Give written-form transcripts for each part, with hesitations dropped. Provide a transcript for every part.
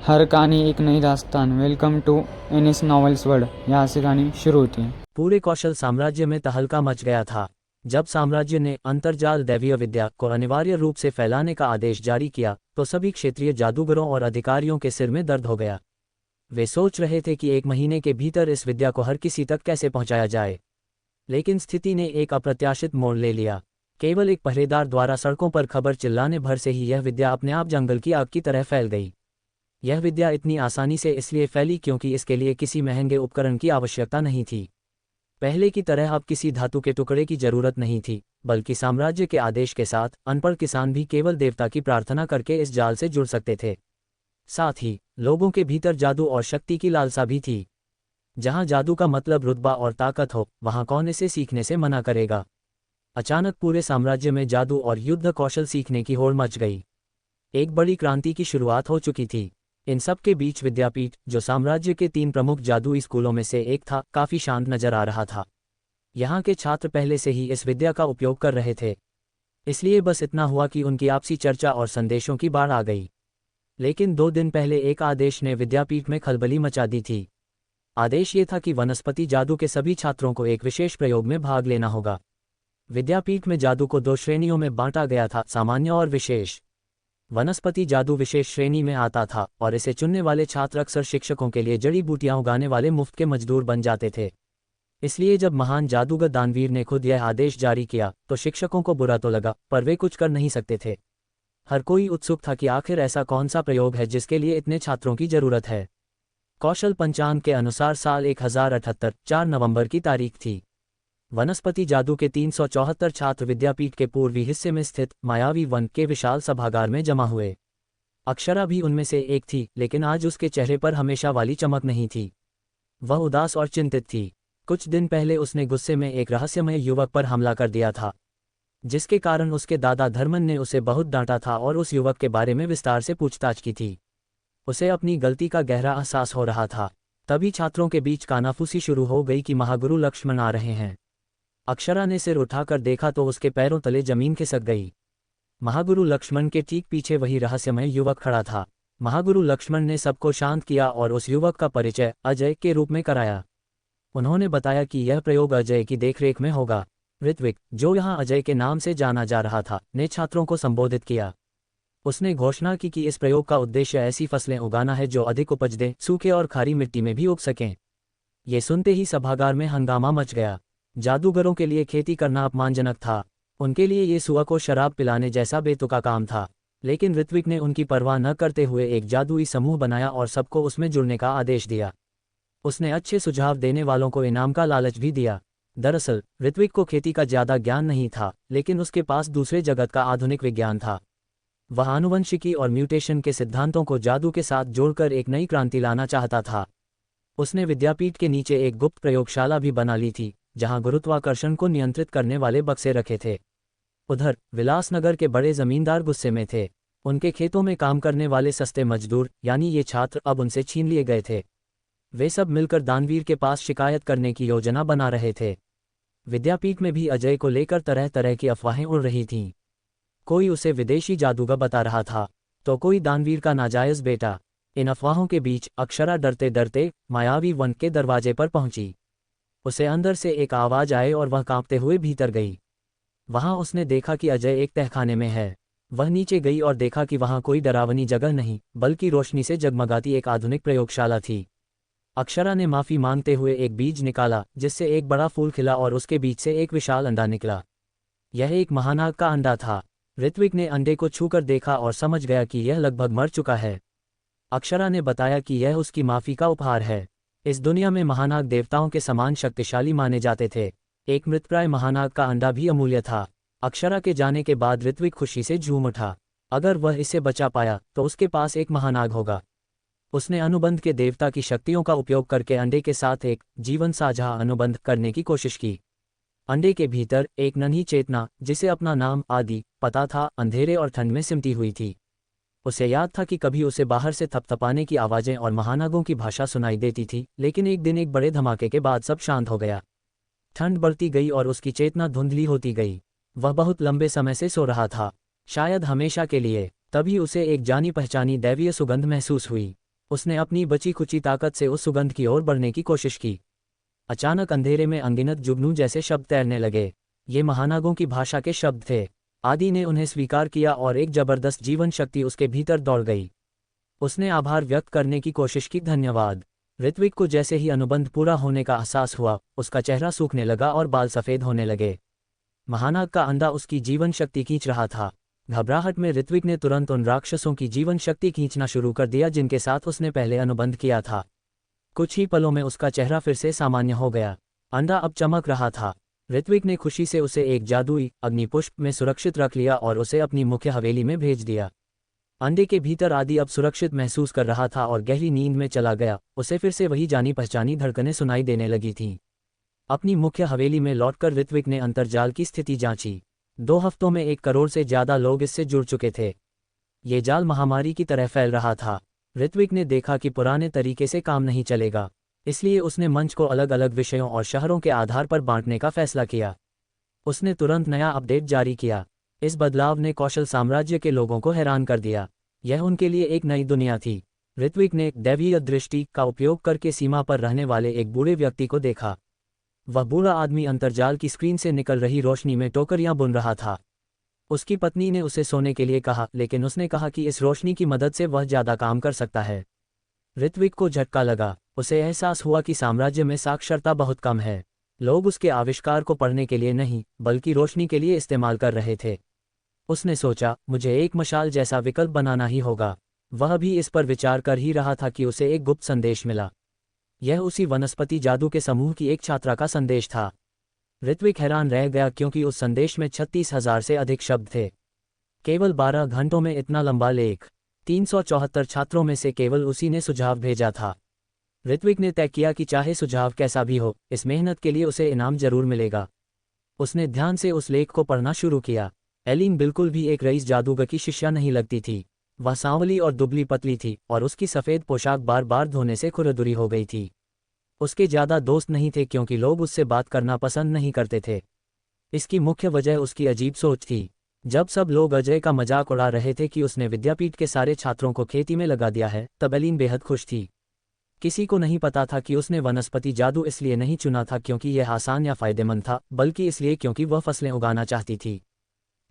हर कहानी एक नई दास्तान। Welcome to NS novels world. यहाँ से कहानी शुरू होती है। पूरे कौशल साम्राज्य में तहलका मच गया था जब साम्राज्य ने अंतर्जाल दैवीय विद्या को अनिवार्य रूप से फैलाने का आदेश जारी किया तो सभी क्षेत्रीय जादूगरों और अधिकारियों के सिर में दर्द हो गया। वे सोच रहे थे कि एक महीने के भीतर इस विद्या को हर किसी तक कैसे पहुंचाया जाए, लेकिन स्थिति ने एक अप्रत्याशित मोड़ ले लिया। केवल एक पहरेदार द्वारा सड़कों पर खबर चिल्लाने भर से ही यह विद्या अपने आप जंगल की आग की तरह फैल गई। यह विद्या इतनी आसानी से इसलिए फैली क्योंकि इसके लिए किसी महंगे उपकरण की आवश्यकता नहीं थी। पहले की तरह अब किसी धातु के टुकड़े की जरूरत नहीं थी, बल्कि साम्राज्य के आदेश के साथ अनपढ़ किसान भी केवल देवता की प्रार्थना करके इस जाल से जुड़ सकते थे। साथ ही लोगों के भीतर जादू और शक्ति की लालसा भी थी। जहां जादू का मतलब रुतबा और ताकत हो, वहां कौन इसे सीखने से मना करेगा। अचानक पूरे साम्राज्य में जादू और युद्ध कौशल सीखने की होड़ मच गई। एक बड़ी क्रांति की शुरुआत हो चुकी थी। इन सब के बीच विद्यापीठ, जो साम्राज्य के 3 प्रमुख जादुई स्कूलों में से एक था, काफी शांत नजर आ रहा था। यहाँ के छात्र पहले से ही इस विद्या का उपयोग कर रहे थे, इसलिए बस इतना हुआ कि उनकी आपसी चर्चा और संदेशों की बाढ़ आ गई। लेकिन 2 दिन पहले एक आदेश ने विद्यापीठ में खलबली मचा दी थी। आदेश ये था कि वनस्पति जादू के सभी छात्रों को एक विशेष प्रयोग में भाग लेना होगा। विद्यापीठ में जादू को 2 श्रेणियों में बांटा गया था, सामान्य और विशेष। वनस्पति जादू विशेष श्रेणी में आता था और इसे चुनने वाले छात्र अक्सर शिक्षकों के लिए जड़ी बूटियां उगाने वाले मुफ्त के मजदूर बन जाते थे। इसलिए जब महान जादूगर दानवीर ने खुद यह आदेश जारी किया तो शिक्षकों को बुरा तो लगा, पर वे कुछ कर नहीं सकते थे। हर कोई उत्सुक था कि आखिर ऐसा कौन सा प्रयोग है जिसके लिए इतने छात्रों की जरूरत है। कौशल पंचांग के अनुसार साल 1078, 4 नवंबर की तारीख थी। वनस्पति जादू के 374 छात्र विद्यापीठ के पूर्वी हिस्से में स्थित मायावी वन के विशाल सभागार में जमा हुए। अक्षरा भी उनमें से एक थी, लेकिन आज उसके चेहरे पर हमेशा वाली चमक नहीं थी। वह उदास और चिंतित थी। कुछ दिन पहले उसने गुस्से में एक रहस्यमय युवक पर हमला कर दिया था, जिसके कारण उसके दादा धर्मन ने उसे बहुत डांटा था और उस युवक के बारे में विस्तार से पूछताछ की थी। उसे अपनी गलती का गहरा एहसास हो रहा था। तभी छात्रों के बीच कानाफूसी शुरू हो गई कि महागुरु लक्ष्मण आ रहे हैं। अक्षरा ने सिर उठाकर देखा तो उसके पैरों तले जमीन खिसक गई। महागुरु लक्ष्मण के ठीक पीछे वही रहस्यमय युवक खड़ा था। महागुरु लक्ष्मण ने सबको शांत किया और उस युवक का परिचय अजय के रूप में कराया। उन्होंने बताया कि यह प्रयोग अजय की देखरेख में होगा। ऋत्विक, जो यहाँ अजय के नाम से जाना जा रहा था, ने छात्रों को संबोधित किया। उसने घोषणा की कि इस प्रयोग का उद्देश्य ऐसी फसलें उगाना है जो अधिक उपज दें, सूखे और खारी मिट्टी में भी उग सकें। ये सुनते ही सभागार में हंगामा मच गया। जादूगरों के लिए खेती करना अपमानजनक था। उनके लिए ये सुआ को शराब पिलाने जैसा बेतुका काम था। लेकिन ऋत्विक ने उनकी परवाह न करते हुए एक जादुई समूह बनाया और सबको उसमें जुड़ने का आदेश दिया। उसने अच्छे सुझाव देने वालों को इनाम का लालच भी दिया। दरअसल ऋत्विक को खेती का ज्यादा ज्ञान नहीं था, लेकिन उसके पास दूसरे जगत का आधुनिक विज्ञान था। वह आनुवंशिकी और म्यूटेशन के सिद्धांतों को जादू के साथ जोड़कर एक नई क्रांति लाना चाहता था। उसने विद्यापीठ के नीचे एक गुप्त प्रयोगशाला भी बना ली थी, जहां गुरुत्वाकर्षण को नियंत्रित करने वाले बक्से रखे थे। उधर विलासनगर के बड़े जमींदार गुस्से में थे। उनके खेतों में काम करने वाले सस्ते मजदूर, यानी ये छात्र, अब उनसे छीन लिए गए थे। वे सब मिलकर दानवीर के पास शिकायत करने की योजना बना रहे थे। विद्यापीठ में भी अजय को लेकर तरह तरह की अफवाहें उड़ रही थीं। कोई उसे विदेशी जादूगर बता रहा था, तो कोई दानवीर का नाजायज बेटा। इन अफवाहों के बीच अक्षरा डरते डरते मायावी वन के दरवाजे पर पहुंची। उसे अंदर से एक आवाज आए और वह कांपते हुए भीतर गई। वहां उसने देखा कि अजय एक तहखाने में है। वह नीचे गई और देखा कि वहां कोई डरावनी जगह नहीं, बल्कि रोशनी से जगमगाती एक आधुनिक प्रयोगशाला थी। अक्षरा ने माफी मांगते हुए एक बीज निकाला, जिससे एक बड़ा फूल खिला और उसके बीच से एक विशाल अंडा निकला। यह एक महानाग का अंडा था। ऋत्विक ने अंडे को छूकर देखा और समझ गया कि यह लगभग मर चुका है। अक्षरा ने बताया कि यह उसकी माफी का उपहार है। इस दुनिया में महानाग देवताओं के समान शक्तिशाली माने जाते थे। एक मृतप्राय महानाग का अंडा भी अमूल्य था। अक्षरा के जाने के बाद ऋत्विक खुशी से झूम उठा। अगर वह इसे बचा पाया तो उसके पास एक महानाग होगा। उसने अनुबंध के देवता की शक्तियों का उपयोग करके अंडे के साथ एक जीवन साझा अनुबंध करने की कोशिश की। अंडे के भीतर एक नन्ही चेतना, जिसे अपना नाम आदि पता था, अंधेरे और ठंड में सिमटी हुई थी। उसे याद था कि कभी उसे बाहर से थपथपाने की आवाजें और महानागों की भाषा सुनाई देती थी, लेकिन एक दिन एक बड़े धमाके के बाद सब शांत हो गया। ठंड बढ़ती गई और उसकी चेतना धुंधली होती गई। वह बहुत लंबे समय से सो रहा था, शायद हमेशा के लिए। तभी उसे एक जानी पहचानी दैवीय सुगंध महसूस हुई। उसने अपनी बची खुची ताकत से उस सुगंध की ओर बढ़ने की कोशिश की। अचानक अंधेरे में अनगिनत जुगनू जैसे शब्द तैरने लगे। ये महानागों की भाषा के शब्द थे। आदि ने उन्हें स्वीकार किया और एक जबरदस्त जीवन शक्ति उसके भीतर दौड़ गई। उसने आभार व्यक्त करने की कोशिश की, धन्यवाद। ऋत्विक को जैसे ही अनुबंध पूरा होने का एहसास हुआ, उसका चेहरा सूखने लगा और बाल सफ़ेद होने लगे। महानाग का अंधा उसकी जीवन शक्ति खींच रहा था। घबराहट में ऋत्विक ने तुरंत उन राक्षसों की जीवन शक्ति खींचना शुरू कर दिया जिनके साथ उसने पहले अनुबंध किया था। कुछ ही पलों में उसका चेहरा फिर से सामान्य हो गया। अंधा अब चमक रहा था। ऋत्विक ने खुशी से उसे एक जादुई अग्निपुष्प में सुरक्षित रख लिया और उसे अपनी मुख्य हवेली में भेज दिया। अंधे के भीतर आदि अब सुरक्षित महसूस कर रहा था और गहरी नींद में चला गया। उसे फिर से वही जानी पहचानी धड़कनें सुनाई देने लगी थीं। अपनी मुख्य हवेली में लौटकर ऋत्विक ने अंतर्जाल की स्थिति जांची। 2 हफ्तों में 1 करोड़ से ज़्यादा लोग इससे जुड़ चुके थे। ये जाल महामारी की तरह फैल रहा था। ऋत्विक ने देखा कि पुराने तरीके से काम नहीं चलेगा, इसलिए उसने मंच को अलग अलग विषयों और शहरों के आधार पर बांटने का फैसला किया। उसने तुरंत नया अपडेट जारी किया। इस बदलाव ने कौशल साम्राज्य के लोगों को हैरान कर दिया। यह उनके लिए एक नई दुनिया थी। ऋत्विक ने दैवीय दृष्टि का उपयोग करके सीमा पर रहने वाले एक बूढ़े व्यक्ति को देखा। वह बूढ़ा आदमी अंतर्जाल की स्क्रीन से निकल रही रोशनी में टोकरियां बुन रहा था। उसकी पत्नी ने उसे सोने के लिए कहा, लेकिन उसने कहा कि इस रोशनी की मदद से वह ज़्यादा काम कर सकता है। ऋत्विक को झटका लगा। उसे एहसास हुआ कि साम्राज्य में साक्षरता बहुत कम है। लोग उसके आविष्कार को पढ़ने के लिए नहीं, बल्कि रोशनी के लिए इस्तेमाल कर रहे थे। उसने सोचा, मुझे एक मशाल जैसा विकल्प बनाना ही होगा। वह भी इस पर विचार कर ही रहा था कि उसे एक गुप्त संदेश मिला। यह उसी वनस्पति जादू के समूह की एक छात्रा का संदेश था। ऋत्विक हैरान रह गया क्योंकि उस संदेश में 36,000 से अधिक शब्द थे। केवल 12 घंटों में इतना लंबा लेख। 374 छात्रों में से केवल उसी ने सुझाव भेजा था। ऋत्विक ने तय किया कि चाहे सुझाव कैसा भी हो, इस मेहनत के लिए उसे इनाम जरूर मिलेगा। उसने ध्यान से उस लेख को पढ़ना शुरू किया। एलिन बिल्कुल भी एक रईस जादूगर की शिष्या नहीं लगती थी। वह सांवली और दुबली पतली थी और उसकी सफ़ेद पोशाक बार बार धोने से खुरदुरी हो गई थी। उसके ज़्यादा दोस्त नहीं थे क्योंकि लोग उससे बात करना पसंद नहीं करते थे। इसकी मुख्य वजह उसकी अजीब सोच थी। जब सब लोग अजय का मजाक उड़ा रहे थे कि उसने विद्यापीठ के सारे छात्रों को खेती में लगा दिया है, तब एलिन बेहद खुश थी। किसी को नहीं पता था कि उसने वनस्पति जादू इसलिए नहीं चुना था क्योंकि यह आसान या फ़ायदेमंद था, बल्कि इसलिए क्योंकि वह फसलें उगाना चाहती थी।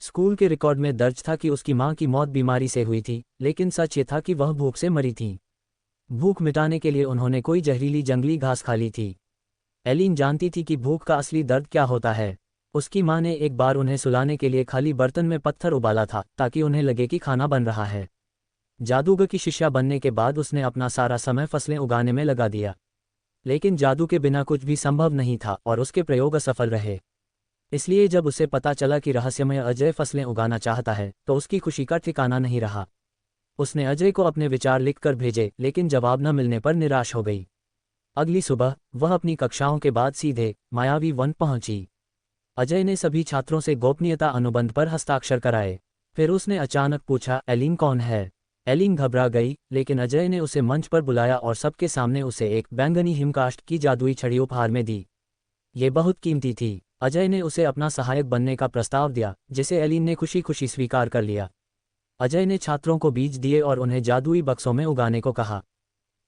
स्कूल के रिकॉर्ड में दर्ज था कि उसकी माँ की मौत बीमारी से हुई थी, लेकिन सच ये था कि वह भूख से मरी थी। भूख मिटाने के लिए उन्होंने कोई जहरीली जंगली घास खा ली थी। एलिन जानती थी कि भूख का असली दर्द क्या होता है। उसकी माँ ने एक बार उन्हें सुलाने के लिए खाली बर्तन में पत्थर उबाला था ताकि उन्हें लगे कि खाना बन रहा है। जादूगर की शिष्या बनने के बाद उसने अपना सारा समय फसलें उगाने में लगा दिया। लेकिन जादू के बिना कुछ भी संभव नहीं था और उसके प्रयोग असफल रहे। इसलिए जब उसे पता चला कि रहस्यमय अजय फसलें उगाना चाहता है, तो उसकी खुशी का ठिकाना नहीं रहा। उसने अजय को अपने विचार लिखकर भेजे, लेकिन जवाब न मिलने पर निराश हो गई। अगली सुबह वह अपनी कक्षाओं के बाद सीधे मायावी वन पहुंची। अजय ने सभी छात्रों से गोपनीयता अनुबंध पर हस्ताक्षर कराए। फिर उसने अचानक पूछा, एलिन कौन है? एलिन घबरा गई, लेकिन अजय ने उसे मंच पर बुलाया और सबके सामने उसे एक बैंगनी हिमकाष्ठ की जादुई छड़ी उपहार में दी। ये बहुत कीमती थी। अजय ने उसे अपना सहायक बनने का प्रस्ताव दिया, जिसे एलिन ने खुशी खुशी स्वीकार कर लिया। अजय ने छात्रों को बीज दिए और उन्हें जादुई बक्सों में उगाने को कहा।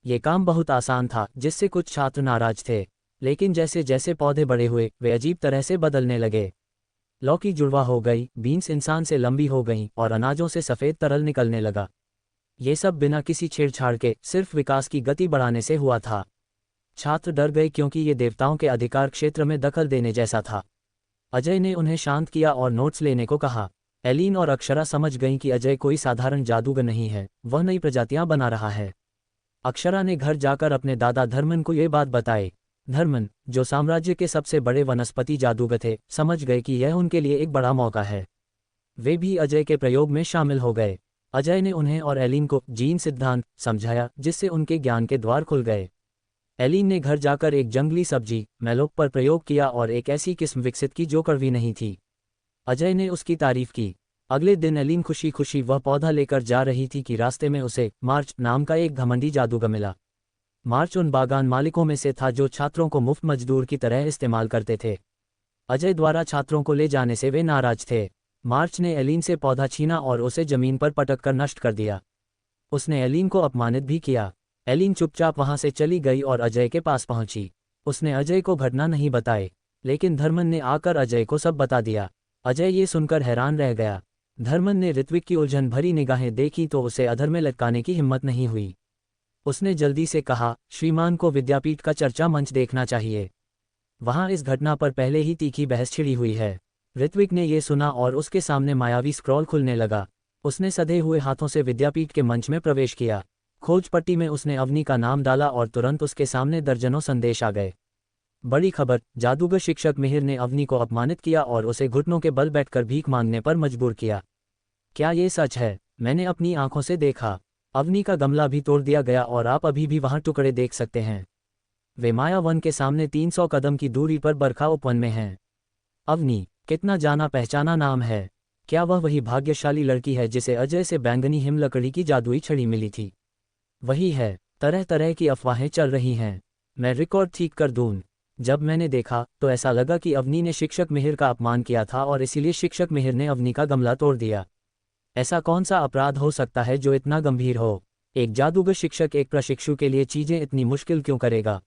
ये काम बहुत आसान था, जिससे कुछ छात्र नाराज थे, लेकिन जैसे जैसे पौधे बड़े हुए, वे अजीब तरह से बदलने लगे। लौकी जुड़वा हो गई, बीन्स इंसान से लंबी हो गईं और अनाजों से सफ़ेद तरल निकलने लगा। ये सब बिना किसी छेड़छाड़ के सिर्फ विकास की गति बढ़ाने से हुआ था। छात्र डर गए क्योंकि ये देवताओं के अधिकार क्षेत्र में दखल देने जैसा था। अजय ने उन्हें शांत किया और नोट्स लेने को कहा। एलिन और अक्षरा समझ गईं कि अजय कोई साधारण जादूगर नहीं है, वह नई प्रजातियां बना रहा है। अक्षरा ने घर जाकर अपने दादा धर्मन को ये बात बताई। धर्मन, जो साम्राज्य के सबसे बड़े वनस्पति जादूगर थे, समझ गए कि यह उनके लिए एक बड़ा मौका है। वे भी अजय के प्रयोग में शामिल हो गए। अजय ने उन्हें और एलिन को जीन सिद्धांत समझाया, जिससे उनके ज्ञान के द्वार खुल गए। एलिन ने घर जाकर एक जंगली सब्जी मेलोक पर प्रयोग किया और एक ऐसी किस्म विकसित की जो कड़वी नहीं थी। अजय ने उसकी तारीफ की। अगले दिन एलिन खुशी खुशी वह पौधा लेकर जा रही थी कि रास्ते में उसे मार्च नाम का एक घमंडी जादूगर मिला। मार्च उन बागान मालिकों में से था जो छात्रों को मुफ्त मजदूर की तरह इस्तेमाल करते थे। अजय द्वारा छात्रों को ले जाने से वे नाराज थे। मार्च ने एलिन से पौधा छीना और उसे जमीन पर पटक कर नष्ट कर दिया। उसने एलिन को अपमानित भी किया। एलिन चुपचाप वहां से चली गई और अजय के पास पहुंची। उसने अजय को घटना नहीं बताई, लेकिन धर्मन ने आकर अजय को सब बता दिया। अजय ये सुनकर हैरान रह गया। धर्मन ने ऋत्विक की उलझन भरी निगाहें देखी तो उसे अधर में लटकाने की हिम्मत नहीं हुई। उसने जल्दी से कहा, श्रीमान को विद्यापीठ का चर्चा मंच देखना चाहिए। वहां इस घटना पर पहले ही तीखी बहस छिड़ी हुई है। ऋत्विक ने यह सुना और उसके सामने मायावी स्क्रॉल खुलने लगा। उसने सधे हुए हाथों से विद्यापीठ के मंच में प्रवेश किया। खोज पट्टी में उसने अवनी का नाम डाला और तुरंत उसके सामने दर्जनों संदेश आ गए। बड़ी खबर, जादूगर शिक्षक मिहिर ने अवनी को अपमानित किया और उसे घुटनों के बल बैठकर भीख मांगने पर मजबूर किया। क्या ये सच है? मैंने अपनी आंखों से देखा। अवनी का गमला भी तोड़ दिया गया और आप अभी भी वहां टुकड़े देख सकते हैं। वे माया वन के सामने 300 कदम की दूरी पर बरखा उपवन में हैं। अवनी, कितना जाना पहचाना नाम है। क्या वह वही भाग्यशाली लड़की है जिसे अजय से बैंगनी हिमलकड़ी की जादुई छड़ी मिली थी? वही है। तरह तरह की अफवाहें चल रही हैं। मैं रिकॉर्ड ठीक कर दूं। जब मैंने देखा तो ऐसा लगा कि अवनी ने शिक्षक मिहिर का अपमान किया था और इसीलिए शिक्षक मिहिर ने अवनी का गमला तोड़ दिया। ऐसा कौन सा अपराध हो सकता है जो इतना गंभीर हो? एक जादूगर शिक्षक एक प्रशिक्षु के लिए चीजें इतनी मुश्किल क्यों करेगा?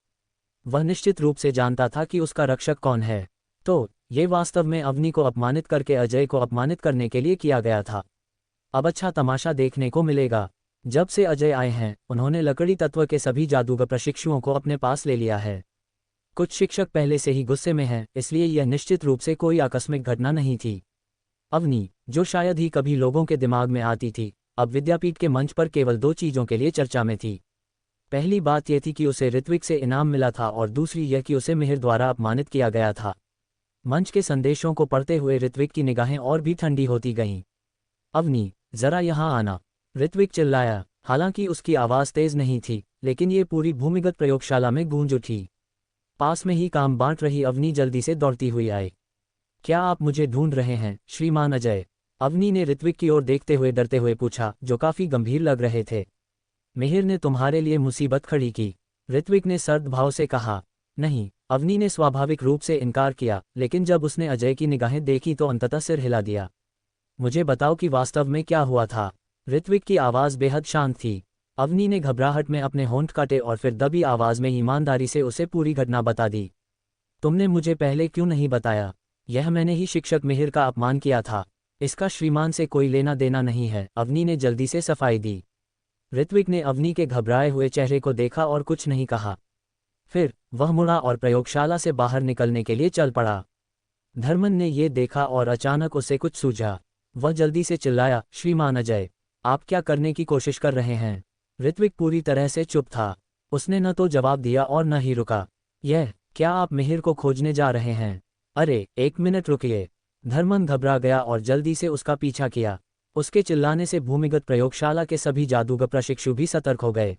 वह निश्चित रूप से जानता था कि उसका रक्षक कौन है। तो ये वास्तव में अवनी को अपमानित करके अजय को अपमानित करने के लिए किया गया था। अब अच्छा तमाशा देखने को मिलेगा। जब से अजय आए हैं उन्होंने लकड़ी तत्व के सभी जादूगर प्रशिक्षुओं को अपने पास ले लिया है। कुछ शिक्षक पहले से ही गुस्से में हैं, इसलिए यह निश्चित रूप से कोई आकस्मिक घटना नहीं थी। अवनी, जो शायद ही कभी लोगों के दिमाग में आती थी, अब विद्यापीठ के मंच पर केवल 2 चीज़ों के लिए चर्चा में थी। पहली बात यह थी कि उसे ऋत्विक से इनाम मिला था और दूसरी यह कि उसे मिहिर द्वारा अपमानित किया गया था। मंच के संदेशों को पढ़ते हुए ऋत्विक की निगाहें और भी ठंडी होती गईं। अवनी, जरा यहाँ आना, ऋत्विक चिल्लाया। हालांकि उसकी आवाज़ तेज नहीं थी, लेकिन ये पूरी भूमिगत प्रयोगशाला में गूंज उठी। पास में ही काम बांट रही अवनी जल्दी से दौड़ती हुई आई। क्या आप मुझे ढूंढ रहे हैं, श्रीमान अजय? अवनी ने ऋत्विक की ओर देखते हुए डरते हुए पूछा, जो काफी गंभीर लग रहे थे। मिहिर ने तुम्हारे लिए मुसीबत खड़ी की, ऋत्विक ने सर्द भाव से कहा। नहीं, अवनी ने स्वाभाविक रूप से इनकार किया, लेकिन जब उसने अजय की निगाहें देखी तो अंततः सिर हिला दिया। मुझे बताओ कि वास्तव में क्या हुआ था। ऋत्विक की आवाज़ बेहद शांत थी। अवनी ने घबराहट में अपने होंठ काटे और फिर दबी आवाज़ में ईमानदारी से उसे पूरी घटना बता दी। तुमने मुझे पहले क्यों नहीं बताया? यह मैंने ही शिक्षक मिहिर का अपमान किया था। इसका श्रीमान से कोई लेना देना नहीं है, अवनी ने जल्दी से सफाई दी। ऋत्विक ने अवनी के घबराए हुए चेहरे को देखा और कुछ नहीं कहा। फिर वह मुड़ा और प्रयोगशाला से बाहर निकलने के लिए चल पड़ा। धर्मन ने ये देखा और अचानक उसे कुछ सूझा। वह जल्दी से चिल्लाया, श्रीमान अजय, आप क्या करने की कोशिश कर रहे हैं? ऋत्विक पूरी तरह से चुप था। उसने न तो जवाब दिया और न ही रुका। क्या आप मिहिर को खोजने जा रहे हैं? अरे, 1 मिनट रुकिए। धर्मन घबरा गया और जल्दी से उसका पीछा किया। उसके चिल्लाने से भूमिगत प्रयोगशाला के सभी जादूगर प्रशिक्षु भी सतर्क हो गए।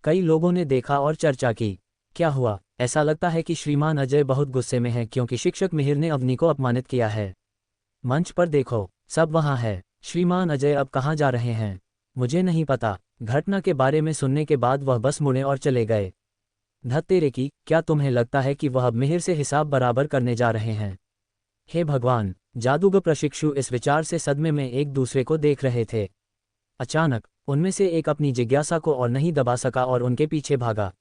कई लोगों ने देखा और चर्चा की। क्या हुआ? ऐसा लगता है कि श्रीमान अजय बहुत गुस्से में हैं क्योंकि शिक्षक मिहिर ने अवनी को अपमानित किया है। मंच पर देखो, सब वहां है। श्रीमान अजय अब कहाँ जा रहे हैं? मुझे नहीं पता। घटना के बारे में सुनने के बाद वह बस मुड़े और चले गए। धत्तेरे की, क्या तुम्हें लगता है कि वह अब मिहिर से हिसाब बराबर करने जा रहे हैं? हे भगवान! जादूगर प्रशिक्षु इस विचार से सदमे में एक दूसरे को देख रहे थे। अचानक उनमें से एक अपनी जिज्ञासा को और नहीं दबा सका और उनके पीछे भागा।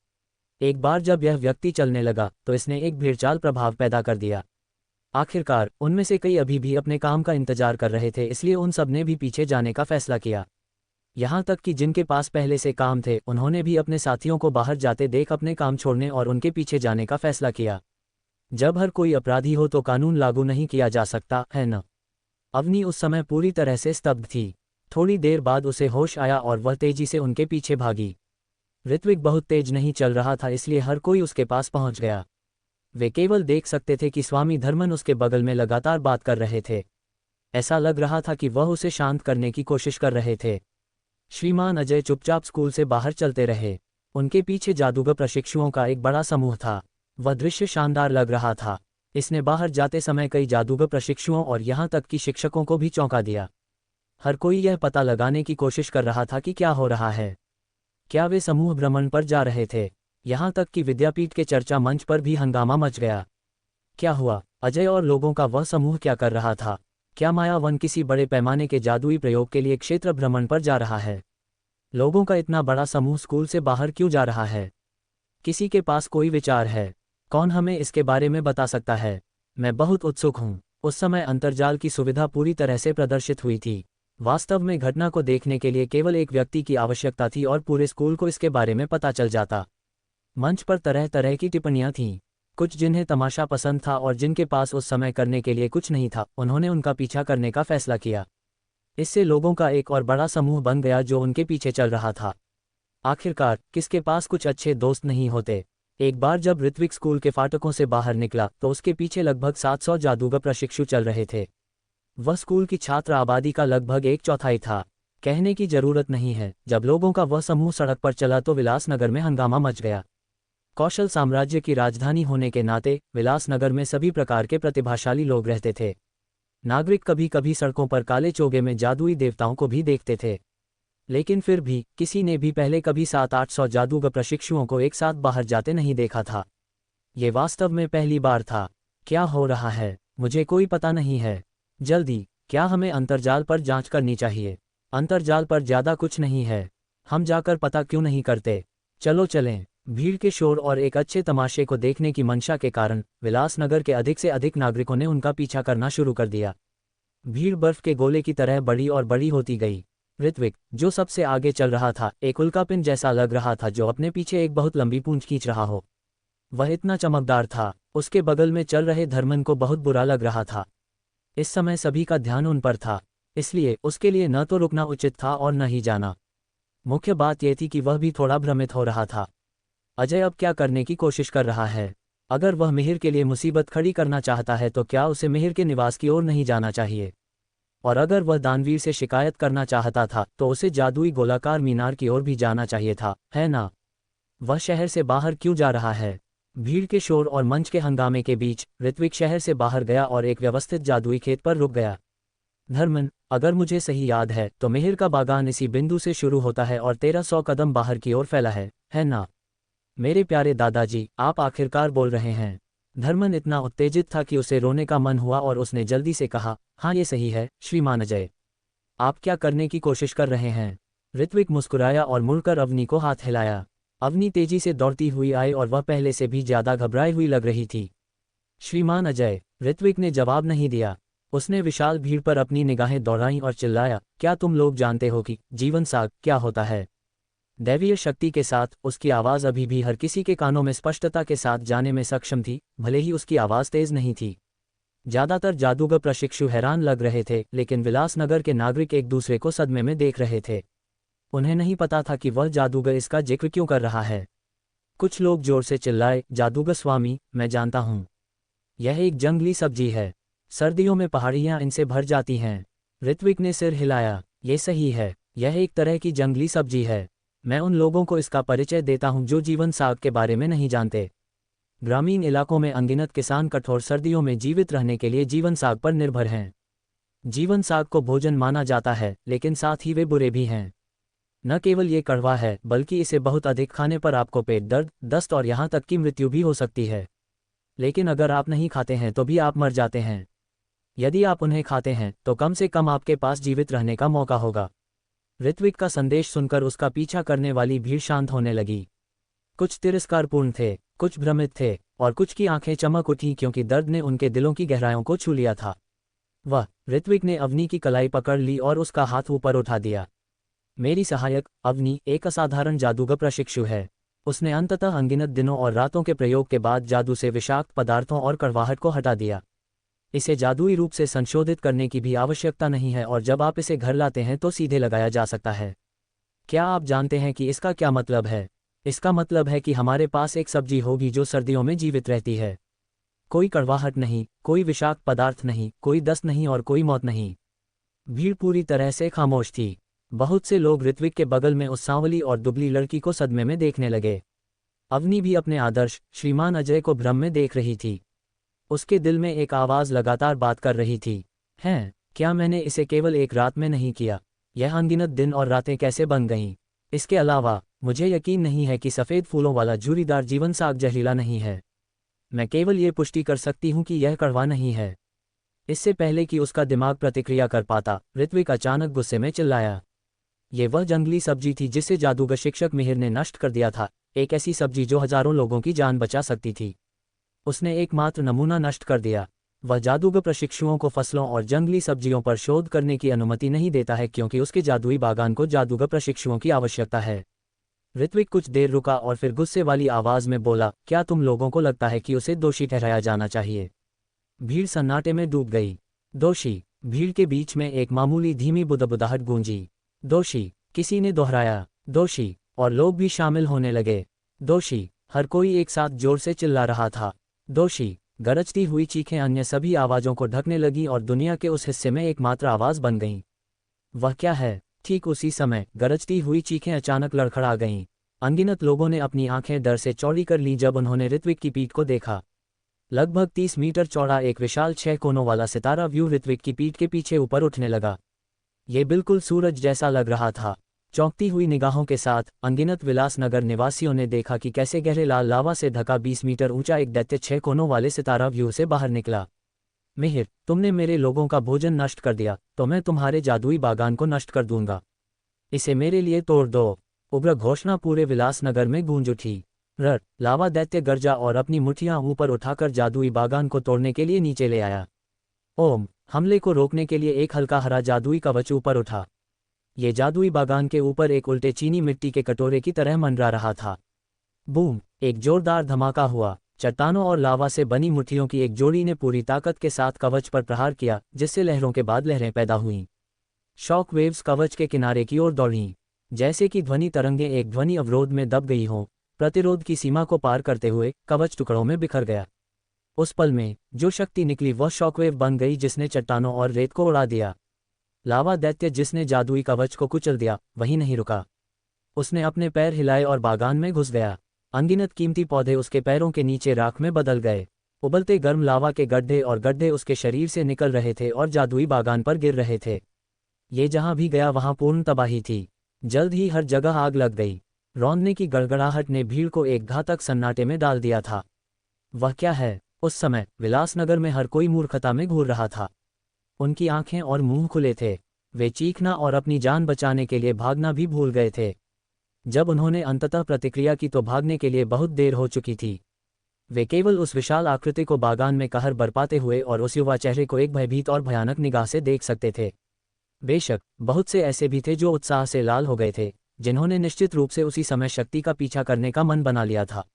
एक बार जब यह व्यक्ति चलने लगा तो इसने एक भेड़चाल प्रभाव पैदा कर दिया। आखिरकार उनमें से कई अभी भी अपने काम का इंतजार कर रहे थे, इसलिए उन सब ने भी पीछे जाने का फैसला किया। यहाँ तक कि जिनके पास पहले से काम थे उन्होंने भी अपने साथियों को बाहर जाते देख अपने काम छोड़ने और उनके पीछे जाने का फैसला किया। जब हर कोई अपराधी हो तो कानून लागू नहीं किया जा सकता है न? अवनी उस समय पूरी तरह से स्तब्ध थी। थोड़ी देर बाद उसे होश आया और वह तेजी से उनके पीछे भागी। ऋत्विक बहुत तेज नहीं चल रहा था, इसलिए हर कोई उसके पास पहुंच गया। वे केवल देख सकते थे कि स्वामी धर्मन उसके बगल में लगातार बात कर रहे थे। ऐसा लग रहा था कि वह उसे शांत करने की कोशिश कर रहे थे। श्रीमान अजय चुपचाप स्कूल से बाहर चलते रहे। उनके पीछे जादूगर प्रशिक्षुओं का एक बड़ा समूह था। वह दृश्य शानदार लग रहा था। इसने बाहर जाते समय कई जादूगर प्रशिक्षुओं और यहाँ तक कि शिक्षकों को भी चौंका दिया। हर कोई यह पता लगाने की कोशिश कर रहा था कि क्या हो रहा है। क्या वे समूह भ्रमण पर जा रहे थे? यहाँ तक कि विद्यापीठ के चर्चा मंच पर भी हंगामा मच गया। क्या हुआ? अजय और लोगों का वह समूह क्या कर रहा था? क्या माया वन किसी बड़े पैमाने के जादुई प्रयोग के लिए क्षेत्र भ्रमण पर जा रहा है? लोगों का इतना बड़ा समूह स्कूल से बाहर क्यों जा रहा है? किसी के पास कोई विचार है? कौन हमें इसके बारे में बता सकता है? मैं बहुत उत्सुक हूँ। उस समय अंतर्जाल की सुविधा पूरी तरह से प्रदर्शित हुई थी। वास्तव में घटना को देखने के लिए केवल एक व्यक्ति की आवश्यकता थी और पूरे स्कूल को इसके बारे में पता चल जाता। मंच पर तरह तरह की टिप्पणियां थीं। कुछ जिन्हें तमाशा पसंद था और जिनके पास उस समय करने के लिए कुछ नहीं था, उन्होंने उनका पीछा करने का फैसला किया। इससे लोगों का एक और बड़ा समूह बन गया जो उनके पीछे चल रहा था। आखिरकार किसके पास कुछ अच्छे दोस्त नहीं होते? एक बार जब ऋत्विक स्कूल के फाटकों से बाहर निकला तो उसके पीछे लगभग 700 जादूगर प्रशिक्षु चल रहे थे। वह स्कूल की छात्र आबादी का लगभग 1/4 था। कहने की जरूरत नहीं है, जब लोगों का वह समूह सड़क पर चला तो विलासनगर में हंगामा मच गया। कौशल साम्राज्य की राजधानी होने के नाते विलासनगर में सभी प्रकार के प्रतिभाशाली लोग रहते थे। नागरिक कभी कभी सड़कों पर काले चोगे में जादुई देवताओं को भी देखते थे। लेकिन फिर भी किसी ने भी पहले कभी 700-800 जादूगर प्रशिक्षुओं को एक साथ बाहर जाते नहीं देखा था। ये वास्तव में पहली बार था। क्या हो रहा है? मुझे कोई पता नहीं है। जल्दी, क्या हमें अंतर्जाल पर जांच करनी चाहिए? अंतर्जाल पर ज्यादा कुछ नहीं है। हम जाकर पता क्यों नहीं करते? चलो चलें। भीड़ के शोर और एक अच्छे तमाशे को देखने की मंशा के कारण विलासनगर के अधिक से अधिक नागरिकों ने उनका पीछा करना शुरू कर दिया। भीड़ बर्फ के गोले की तरह बड़ी और बड़ी होती गई। ऋत्विक, जो सबसे आगे चल रहा था, एक उल्कापिंड जैसा लग रहा था जो अपने पीछे एक बहुत लंबी पूंछ खींच रहा हो। वह इतना चमकदार था। उसके बगल में चल रहे धर्मन को बहुत बुरा लग रहा था। इस समय सभी का ध्यान उन पर था, इसलिए उसके लिए न तो रुकना उचित था और न ही जाना। मुख्य बात यह थी कि वह भी थोड़ा भ्रमित हो रहा था। अजय अब क्या करने की कोशिश कर रहा है? अगर वह मिहिर के लिए मुसीबत खड़ी करना चाहता है तो क्या उसे मिहिर के निवास की ओर नहीं जाना चाहिए? और अगर वह दानवीर से शिकायत करना चाहता था तो उसे जादुई गोलाकार मीनार की ओर भी जाना चाहिए था, है ना? वह शहर से बाहर क्यों जा रहा है? भीड़ के शोर और मंच के हंगामे के बीच ऋत्विक शहर से बाहर गया और एक व्यवस्थित जादुई खेत पर रुक गया। धर्मन, अगर मुझे सही याद है तो मिहिर का बागान इसी बिंदु से शुरू होता है और 1300 कदम बाहर की ओर फैला है ना? मेरे प्यारे दादाजी, आप आखिरकार बोल रहे हैं। धर्मन इतना उत्तेजित था कि उसे रोने का मन हुआ और उसने जल्दी से कहा, हाँ ये सही है श्रीमान अजय। आप क्या करने की कोशिश कर रहे हैं? ऋत्विक मुस्कुराया और मुड़कर अवनी को हाथ हिलाया। अवनी तेजी से दौड़ती हुई आई और वह पहले से भी ज्यादा घबराई हुई लग रही थी। श्रीमान अजय, ऋत्विक ने जवाब नहीं दिया। उसने विशाल भीड़ पर अपनी निगाहें दौड़ाईं और चिल्लाया, क्या तुम लोग जानते हो कि जीवन साग क्या होता है? दैवीय शक्ति के साथ उसकी आवाज़ अभी भी हर किसी के कानों में स्पष्टता के साथ जाने में सक्षम थी, भले ही उसकी आवाज़ तेज नहीं थी। ज्यादातर जादूगर प्रशिक्षु हैरान लग रहे थे, लेकिन विलासनगर के नागरिक एक दूसरे को सदमे में देख रहे थे। उन्हें नहीं पता था कि वह जादूगर इसका जिक्र क्यों कर रहा है। कुछ लोग जोर से चिल्लाए, जादूगर स्वामी, मैं जानता हूँ। यह एक जंगली सब्जी है। सर्दियों में पहाड़ियाँ इनसे भर जाती हैं। ऋत्विक ने सिर हिलाया, ये सही है, यह एक तरह की जंगली सब्जी है। मैं उन लोगों को इसका परिचय देता हूं जो जीवन साग के बारे में नहीं जानते। ग्रामीण इलाकों में अनगिनत किसान कठोर सर्दियों में जीवित रहने के लिए जीवन साग पर निर्भर हैं। जीवन साग को भोजन माना जाता है, लेकिन साथ ही वे बुरे भी हैं। न केवल ये कड़वा है, बल्कि इसे बहुत अधिक खाने पर आपको पेट दर्द, दस्त और यहाँ तक कि मृत्यु भी हो सकती है। लेकिन अगर आप नहीं खाते हैं तो भी आप मर जाते हैं। यदि आप उन्हें खाते हैं तो कम से कम आपके पास जीवित रहने का मौका होगा। ऋत्विक का संदेश सुनकर उसका पीछा करने वाली भीड़ शांत होने लगी। कुछ तिरस्कारपूर्ण थे, कुछ भ्रमित थे, और कुछ की आंखें चमक उठी क्योंकि दर्द ने उनके दिलों की गहराइयों को छू लिया था। वह ऋत्विक ने अवनी की कलाई पकड़ ली और उसका हाथ ऊपर उठा दिया। मेरी सहायक, अवनी एक असाधारण जादूगर प्रशिक्षु है। उसने अंततः अनगिनत दिनों और रातों के प्रयोग के बाद जादू से विषाक्त पदार्थों और कड़वाहट को हटा दिया। इसे जादुई रूप से संशोधित करने की भी आवश्यकता नहीं है और जब आप इसे घर लाते हैं तो सीधे लगाया जा सकता है। क्या आप जानते हैं कि इसका क्या मतलब है? इसका मतलब है कि हमारे पास एक सब्जी होगी जो सर्दियों में जीवित रहती है। कोई कड़वाहट नहीं, कोई विषाक्त पदार्थ नहीं, कोई दस्त नहीं और कोई मौत नहीं। भीड़ पूरी तरह से खामोश थी। बहुत से लोग ऋत्विक के बगल में उस सांवली और दुबली लड़की को सदमे में देखने लगे। अवनी भी अपने आदर्श श्रीमान अजय को भ्रम में देख रही थी। उसके दिल में एक आवाज़ लगातार बात कर रही थी, हैं, क्या मैंने इसे केवल एक रात में नहीं किया? यह अनगिनत दिन और रातें कैसे बन गईं? इसके अलावा मुझे यकीन नहीं है कि सफ़ेद फूलों वाला झूरीदार जीवन साग जहरीला नहीं है। मैं केवल ये पुष्टि कर सकती हूँ कि यह कड़वा नहीं है। इससे पहले कि उसका दिमाग प्रतिक्रिया कर पाता, ऋत्विक अचानक गुस्से में चिल्लाया, ये वह जंगली सब्जी थी जिसे जादूगर शिक्षक मिहिर ने नष्ट कर दिया था, एक ऐसी सब्जी जो हजारों लोगों की जान बचा सकती थी। उसने एकमात्र नमूना नष्ट कर दिया। वह जादूगर प्रशिक्षुओं को फसलों और जंगली सब्जियों पर शोध करने की अनुमति नहीं देता है क्योंकि उसके जादुई बागान को जादूगर प्रशिक्षुओं की आवश्यकता है। ऋत्विक कुछ देर रुका और फिर गुस्से वाली आवाज में बोला, क्या तुम लोगों को लगता है कि उसे दोषी ठहराया जाना चाहिए? भीड़ सन्नाटे में डूब गई। दोषी? भीड़ के बीच में एक मामूली धीमी बुदबुदाहट गूंजी। दोषी? किसी ने दोहराया। दोषी? और लोग भी शामिल होने लगे। दोषी? हर कोई एक साथ जोर से चिल्ला रहा था। दोषी? गरजती हुई चीखें अन्य सभी आवाज़ों को ढकने लगीं और दुनिया के उस हिस्से में एकमात्र आवाज़ बन गईं। वह क्या है? ठीक उसी समय गरजती हुई चीखें अचानक लड़खड़ा गईं। अनगिनत लोगों ने अपनी आंखें डर से चौड़ी कर लीं जब उन्होंने ऋत्विक की पीठ को देखा। लगभग 30 मीटर चौड़ा एक विशाल 6 कोनों वाला सितारा व्यू ऋत्विक की पीठ के पीछे ऊपर उठने लगा। ये बिल्कुल सूरज जैसा लग रहा था। चौंकती हुई निगाहों के साथ अनगिनत विलासनगर निवासियों ने देखा कि कैसे गहरे लाल लावा से ढका 20 मीटर ऊंचा एक दैत्य 6 कोनों वाले सितारा व्यू से बाहर निकला। मिहिर, तुमने मेरे लोगों का भोजन नष्ट कर दिया, तो मैं तुम्हारे जादुई बागान को नष्ट कर दूंगा। इसे मेरे लिए तोड़ दो। उग्र घोषणा पूरे विलासनगर में गूंज उठी। लावा दैत्य गरजा और अपनी मुट्ठियां ऊपर उठाकर जादुई बागान को तोड़ने के लिए नीचे ले आया। ओम! हमले को रोकने के लिए एक हल्का हरा जादुई कवच ऊपर उठा। ये जादुई बागान के ऊपर एक उल्टे चीनी मिट्टी के कटोरे की तरह मंडरा रहा था। बूम! एक जोरदार धमाका हुआ। चट्टानों और लावा से बनी मुट्ठियों की एक जोड़ी ने पूरी ताकत के साथ कवच पर प्रहार किया, जिससे लहरों के बाद लहरें पैदा हुईं। शॉक वेव्स कवच के किनारे की ओर दौड़ीं, जैसे कि ध्वनि तरंगें एक ध्वनि अवरोध में दब गई हों। प्रतिरोध की सीमा को पार करते हुए कवच टुकड़ों में बिखर गया। उस पल में जो शक्ति निकली वह शॉकवेव बन गई जिसने चट्टानों और रेत को उड़ा दिया। लावा दैत्य जिसने जादुई कवच को कुचल दिया वहीं नहीं रुका। उसने अपने पैर हिलाए और बागान में घुस गया। अनगिनत कीमती पौधे उसके पैरों के नीचे राख में बदल गए। उबलते गर्म लावा के गड्ढे और गड्ढे उसके शरीर से निकल रहे थे और जादुई बागान पर गिर रहे थे। ये जहां भी गया वहां पूर्ण तबाही थी। जल्द ही हर जगह आग लग गई। रौंदने की गड़गड़ाहट ने भीड़ को एक घातक सन्नाटे में डाल दिया था। वह क्या है? उस समय विलासनगर में हर कोई मूर्खता में घूर रहा था। उनकी आंखें और मुंह खुले थे। वे चीखना और अपनी जान बचाने के लिए भागना भी भूल गए थे। जब उन्होंने अंततः प्रतिक्रिया की तो भागने के लिए बहुत देर हो चुकी थी। वे केवल उस विशाल आकृति को बागान में कहर बरपाते हुए और उस युवा चेहरे को एक भयभीत और भयानक निगाह से देख सकते थे। बेशक बहुत से ऐसे भी थे जो उत्साह से लाल हो गए थे, जिन्होंने निश्चित रूप से उसी समय शक्ति का पीछा करने का मन बना लिया था।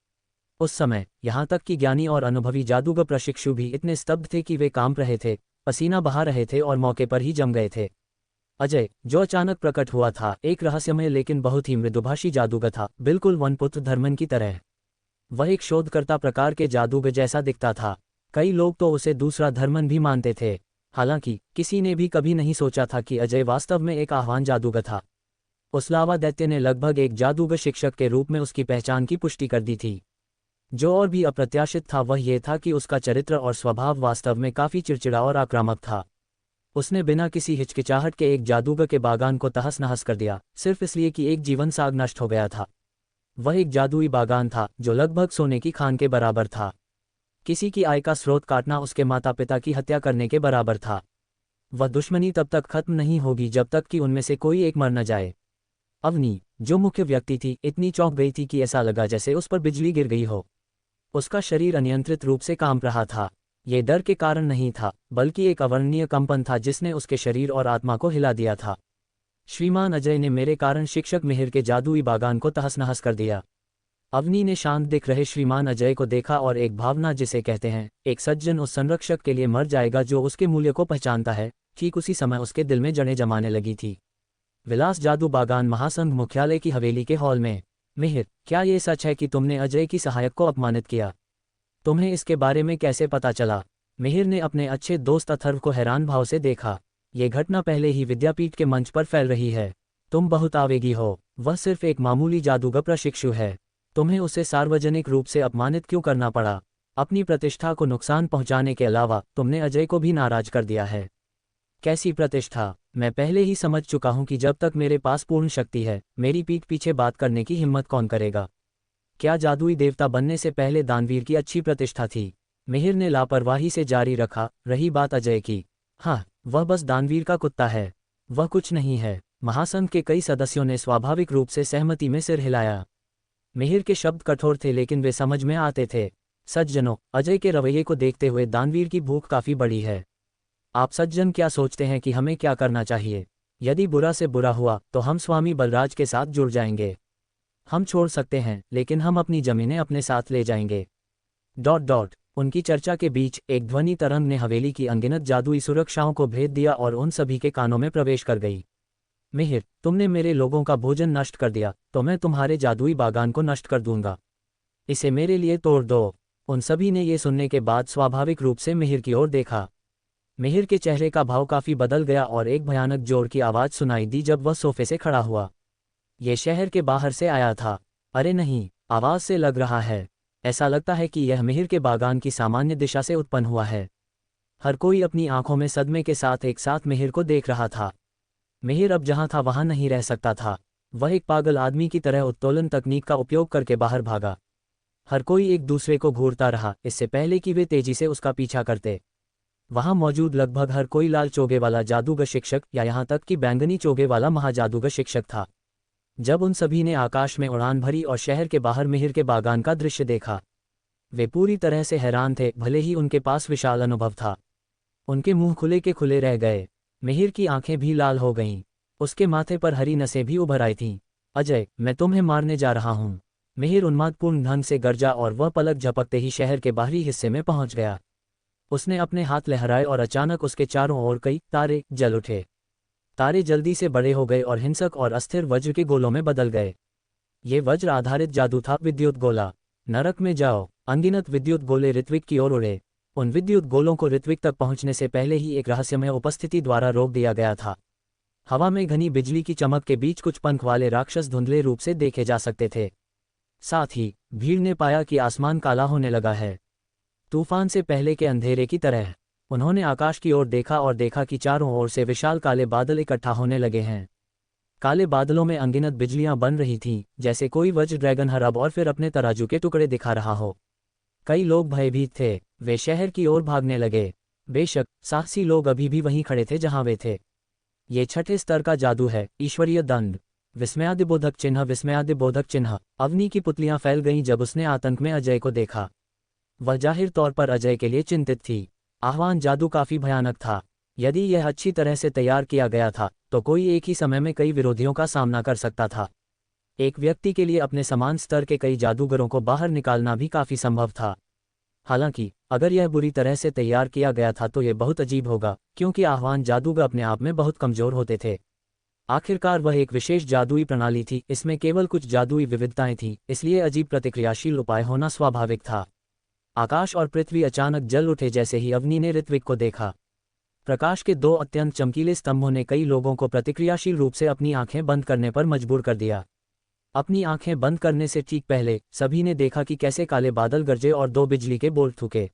उस समय यहाँ तक कि ज्ञानी और अनुभवी जादूगर प्रशिक्षु भी इतने स्तब्ध थे कि वे कांप रहे थे, पसीना बहा रहे थे और मौके पर ही जम गए थे। अजय, जो अचानक प्रकट हुआ था, एक रहस्यमय लेकिन बहुत ही मृदुभाषी जादूगर था, बिल्कुल वनपुत्र धर्मन की तरह। वह एक शोधकर्ता प्रकार के जादूगर जैसा दिखता था। कई लोग तो उसे दूसरा धर्मन भी मानते थे। हालांकि किसी ने भी कभी नहीं सोचा था कि अजय वास्तव में एक आह्वान जादूगर था। उस लावा दैत्य ने लगभग एक जादूगर शिक्षक के रूप में उसकी पहचान की पुष्टि कर दी थी। जो और भी अप्रत्याशित था वह यह था कि उसका चरित्र और स्वभाव वास्तव में काफी चिड़चिड़ा और आक्रामक था। उसने बिना किसी हिचकिचाहट के एक जादूगर के बागान को तहस नहस कर दिया, सिर्फ इसलिए कि एक जीवन साग नष्ट हो गया था। वह एक जादुई बागान था जो लगभग सोने की खान के बराबर था। किसी की आय का स्रोत काटना उसके माता पिता की हत्या करने के बराबर था। वह दुश्मनी तब तक खत्म नहीं होगी जब तक कि उनमें से कोई एक मर न जाए। अवनी, जो मुख्य व्यक्ति थी, इतनी चौंक गई थी कि ऐसा लगा जैसे उस पर बिजली गिर गई हो। उसका शरीर अनियंत्रित रूप से कांप रहा था। ये डर के कारण नहीं था, बल्कि एक अवर्णनीय कंपन था जिसने उसके शरीर और आत्मा को हिला दिया था। श्रीमान अजय ने मेरे कारण शिक्षक मिहिर के जादुई बागान को तहस नहस कर दिया। अवनी ने शांत दिख रहे श्रीमान अजय को देखा और एक भावना जिसे कहते हैं एक सज्जन उस संरक्षक के लिए मर जाएगा जो उसके मूल्य को पहचानता है, ठीक उसी समय उसके दिल में जड़ें जमाने लगी थी। विलास जादू बागान महासंघ मुख्यालय की हवेली के हॉल में। मिहिर, क्या ये सच है कि तुमने अजय की सहायक को अपमानित किया? तुम्हें इसके बारे में कैसे पता चला? मिहिर ने अपने अच्छे दोस्त अथर्व को हैरान भाव से देखा। ये घटना पहले ही विद्यापीठ के मंच पर फैल रही है। तुम बहुत आवेगी हो। वह सिर्फ एक मामूली जादूगर प्रशिक्षु है। तुम्हें उसे सार्वजनिक रूप से अपमानित क्यों करना पड़ा? अपनी प्रतिष्ठा को नुकसान पहुंचाने के अलावा तुमने अजय को भी नाराज कर दिया है। कैसी प्रतिष्ठा? मैं पहले ही समझ चुका हूं कि जब तक मेरे पास पूर्ण शक्ति है, मेरी पीठ पीछे बात करने की हिम्मत कौन करेगा? क्या जादुई देवता बनने से पहले दानवीर की अच्छी प्रतिष्ठा थी? मिहिर ने लापरवाही से जारी रखा। रही बात अजय की, हाँ, वह बस दानवीर का कुत्ता है। वह कुछ नहीं है। महासंघ के कई सदस्यों ने स्वाभाविक रूप से सहमति में सिर हिलाया। मिहिर के शब्द कठोर थे लेकिन वे समझ में आते थे। सज्जनों, अजय के रवैये को देखते हुए दानवीर की भूख काफी बड़ी है। आप सज्जन क्या सोचते हैं कि हमें क्या करना चाहिए? यदि बुरा से बुरा हुआ तो हम स्वामी बलराज के साथ जुड़ जाएंगे। हम छोड़ सकते हैं, लेकिन हम अपनी जमीनें अपने साथ ले जाएंगे। ... उनकी चर्चा के बीच एक ध्वनि तरंग ने हवेली की अनगिनत जादुई सुरक्षाओं को भेद दिया और उन सभी के कानों में प्रवेश कर गई। मिहिर, तुमने मेरे लोगों का भोजन नष्ट कर दिया तो मैं तुम्हारे जादुई बागान को नष्ट कर दूंगा। इसे मेरे लिए तोड़ दो। उन सभी ने ये सुनने के बाद स्वाभाविक रूप से मिहिर की ओर देखा। मिहिर के चेहरे का भाव काफी बदल गया और एक भयानक जोर की आवाज सुनाई दी जब वह सोफे से खड़ा हुआ। ये शहर के बाहर से आया था। अरे नहीं, आवाज से लग रहा है, ऐसा लगता है कि यह मिहिर के बागान की सामान्य दिशा से उत्पन्न हुआ है। हर कोई अपनी आंखों में सदमे के साथ एक साथ मिहिर को देख रहा था। मिहिर अब जहां था वहां नहीं रह सकता था। वह एक पागल आदमी की तरह उत्तोलन तकनीक का उपयोग करके बाहर भागा। हर कोई एक दूसरे को घूरता रहा, इससे पहले कि वे तेजी से उसका पीछा करते। वहां मौजूद लगभग हर कोई लाल चोगे वाला जादूगर शिक्षक या यहां तक कि बैंगनी चोगे वाला महाजादूगर शिक्षक था। जब उन सभी ने आकाश में उड़ान भरी और शहर के बाहर मिहिर के बागान का दृश्य देखा, वे पूरी तरह से हैरान थे, भले ही उनके पास विशाल अनुभव था। उनके मुंह खुले के खुले रह गए। मिहिर की आंखें भी लाल हो गईं। उसके माथे पर हरी नसें भी उभर आई थीं। अजय, मैं तुम्हें मारने जा रहा हूं। मिहिर उन्मादपूर्ण ढंग से गरजा और वह पलक झपकते ही शहर के बाहरी हिस्से में पहुंच गया। उसने अपने हाथ लहराए और अचानक उसके चारों ओर कई तारे जल उठे। तारे जल्दी से बड़े हो गए और हिंसक और अस्थिर वज्र के गोलों में बदल गए। ये वज्र आधारित जादू था, विद्युत गोला। नरक में जाओ। अनगिनत विद्युत गोले ऋत्विक की ओर उड़े। उन विद्युत गोलों को ऋत्विक तक पहुंचने से पहले ही एक रहस्यमय उपस्थिति द्वारा रोक दिया गया था। हवा में घनी बिजली की चमक के बीच कुछ पंख वाले राक्षस धुंधले रूप से देखे जा सकते थे। साथ ही भीड़ ने पाया कि आसमान काला होने लगा है, तूफान से पहले के अंधेरे की तरह। उन्होंने आकाश की ओर देखा और देखा कि चारों ओर से विशाल काले बादल इकट्ठा होने लगे हैं। काले बादलों में अनगिनत बिजलियां बन रही थीं, जैसे कोई वज्र ड्रैगन हर अब और फिर अपने तराजू के टुकड़े दिखा रहा हो। कई लोग भयभीत थे। वे शहर की ओर भागने लगे। बेशक साहसी लोग अभी भी वहीं खड़े थे जहां वे थे। ये छठे स्तर का जादू है, ईश्वरीय दंड। विस्मयादिबोधक चिन्ह, विस्मयादिबोधक चिन्ह। अवनी की पुतलियां फैल गईं जब उसने आतंक में अजय को देखा। वह जाहिर तौर पर अजय के लिए चिंतित थी। आह्वान जादू काफी भयानक था। यदि यह अच्छी तरह से तैयार किया गया था तो कोई एक ही समय में कई विरोधियों का सामना कर सकता था। एक व्यक्ति के लिए अपने समान स्तर के कई जादूगरों को बाहर निकालना भी काफी संभव था। हालांकि अगर यह बुरी तरह से तैयार किया गया था तो यह बहुत अजीब होगा, क्योंकि आह्वान जादूगर अपने आप में बहुत कमजोर होते थे। आखिरकार वह एक विशेष जादुई प्रणाली थी, इसमें केवल कुछ जादुई विविधताएं थीं, इसलिए अजीब प्रतिक्रियाशील उपाय होना स्वाभाविक था। आकाश और पृथ्वी अचानक जल उठे जैसे ही अवनी ने ऋत्विक को देखा। प्रकाश के दो अत्यंत चमकीले स्तंभों ने कई लोगों को प्रतिक्रियाशील रूप से अपनी आंखें बंद करने पर मजबूर कर दिया। अपनी आंखें बंद करने से ठीक पहले सभी ने देखा कि कैसे काले बादल गरजे और दो बिजली के बोल्ट थूके।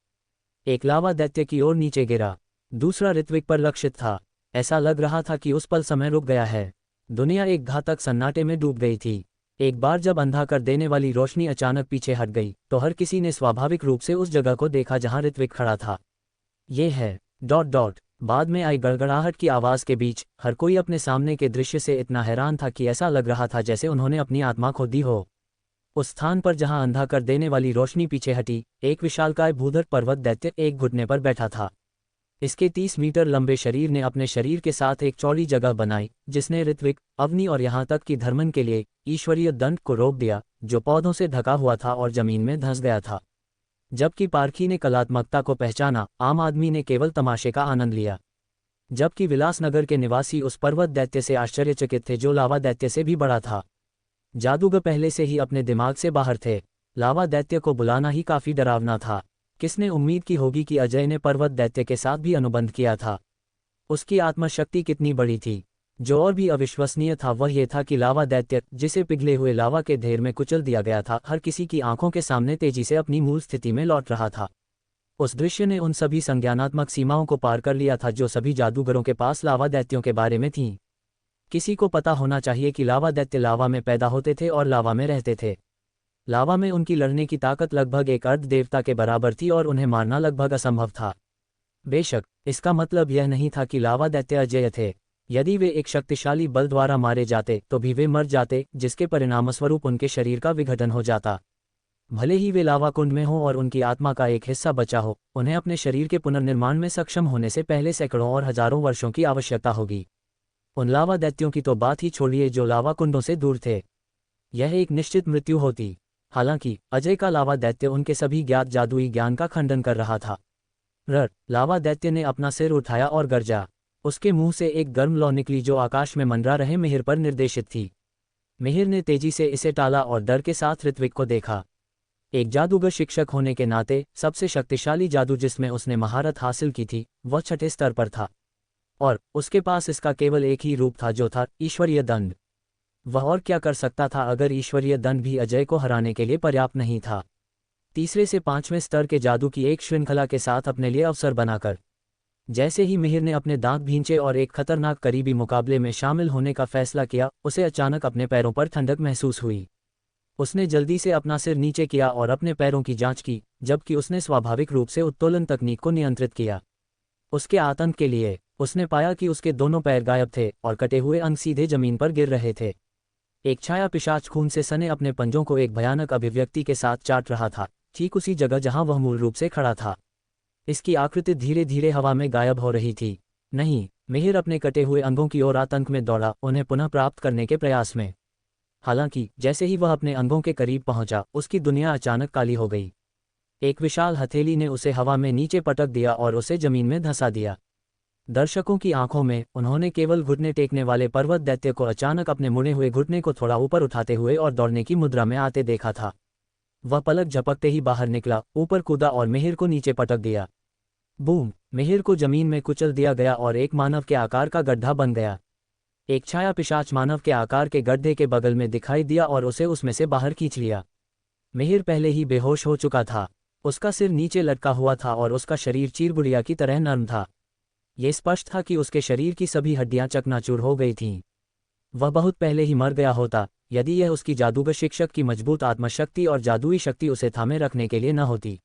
एक लावा दैत्य की ओर नीचे गिरा, दूसरा ऋत्विक पर लक्षित था। ऐसा लग रहा था कि उस पल समय रुक गया है। दुनिया एक घातक सन्नाटे में डूब गई थी। एक बार जब अंधा कर देने वाली रोशनी अचानक पीछे हट गई तो हर किसी ने स्वाभाविक रूप से उस जगह को देखा जहां ऋत्विक खड़ा था। ये है ... बाद में आई गड़गड़ाहट की आवाज के बीच हर कोई अपने सामने के दृश्य से इतना हैरान था कि ऐसा लग रहा था जैसे उन्होंने अपनी आत्मा खो दी हो। उस स्थान पर जहां अंधा कर देने वाली रोशनी पीछे हटी, एक विशालकाय भूधर पर्वत दैत्य एक घुटने पर बैठा था। इसके 30 मीटर लंबे शरीर ने अपने शरीर के साथ एक चौड़ी जगह बनाई जिसने ऋत्विक, अवनी और यहां तक कि धर्मन के लिए ईश्वरीय दंड को रोक दिया, जो पौधों से ढका हुआ था और जमीन में धंस गया था। जबकि पारखी ने कलात्मकता को पहचाना, आम आदमी ने केवल तमाशे का आनंद लिया। जबकि विलासनगर के निवासी उस पर्वत दैत्य से आश्चर्यचकित थे जो लावा दैत्य से भी बड़ा था। जादूगर पहले से ही अपने दिमाग से बाहर थे। लावा दैत्य को बुलाना ही काफी डरावना था। किसने उम्मीद की होगी कि अजय ने पर्वत दैत्य के साथ भी अनुबंध किया था। उसकी आत्मशक्ति कितनी बड़ी थी। जो और भी अविश्वसनीय था वह यह था कि लावा दैत्य, जिसे पिघले हुए लावा के ढेर में कुचल दिया गया था, हर किसी की आंखों के सामने तेजी से अपनी मूल स्थिति में लौट रहा था। उस दृश्य ने उन सभी संज्ञानात्मक सीमाओं को पार कर लिया था जो सभी जादूगरों के पास लावा दैत्यों के बारे में थीं। किसी को पता होना चाहिए कि लावा दैत्य लावा में पैदा होते थे और लावा में रहते थे। लावा में उनकी लड़ने की ताकत लगभग एक अर्ध देवता के बराबर थी और उन्हें मारना लगभग असंभव था। बेशक इसका मतलब यह नहीं था कि लावा दैत्य अजेय थे। यदि वे एक शक्तिशाली बल द्वारा मारे जाते तो भी वे मर जाते, जिसके परिणामस्वरूप उनके शरीर का विघटन हो जाता। भले ही वे लावा कुंड में हों और उनकी आत्मा का एक हिस्सा बचा हो, उन्हें अपने शरीर के पुनर्निर्माण में सक्षम होने से पहले सैकड़ों और हजारों वर्षों की आवश्यकता होगी। उन लावा दैत्यों की तो बात ही छोड़िए जो लावा कुंडों से दूर थे। यह एक निश्चित मृत्यु होती। हालांकि अजय का लावा दैत्य उनके सभी ज्ञात जादुई ज्ञान का खंडन कर रहा था। लावा दैत्य ने अपना सिर उठाया और गरजा। उसके मुंह से एक गर्म लौ निकली जो आकाश में मंडरा रहे मिहिर पर निर्देशित थी। मिहिर ने तेजी से इसे टाला और डर के साथ ऋत्विक को देखा। एक जादूगर शिक्षक होने के नाते सबसे शक्तिशाली जादू जिसमें उसने महारत हासिल की थी वह छठे स्तर पर था, और उसके पास इसका केवल एक ही रूप था जो था ईश्वरीय दंड। वह और क्या कर सकता था अगर ईश्वरीय दंड भी अजय को हराने के लिए पर्याप्त नहीं था। तीसरे से पांचवें स्तर के जादू की एक श्रृंखला के साथ अपने लिए अवसर बनाकर जैसे ही मिहिर ने अपने दांत भींचे और एक खतरनाक करीबी मुकाबले में शामिल होने का फैसला किया, उसे अचानक अपने पैरों पर ठंडक महसूस हुई। उसने जल्दी से अपना सिर नीचे किया और अपने पैरों की जांच की, जबकि उसने स्वाभाविक रूप से उत्तोलन तकनीक को नियंत्रित किया। उसके आतंक के लिए उसने पाया कि उसके दोनों पैर गायब थे और कटे हुए अंग सीधे जमीन पर गिर रहे थे। एक छाया पिशाच खून से सने अपने पंजों को एक भयानक अभिव्यक्ति के साथ चाट रहा था, ठीक उसी जगह जहां वह मूल रूप से खड़ा था। इसकी आकृति धीरे धीरे हवा में गायब हो रही थी। नहीं, मिहिर अपने कटे हुए अंगों की ओर आतंक में दौड़ा, उन्हें पुनः प्राप्त करने के प्रयास में। हालांकि जैसे ही वह अपने अंगों के करीब पहुंचा, उसकी दुनिया अचानक काली हो गई। एक विशाल हथेली ने उसे हवा में नीचे पटक दिया और उसे जमीन में धंसा दिया। दर्शकों की आंखों में उन्होंने केवल घुटने टेकने वाले पर्वत दैत्य को अचानक अपने मुड़े हुए घुटने को थोड़ा ऊपर उठाते हुए और दौड़ने की मुद्रा में आते देखा था। वह पलक झपकते ही बाहर निकला, ऊपर कूदा और मिहिर को नीचे पटक दिया। बूम! मिहिर को जमीन में कुचल दिया गया और एक मानव के आकार का गड्ढा बन गया। एक छाया पिशाच मानव के आकार के गड्ढे के बगल में दिखाई दिया और उसे उसमें से बाहर खींच लिया। मिहिर पहले ही बेहोश हो चुका था। उसका सिर नीचे लटका हुआ था और उसका शरीर चीरगुड़िया की तरह नर्म था। ये स्पष्ट था कि उसके शरीर की सभी हड्डियां चकनाचूर हो गई थीं। वह बहुत पहले ही मर गया होता, यदि यह उसकी जादूगर शिक्षक की मजबूत आत्मशक्ति और जादुई शक्ति उसे थामे रखने के लिए न होती।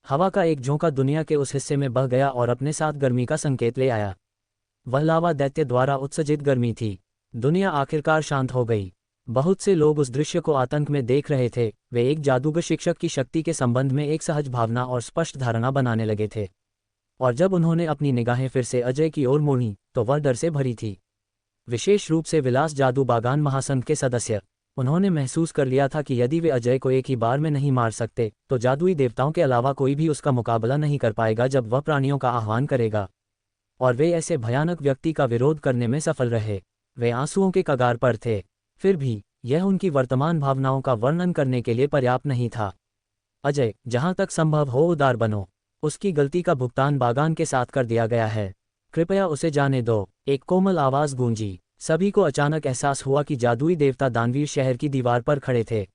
हवा का एक झोंका दुनिया के उस हिस्से में बह गया और अपने साथ गर्मी का संकेत ले आया। वह लावा दैत्य द्वारा उत्सर्जित गर्मी थी। दुनिया आखिरकार शांत हो गई। बहुत से लोग उस दृश्य को आतंक में देख रहे थे। वे एक जादूगर शिक्षक की शक्ति के संबंध में एक सहज भावना और स्पष्ट धारणा बनाने लगे थे, और जब उन्होंने अपनी निगाहें फिर से अजय की ओर मोड़ी तो वह डर से भरी थी। विशेष रूप से विलास जादू बागान महासंघ के सदस्य। उन्होंने महसूस कर लिया था कि यदि वे अजय को एक ही बार में नहीं मार सकते तो जादुई देवताओं के अलावा कोई भी उसका मुकाबला नहीं कर पाएगा जब वह प्राणियों का आह्वान करेगा। और वे ऐसे भयानक व्यक्ति का विरोध करने में सफल रहे। वे आंसुओं के कगार पर थे। फिर भी यह उनकी वर्तमान भावनाओं का वर्णन करने के लिए पर्याप्त नहीं था। अजय, जहां तक संभव हो उदार बनो। उसकी गलती का भुगतान बागान के साथ कर दिया गया है। कृपया उसे जाने दो। एक कोमल आवाज गूंजी। सभी को अचानक एहसास हुआ कि जादुई देवता दानवीर शहर की दीवार पर खड़े थे।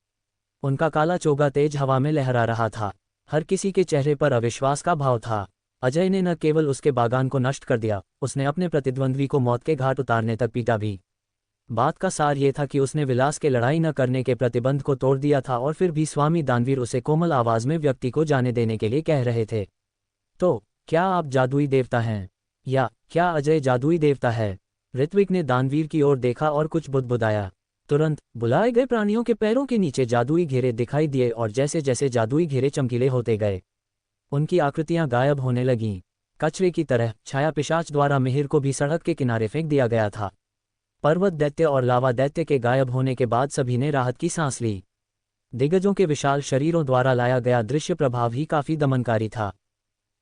उनका काला चोगा तेज हवा में लहरा रहा था। हर किसी के चेहरे पर अविश्वास का भाव था। अजय ने न केवल उसके बागान को नष्ट कर दिया, उसने अपने प्रतिद्वंद्वी को मौत के घाट उतारने तक पीटा भी। बात का सार ये था कि उसने विलास के लड़ाई न करने के प्रतिबंध को तोड़ दिया था, और फिर भी स्वामी दानवीर उसे कोमल आवाज में व्यक्ति को जाने देने के लिए कह रहे थे। तो क्या आप जादुई देवता हैं, या क्या अजय जादुई देवता है? ऋत्विक ने दानवीर की ओर देखा और कुछ बुदबुदाया। तुरंत बुलाए गए प्राणियों के पैरों के नीचे जादुई घेरे दिखाई दिए, और जैसे जैसे जादुई घेरे चमकीले होते गए उनकी आकृतियां गायब होने लगीं। कचरे की तरह छाया पिशाच द्वारा मिहिर को भी सड़क के किनारे फेंक दिया गया था। पर्वत दैत्य और लावा दैत्य के गायब होने के बाद सभी ने राहत की सांस ली। दिग्गजों के विशाल शरीरों द्वारा लाया गया दृश्य प्रभाव ही काफी दमनकारी था।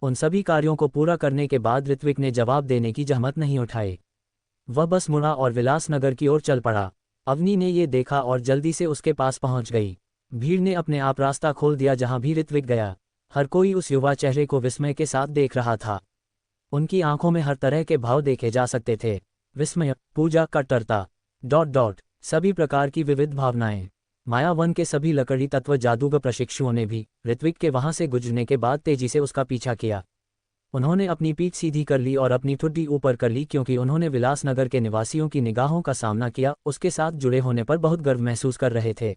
उन सभी कार्यों को पूरा करने के बाद ऋत्विक ने जवाब देने की जहमत नहीं उठाई। वह बस मुड़ा और विलासनगर की ओर चल पड़ा। अवनी ने ये देखा और जल्दी से उसके पास पहुंच गई। भीड़ ने अपने आप रास्ता खोल दिया जहां भी ऋत्विक गया। हर कोई उस युवा चेहरे को विस्मय के साथ देख रहा था। उनकी आंखों में हर तरह के भाव देखे जा सकते थे। विस्मय, पूजा, कट्टरता, सभी प्रकार की विविध भावनाएं। मायावन के सभी लकड़ी तत्व जादूगर प्रशिक्षुओं ने भी ऋत्विक के वहां से गुजरने के बाद तेजी से उसका पीछा किया। उन्होंने अपनी पीठ सीधी कर ली और अपनी ठुड्डी ऊपर कर ली, क्योंकि उन्होंने विलासनगर के निवासियों की निगाहों का सामना किया, उसके साथ जुड़े होने पर बहुत गर्व महसूस कर रहे थे।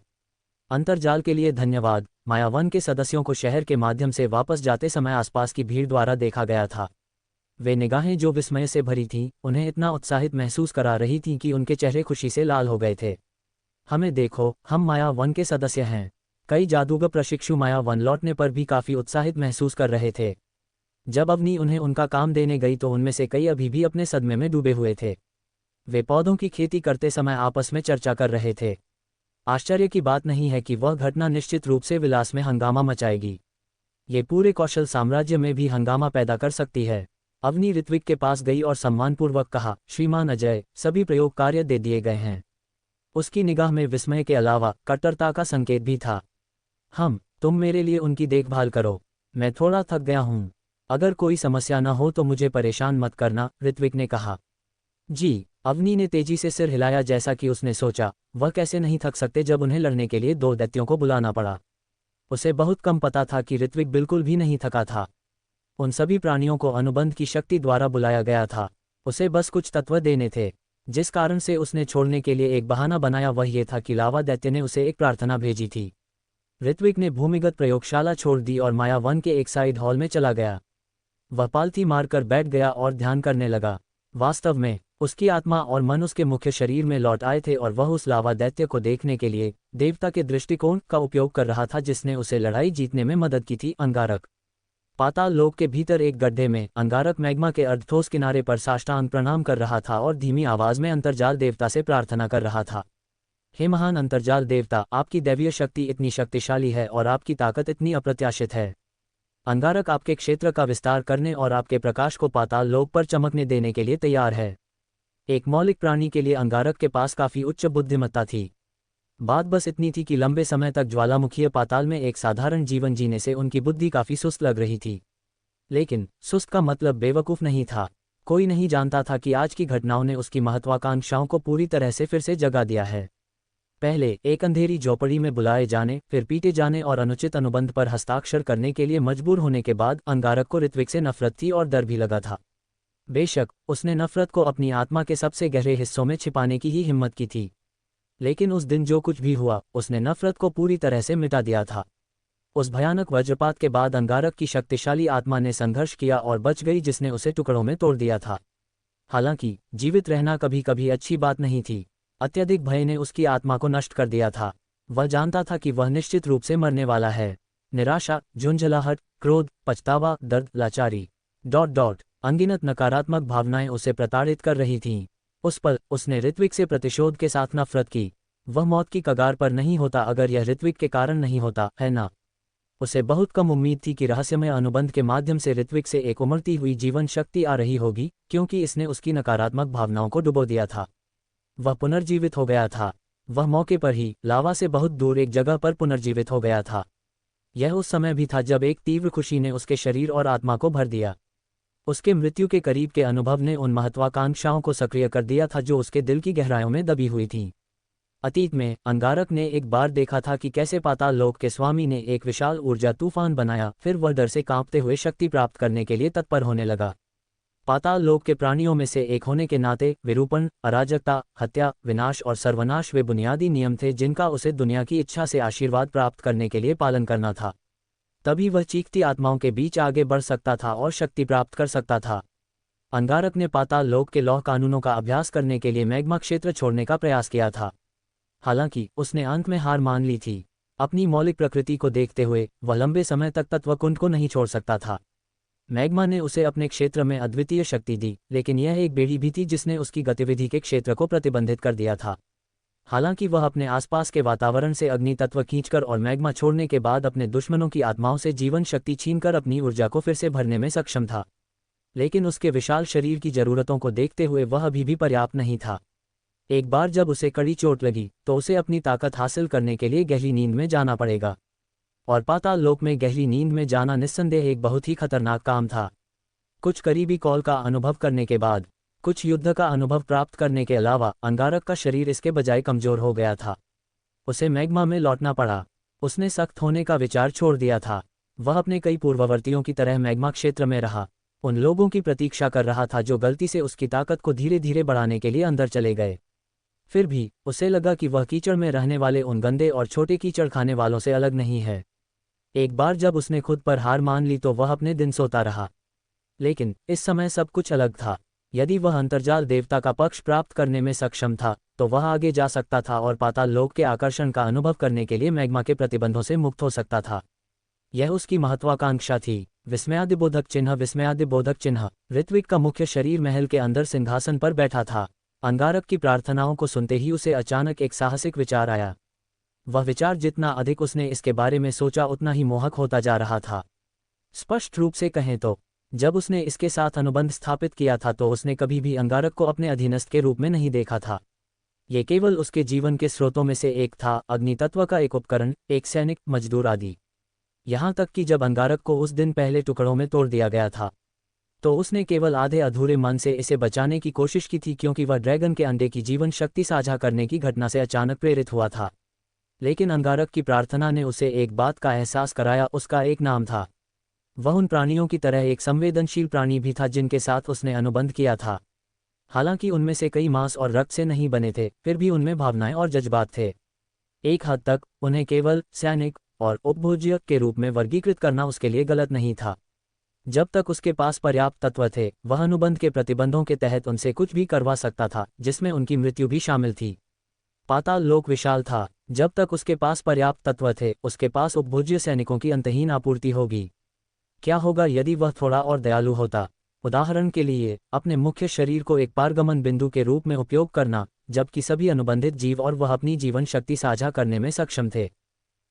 अंतर्जाल के लिए धन्यवाद। मायावन के सदस्यों को शहर के माध्यम से वापस जाते समय आसपास की भीड़ द्वारा देखा गया था। वे निगाहें जो विस्मय से भरी थीं, उन्हें इतना उत्साहित महसूस करा रही थीं कि उनके चेहरे खुशी से लाल हो गए थे। हमें देखो, हम माया वन के सदस्य हैं। कई जादूगर प्रशिक्षु माया वन लौटने पर भी काफ़ी उत्साहित महसूस कर रहे थे। जब अवनी उन्हें उनका काम देने गई तो उनमें से कई अभी भी अपने सदमे में डूबे हुए थे। वे पौधों की खेती करते समय आपस में चर्चा कर रहे थे। आश्चर्य की बात नहीं है कि वह घटना निश्चित रूप से विलास में हंगामा मचाएगी। ये पूरे कौशल साम्राज्य में भी हंगामा पैदा कर सकती है। अवनी ऋत्विक के पास गई और सम्मानपूर्वक कहा, श्रीमान अजय, सभी प्रयोग कार्य दे दिए गए हैं। उसकी निगाह में विस्मय के अलावा कट्टरता का संकेत भी था। तुम मेरे लिए उनकी देखभाल करो, मैं थोड़ा थक गया हूँ। अगर कोई समस्या न हो तो मुझे परेशान मत करना, ऋत्विक ने कहा। जी, अवनी ने तेजी से सिर हिलाया, जैसा कि उसने सोचा, वह कैसे नहीं थक सकते जब उन्हें लड़ने के लिए 2 दैत्यों को बुलाना पड़ा। उसे बहुत कम पता था कि ऋत्विक बिल्कुल भी नहीं थका था। उन सभी प्राणियों को अनुबंध की शक्ति द्वारा बुलाया गया था। उसे बस कुछ तत्व देने थे। जिस कारण से उसने छोड़ने के लिए एक बहाना बनाया वह ये था कि लावा दैत्य ने उसे एक प्रार्थना भेजी थी। ऋत्विक ने भूमिगत प्रयोगशाला छोड़ दी और माया वन के एक साइड हॉल में चला गया। वह पालथी मारकर बैठ गया और ध्यान करने लगा। वास्तव में उसकी आत्मा और मन उसके मुख्य शरीर में लौट आए थे और वह उस लावा दैत्य को देखने के लिए देवता के दृष्टिकोण का उपयोग कर रहा था जिसने उसे लड़ाई जीतने में मदद की थी। अंगारक। पाताल लोक के भीतर एक गड्ढे में अंगारक मैग्मा के अर्धठोस किनारे पर साष्टांग प्रणाम कर रहा था और धीमी आवाज में अंतर्जाल देवता से प्रार्थना कर रहा था। हे महान अंतर्जाल देवता, आपकी दैवीय शक्ति इतनी शक्तिशाली है और आपकी ताकत इतनी अप्रत्याशित है। अंगारक आपके क्षेत्र का विस्तार करने और आपके प्रकाश को पाताल लोक पर चमकने देने के लिए तैयार है। एक मौलिक प्राणी के लिए अंगारक के पास काफी उच्च बुद्धिमत्ता थी। बात बस इतनी थी कि लंबे समय तक ज्वालामुखीय पाताल में एक साधारण जीवन जीने से उनकी बुद्धि काफी सुस्त लग रही थी। लेकिन सुस्त का मतलब बेवकूफ नहीं था। कोई नहीं जानता था कि आज की घटनाओं ने उसकी महत्वाकांक्षाओं को पूरी तरह से फिर से जगा दिया है। पहले एक अंधेरी झोपड़ी में बुलाए जाने, फिर पीटे जाने और अनुचित अनुबंध पर हस्ताक्षर करने के लिए मजबूर होने के बाद अंगारक को ऋत्विक से नफरत थी और डर भी लगा था। बेशक उसने नफरत को अपनी आत्मा के सबसे गहरे हिस्सों में छिपाने की ही हिम्मत की थी, लेकिन उस दिन जो कुछ भी हुआ उसने नफरत को पूरी तरह से मिटा दिया था। उस भयानक वज्रपात के बाद अंगारक की शक्तिशाली आत्मा ने संघर्ष किया और बच गई, जिसने उसे टुकड़ों में तोड़ दिया था। हालांकि जीवित रहना कभी कभी अच्छी बात नहीं थी। अत्यधिक भय ने उसकी आत्मा को नष्ट कर दिया था। वह जानता था कि वह निश्चित रूप से मरने वाला है। निराशा, झुंझलाहट, क्रोध, पछतावा, दर्द, लाचारी अनगिनत नकारात्मक भावनाएं उसे प्रताड़ित कर रही थीं। उस पल उसने ऋत्विक से प्रतिशोध के साथ नफरत की। वह मौत की कगार पर नहीं होता अगर यह ऋत्विक के कारण नहीं होता, है ना? उसे बहुत कम उम्मीद थी कि रहस्यमय अनुबंध के माध्यम से ऋत्विक से एक उमड़ती हुई जीवन शक्ति आ रही होगी, क्योंकि इसने उसकी नकारात्मक भावनाओं को डुबो दिया था। वह पुनर्जीवित हो गया था। वह मौके पर ही लावा से बहुत दूर एक जगह पर पुनर्जीवित हो गया था। यह उस समय भी था जब एक तीव्र खुशी ने उसके शरीर और आत्मा को भर दिया। उसके मृत्यु के करीब के अनुभव ने उन महत्वाकांक्षाओं को सक्रिय कर दिया था जो उसके दिल की गहराइयों में दबी हुई थीं। अतीत में अंगारक ने एक बार देखा था कि कैसे पाताल लोक के स्वामी ने एक विशाल ऊर्जा तूफान बनाया, फिर वह डर से कांपते हुए शक्ति प्राप्त करने के लिए तत्पर होने लगा। पाताल लोक के प्राणियों में से एक होने के नाते विरूपण, अराजकता, हत्या, विनाश और सर्वनाश वे बुनियादी नियम थे जिनका उसे दुनिया की इच्छा से आशीर्वाद प्राप्त करने के लिए पालन करना था। तभी वह चीखती आत्माओं के बीच आगे बढ़ सकता था और शक्ति प्राप्त कर सकता था। अंगारक ने पाताल लोक के लौह कानूनों का अभ्यास करने के लिए मैग्मा क्षेत्र छोड़ने का प्रयास किया था। हालांकि उसने अंत में हार मान ली थी। अपनी मौलिक प्रकृति को देखते हुए वह लंबे समय तक तत्वकुंड को नहीं छोड़ सकता था। मैग्मा ने उसे अपने क्षेत्र में अद्वितीय शक्ति दी, लेकिन यह एक बेड़ी भी थी जिसने उसकी गतिविधि के क्षेत्र को प्रतिबंधित कर दिया था। हालांकि वह अपने आसपास के वातावरण से अग्नि तत्व खींचकर और मैग्मा छोड़ने के बाद अपने दुश्मनों की आत्माओं से जीवन शक्ति छीनकर अपनी ऊर्जा को फिर से भरने में सक्षम था, लेकिन उसके विशाल शरीर की जरूरतों को देखते हुए वह अभी भी पर्याप्त नहीं था। एक बार जब उसे कड़ी चोट लगी तो उसे अपनी ताकत हासिल करने के लिए गहरी नींद में जाना पड़ेगा, और पाताल लोक में गहरी नींद में जाना निस्संदेह एक बहुत ही खतरनाक काम था। कुछ करीबी कॉल का अनुभव करने के बाद, कुछ युद्ध का अनुभव प्राप्त करने के अलावा अंगारक का शरीर इसके बजाय कमजोर हो गया था। उसे मैग्मा में लौटना पड़ा। उसने सख्त होने का विचार छोड़ दिया था। वह अपने कई पूर्ववर्तियों की तरह मैग्मा क्षेत्र में रहा, उन लोगों की प्रतीक्षा कर रहा था जो गलती से उसकी ताकत को धीरे धीरे बढ़ाने के लिए अंदर चले गए। फिर भी उसे लगा कि वह कीचड़ में रहने वाले उन गंदे और छोटे कीचड़ खाने वालों से अलग नहीं है। एक बार जब उसने खुद पर हार मान ली तो वह अपने दिन सोता रहा। लेकिन इस समय सब कुछ अलग था। यदि वह अंतर्जाल देवता का पक्ष प्राप्त करने में सक्षम था तो वह आगे जा सकता था और पाताल लोक के आकर्षण का अनुभव करने के लिए मैग्मा के प्रतिबंधों से मुक्त हो सकता था। यह उसकी महत्वाकांक्षा थी। विस्मयादिबोधक चिन्ह। विस्मयादिबोधक चिन्ह। ऋत्विक का मुख्य शरीर महल के अंदर सिंहासन पर बैठा था। अंगारक की प्रार्थनाओं को सुनते ही उसे अचानक एक साहसिक विचार आया। वह विचार जितना अधिक उसने इसके बारे में सोचा उतना ही मोहक होता जा रहा था। स्पष्ट रूप से कहें तो जब उसने इसके साथ अनुबंध स्थापित किया था तो उसने कभी भी अंगारक को अपने अधीनस्थ के रूप में नहीं देखा था। ये केवल उसके जीवन के स्रोतों में से एक था, अग्नि तत्व का एक उपकरण, एक सैनिक, मजदूर आदि। यहाँ तक कि जब अंगारक को उस दिन पहले टुकड़ों में तोड़ दिया गया था तो उसने केवल आधे अधूरे मन से इसे बचाने की कोशिश की थी, क्योंकि वह ड्रैगन के अंडे की जीवन शक्ति साझा करने की घटना से अचानक प्रेरित हुआ था। लेकिन अंगारक की प्रार्थना ने उसे एक बात का एहसास कराया, उसका एक नाम था। वह उन प्राणियों की तरह एक संवेदनशील प्राणी भी था जिनके साथ उसने अनुबंध किया था। हालांकि उनमें से कई मांस और रक्त से नहीं बने थे, फिर भी उनमें भावनाएं और जज्बात थे। एक हद तक उन्हें केवल सैनिक और उपभोज्य के रूप में वर्गीकृत करना उसके लिए गलत नहीं था। जब तक उसके पास पर्याप्त तत्व थे वह अनुबंध के प्रतिबंधों के तहत उनसे कुछ भी करवा सकता था, जिसमें उनकी मृत्यु भी शामिल थी। पाताल लोक विशाल था। जब तक उसके पास पर्याप्त तत्व थे उसके पास उपभोज्य सैनिकों की अंतहीन आपूर्ति होगी। क्या होगा यदि वह थोड़ा और दयालु होता? उदाहरण के लिए अपने मुख्य शरीर को एक पारगमन बिंदु के रूप में उपयोग करना, जबकि सभी अनुबंधित जीव और वह अपनी जीवन शक्ति साझा करने में सक्षम थे।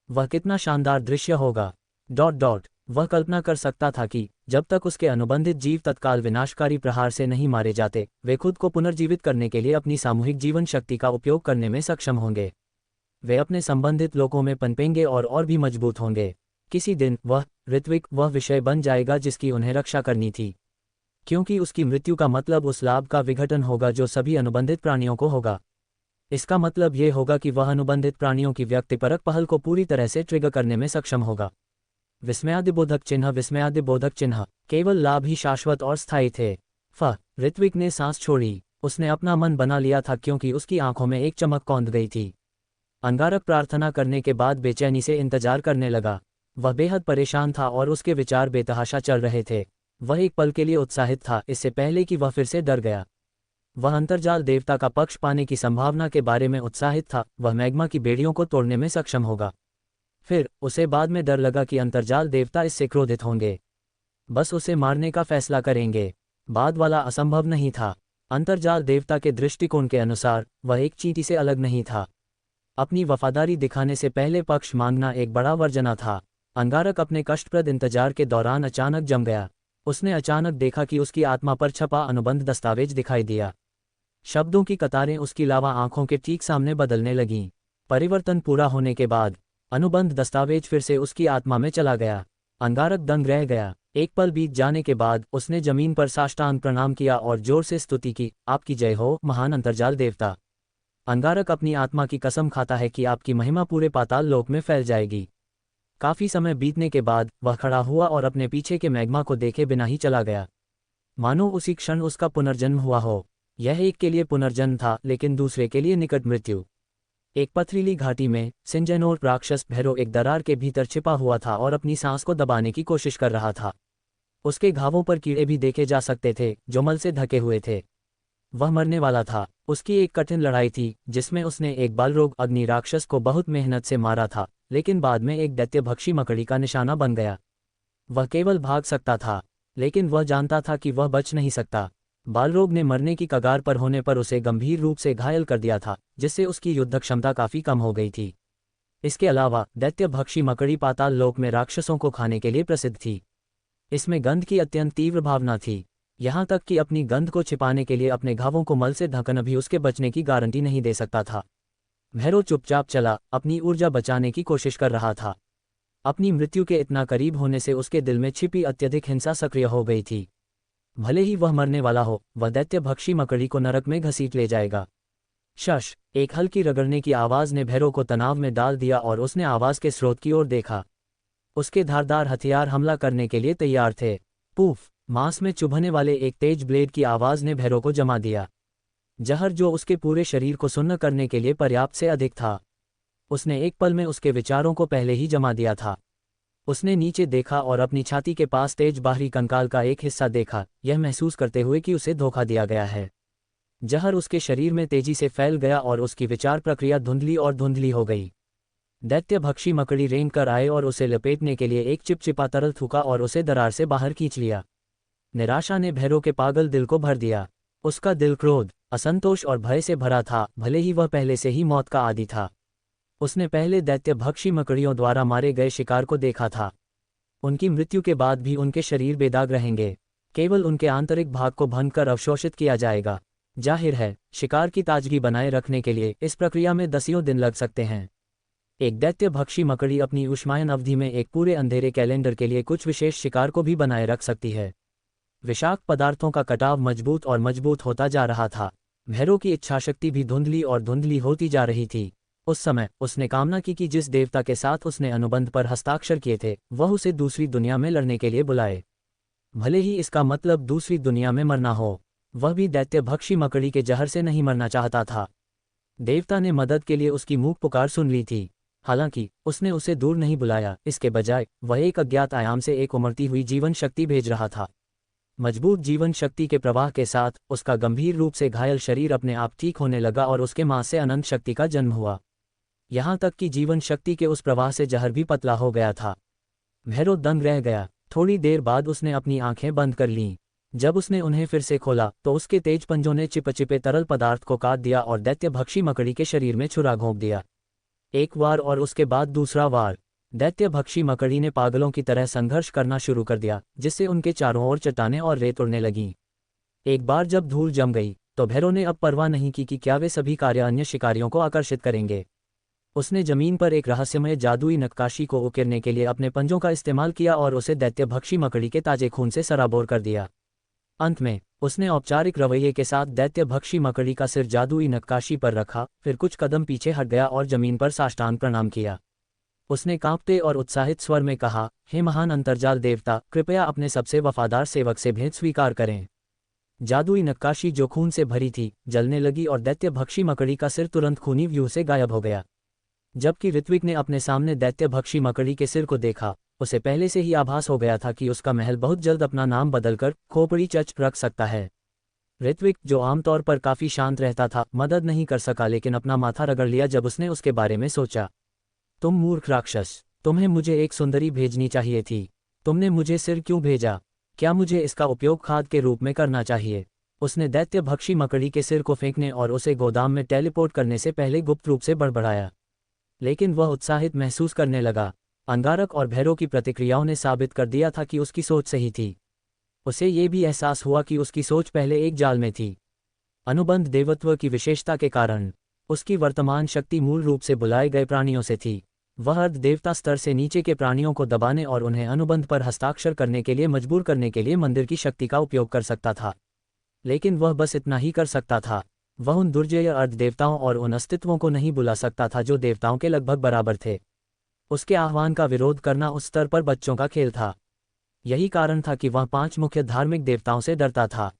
वह कितना शानदार दृश्य होगा। वह कल्पना कर सकता था कि जब तक उसके अनुबंधित जीव तत्काल विनाशकारी प्रहार से नहीं मारे जाते वे खुद को पुनर्जीवित करने के लिए अपनी सामूहिक जीवन शक्ति का उपयोग करने में सक्षम होंगे। वे अपने संबंधित लोकों में पनपेंगे और भी मजबूत होंगे। किसी दिन वह ऋत्विक वह विषय बन जाएगा जिसकी उन्हें रक्षा करनी थी, क्योंकि उसकी मृत्यु का मतलब उस लाभ का विघटन होगा जो सभी अनुबंधित प्राणियों को होगा। इसका मतलब ये होगा कि वह अनुबंधित प्राणियों की व्यक्तिपरक पहल को पूरी तरह से ट्रिगर करने में सक्षम होगा। विस्मयादिबोधक चिन्ह। विस्मयादिबोधक चिन्ह। केवल लाभ ही शाश्वत और स्थायी थे। ऋत्विक ने सांस छोड़ी। उसने अपना मन बना लिया था क्योंकि उसकी आंखों में एक चमक कौंध गई थी। अंगारक प्रार्थना करने के बाद बेचैनी से इंतजार करने लगा। वह बेहद परेशान था और उसके विचार बेतहाशा चल रहे थे। वह एक पल के लिए उत्साहित था, इससे पहले कि वह फिर से डर गया। वह अंतर्जाल देवता का पक्ष पाने की संभावना के बारे में उत्साहित था। वह मैग्मा की बेड़ियों को तोड़ने में सक्षम होगा। फिर उसे बाद में डर लगा कि अंतर्जाल देवता इससे क्रोधित होंगे, बस उसे मारने का फैसला करेंगे। बाद वाला असंभव नहीं था। अंतर्जाल देवता के दृष्टिकोण के अनुसार वह एक चींटी से अलग नहीं था। अपनी वफादारी दिखाने से पहले पक्ष मांगना एक बड़ा वर्जना था। अंगारक अपने कष्टप्रद इंतजार के दौरान अचानक जम गया। उसने अचानक देखा कि उसकी आत्मा पर छपा अनुबंध दस्तावेज दिखाई दिया। शब्दों की कतारें उसकी लावा आंखों के ठीक सामने बदलने लगीं। परिवर्तन पूरा होने के बाद अनुबंध दस्तावेज फिर से उसकी आत्मा में चला गया। अंगारक दंग रह गया। एक पल बीत जाने के बाद उसने जमीन पर साष्टांग प्रणाम किया और जोर से स्तुति की, आपकी जय हो महान अंतर्जाल देवता। अंगारक अपनी आत्मा की कसम खाता है कि आपकी महिमा पूरे पाताल लोक में फैल जाएगी। काफी समय बीतने के बाद वह खड़ा हुआ और अपने पीछे के मैग्मा को देखे बिना ही चला गया, मानो उसी क्षण उसका पुनर्जन्म हुआ हो। यह एक के लिए पुनर्जन्म था, लेकिन दूसरे के लिए निकट मृत्यु। एक पथरीली घाटी में सिंजेनोर राक्षस भैरव एक दरार के भीतर छिपा हुआ था और अपनी सांस को दबाने की कोशिश कर रहा था। उसके घावों पर कीड़े भी देखे जा सकते थे जो मल से ढके हुए थे। वह मरने वाला था। उसकी एक कठिन लड़ाई थी जिसमें उसने एक बालरोग अग्नि राक्षस को बहुत मेहनत से मारा था, लेकिन बाद में एक दैत्यभक्षी मकड़ी का निशाना बन गया। वह केवल भाग सकता था, लेकिन वह जानता था कि वह बच नहीं सकता। बालरोग ने मरने की कगार पर होने पर उसे गंभीर रूप से घायल कर दिया था, जिससे उसकी युद्ध क्षमता काफी कम हो गई थी। इसके अलावा दैत्यभक्षी मकड़ी पाताल लोक में राक्षसों को खाने के लिए प्रसिद्ध थी। इसमें गंध की अत्यंत तीव्र भावना थी, यहाँ तक कि अपनी गंध को छिपाने के लिए अपने घावों को मल से ढकना भी उसके बचने की गारंटी नहीं दे सकता था। भैरव चुपचाप चला, अपनी ऊर्जा बचाने की कोशिश कर रहा था। अपनी मृत्यु के इतना करीब होने से उसके दिल में छिपी अत्यधिक हिंसा सक्रिय हो गई थी। भले ही वह मरने वाला हो, वह दैत्यभक्षी मकड़ी को नरक में घसीट ले जाएगा। शश! एक हल्की रगड़ने की आवाज ने भैरव को तनाव में डाल दिया और उसने आवाज के स्रोत की ओर देखा। उसके धारदार हथियार हमला करने के लिए तैयार थे। पूफ! मांस में चुभने वाले एक तेज ब्लेड की आवाज ने भैरव को जमा दिया। जहर जो उसके पूरे शरीर को सुन्न करने के लिए पर्याप्त से अधिक था। उसने एक पल में उसके विचारों को पहले ही जमा दिया था। उसने नीचे देखा और अपनी छाती के पास तेज बाहरी कंकाल का एक हिस्सा देखा, यह महसूस करते हुए कि उसे धोखा दिया गया है। जहर उसके शरीर में तेजी से फैल गया और उसकी विचार प्रक्रिया धुंधली और धुंधली हो गई। दैत्य भक्षी मकड़ी रेंग कर आए और उसे लपेटने के लिए एक चिपचिपा तरल थूका और उसे दरार से बाहर खींच लिया। निराशा ने भैरव के पागल दिल को भर दिया। उसका दिल क्रोध, असंतोष और भय से भरा था, भले ही वह पहले से ही मौत का आदी था। उसने पहले दैत्य भक्षी मकड़ियों द्वारा मारे गए शिकार को देखा था। उनकी मृत्यु के बाद भी उनके शरीर बेदाग रहेंगे, केवल उनके आंतरिक भाग को भंनकर अवशोषित किया जाएगा। जाहिर है, शिकार की ताजगी बनाए रखने के लिए इस प्रक्रिया में दसियों दिन लग सकते हैं। एक दैत्य भक्षी मकड़ी अपनी ऊष्मायन अवधि में एक पूरे अंधेरे कैलेंडर के लिए कुछ विशेष शिकार को भी बनाए रख सकती है। विषाक्त पदार्थों का कटाव मजबूत और मजबूत होता जा रहा था। भैरव की इच्छाशक्ति भी धुंधली और धुंधली होती जा रही थी। उस समय उसने कामना की कि जिस देवता के साथ उसने अनुबंध पर हस्ताक्षर किए थे वह उसे दूसरी दुनिया में लड़ने के लिए बुलाए, भले ही इसका मतलब दूसरी दुनिया में मरना हो। वह भी दैत्य भक्षी मकड़ी के जहर से नहीं मरना चाहता था। देवता ने मदद के लिए उसकी मूक पुकार सुन ली थी। हालांकि उसने उसे दूर नहीं बुलाया, इसके बजाय वह एक अज्ञात आयाम से एक उमड़ती हुई जीवन शक्ति भेज रहा था। मजबूत जीवन शक्ति के प्रवाह के साथ उसका गंभीर रूप से घायल शरीर अपने आप ठीक होने लगा और उसके मांस से अनंत शक्ति का जन्म हुआ। यहाँ तक कि जीवन शक्ति के उस प्रवाह से जहर भी पतला हो गया था। भैरव दंग रह गया। थोड़ी देर बाद उसने अपनी आंखें बंद कर लीं। जब उसने उन्हें फिर से खोला तो उसके तेज पंजों ने चिपचिपे तरल पदार्थ को काट दिया और दैत्य भक्षी मकड़ी के शरीर में छुरा घोंप दिया। एक वार और उसके बाद दूसरा वार। दैत्य भक्षी मकड़ी ने पागलों की तरह संघर्ष करना शुरू कर दिया, जिससे उनके चारों ओर चट्टानें और रेत उड़ने लगीं। एक बार जब धूल जम गई तो भैरव ने अब परवाह नहीं की कि क्या वे सभी कार्य अन्य शिकारियों को आकर्षित करेंगे। उसने जमीन पर एक रहस्यमय जादुई नक्काशी को उकेरने के लिए अपने पंजों का इस्तेमाल किया और उसे दैत्य भक्षी मकड़ी के ताजे खून से सराबोर कर दिया। अंत में उसने औपचारिक रवैये के साथ दैत्य भक्षी मकड़ी का सिर जादुई नक्काशी पर रखा, फिर कुछ कदम पीछे हट गया और जमीन पर साष्टांग प्रणाम किया। उसने कांपते और उत्साहित स्वर में कहा, हे महान अंतर्जाल देवता, कृपया अपने सबसे वफादार सेवक से भेंट स्वीकार करें। जादुई नक्काशी जो खून से भरी थी जलने लगी और दैत्य भक्षी मकड़ी का सिर तुरंत खूनी व्यू से गायब हो गया। जबकि ऋत्विक ने अपने सामने दैत्य भक्षी मकड़ी के सिर को देखा, उसे पहले से ही आभास हो गया था कि उसका महल बहुत जल्द अपना नाम बदलकर खोपड़ी चच रख सकता है। ऋत्विक, जो आमतौर पर काफी शांत रहता था, मदद नहीं कर सका लेकिन अपना माथा रगड़ लिया जब उसने उसके बारे में सोचा। तुम मूर्ख राक्षस, तुम्हें मुझे एक सुंदरी भेजनी चाहिए थी। तुमने मुझे सिर क्यों भेजा? क्या मुझे इसका उपयोग खाद के रूप में करना चाहिए? उसने दैत्य भक्षी मकड़ी के सिर को फेंकने और उसे गोदाम में टेलीपोर्ट करने से पहले गुप्त रूप से बड़बड़ाया, लेकिन वह उत्साहित महसूस करने लगा। अंगारक और भैरव की प्रतिक्रियाओं ने साबित कर दिया था कि उसकी सोच सही थी। उसे ये भी एहसास हुआ कि उसकी सोच पहले एक जाल में थी। अनुबंध देवत्व की विशेषता के कारण उसकी वर्तमान शक्ति मूल रूप से बुलाए गए प्राणियों से थी। वह अर्ध देवता स्तर से नीचे के प्राणियों को दबाने और उन्हें अनुबंध पर हस्ताक्षर करने के लिए मजबूर करने के लिए मंदिर की शक्ति का उपयोग कर सकता था, लेकिन वह बस इतना ही कर सकता था। वह उन दुर्जय अर्ध देवताओं और उन अस्तित्वों को नहीं बुला सकता था जो देवताओं के लगभग बराबर थे। उसके आह्वान का विरोध करना उस स्तर पर बच्चों का खेल था। यही कारण था कि वह 5 मुख्य धार्मिक देवताओं से डरता था।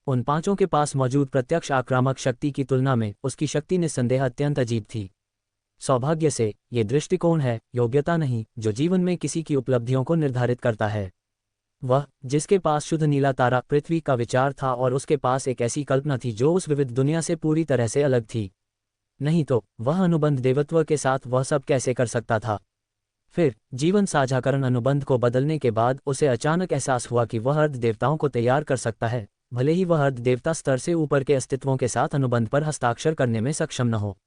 उन पांचों के पास मौजूद प्रत्यक्ष आक्रामक शक्ति की तुलना में उसकी शक्ति निस्संदेह अत्यंत अजीब थी। सौभाग्य से ये दृष्टिकोण है, योग्यता नहीं, जो जीवन में किसी की उपलब्धियों को निर्धारित करता है। वह, जिसके पास शुद्ध नीला तारा पृथ्वी का विचार था और उसके पास एक ऐसी कल्पना थी जो उस विविध दुनिया से पूरी तरह से अलग थी। नहीं तो वह अनुबंध देवत्व के साथ वह सब कैसे कर सकता था? फिर जीवन साझाकरण अनुबंध को बदलने के बाद उसे अचानक एहसास हुआ कि वह अर्ध देवताओं को तैयार कर सकता है, भले ही वह अर्ध देवता स्तर से ऊपर के अस्तित्वों के साथ अनुबंध पर हस्ताक्षर करने में सक्षम न हो।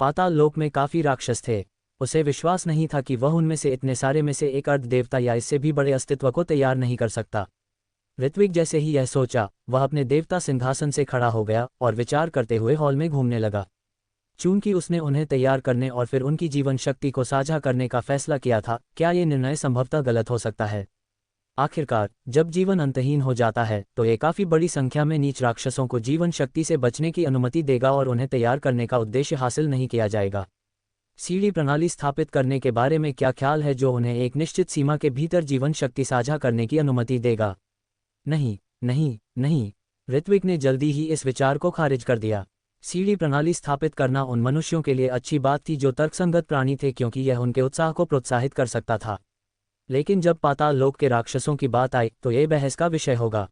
पाताल लोक में काफी राक्षस थे। उसे विश्वास नहीं था कि वह उनमें से इतने सारे में से एक अर्ध देवता या इससे भी बड़े अस्तित्व को तैयार नहीं कर सकता। ऋत्विक जैसे ही यह सोचा, वह अपने देवता सिंहासन से खड़ा हो गया और विचार करते हुए हॉल में घूमने लगा। चूंकि उसने उन्हें तैयार करने और फिर उनकी जीवन शक्ति को साझा करने का फैसला किया था, क्या ये निर्णय संभवतः गलत हो सकता है? आखिरकार जब जीवन अंतहीन हो जाता है तो ये काफी बड़ी संख्या में नीच राक्षसों को जीवन शक्ति से बचने की अनुमति देगा और उन्हें तैयार करने का उद्देश्य हासिल नहीं किया जाएगा। सीढ़ी प्रणाली स्थापित करने के बारे में क्या ख्याल है जो उन्हें एक निश्चित सीमा के भीतर जीवन शक्ति साझा करने की अनुमति देगा? नहीं, नहीं, नहीं। ऋत्विक ने जल्दी ही इस विचार को खारिज कर दिया। सीढ़ी प्रणाली स्थापित करना उन मनुष्यों के लिए अच्छी बात थी जो तर्कसंगत प्राणी थे, क्योंकि यह उनके उत्साह को प्रोत्साहित कर सकता था। लेकिन जब पाताल लोक के राक्षसों की बात आई तो ये बहस का विषय होगा।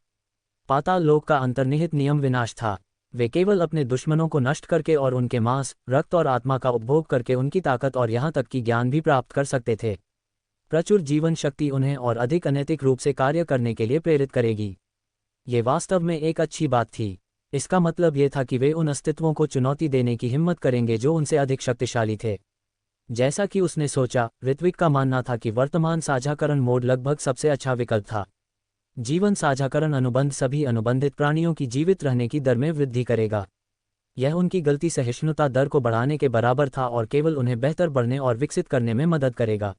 पाताल लोक का अंतर्निहित नियम विनाश था। वे केवल अपने दुश्मनों को नष्ट करके और उनके मांस, रक्त और आत्मा का उपभोग करके उनकी ताकत और यहाँ तक कि ज्ञान भी प्राप्त कर सकते थे। प्रचुर जीवन शक्ति उन्हें और अधिक अनैतिक रूप से कार्य करने के लिए प्रेरित करेगी। ये वास्तव में एक अच्छी बात थी। इसका मतलब ये था कि वे उन अस्तित्वों को चुनौती देने की हिम्मत करेंगे जो उनसे अधिक शक्तिशाली थे। जैसा कि उसने सोचा, ऋत्विक का मानना था कि वर्तमान साझाकरण मोड लगभग सबसे अच्छा विकल्प था। जीवन साझाकरण अनुबंध सभी अनुबंधित प्राणियों की जीवित रहने की दर में वृद्धि करेगा। यह उनकी गलती सहिष्णुता दर को बढ़ाने के बराबर था और केवल उन्हें बेहतर बढ़ने और विकसित करने में मदद करेगा।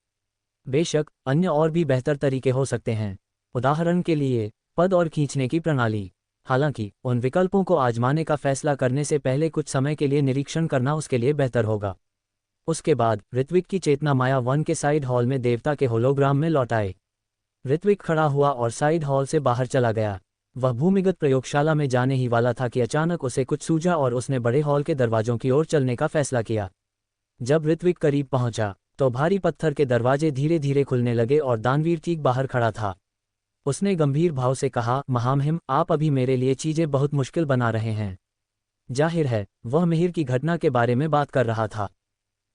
बेशक, अन्य और भी बेहतर तरीके हो सकते हैं। उदाहरण के लिए, पद और खींचने की प्रणाली। हालांकि, उन विकल्पों को आजमाने का फैसला करने से पहले कुछ समय के लिए निरीक्षण करना उसके लिए बेहतर होगा। उसके बाद, ऋत्विक की चेतना माया वन के साइड हॉल में देवता के होलोग्राम में लौट आए। ऋत्विक खड़ा हुआ और साइड हॉल से बाहर चला गया। वह भूमिगत प्रयोगशाला में जाने ही वाला था कि अचानक उसे कुछ सूझा और उसने बड़े हॉल के दरवाजों की ओर चलने का फैसला किया। जब ऋत्विक करीब पहुंचा, तो भारी पत्थर के दरवाजे धीरे धीरे खुलने लगे और दानवीर ठीक बाहर खड़ा था। उसने गंभीर भाव से कहा, महामहिम, आप अभी मेरे लिए चीजें बहुत मुश्किल बना रहे हैं। जाहिर है, वह मिहिर की घटना के बारे में बात कर रहा था।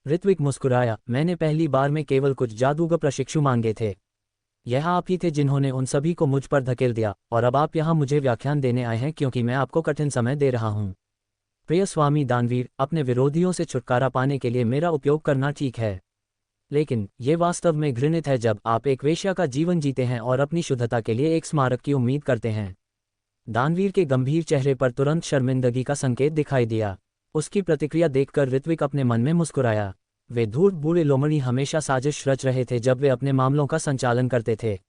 ऋत्विक मुस्कुराया, मैंने पहली बार में केवल कुछ जादूगर प्रशिक्षु मांगे थे। यह आप ही थे जिन्होंने उन सभी को मुझ पर धकेल दिया, और अब आप यहाँ मुझे व्याख्यान देने आए हैं क्योंकि मैं आपको कठिन समय दे रहा हूँ। प्रिय स्वामी दानवीर, अपने विरोधियों से छुटकारा पाने के लिए मेरा उपयोग करना ठीक है, लेकिन ये वास्तव में घृणित है जब आप एक वेश्या का जीवन जीते हैं और अपनी शुद्धता के लिए एक स्मारक की उम्मीद करते हैं। दानवीर के गंभीर चेहरे पर तुरंत शर्मिंदगी का संकेत दिखाई दिया। उसकी प्रतिक्रिया देखकर ऋत्विक अपने मन में मुस्कुराया। वे धूर्त बूढ़े लोमड़ी हमेशा साजिश रच रहे थे जब वे अपने मामलों का संचालन करते थे।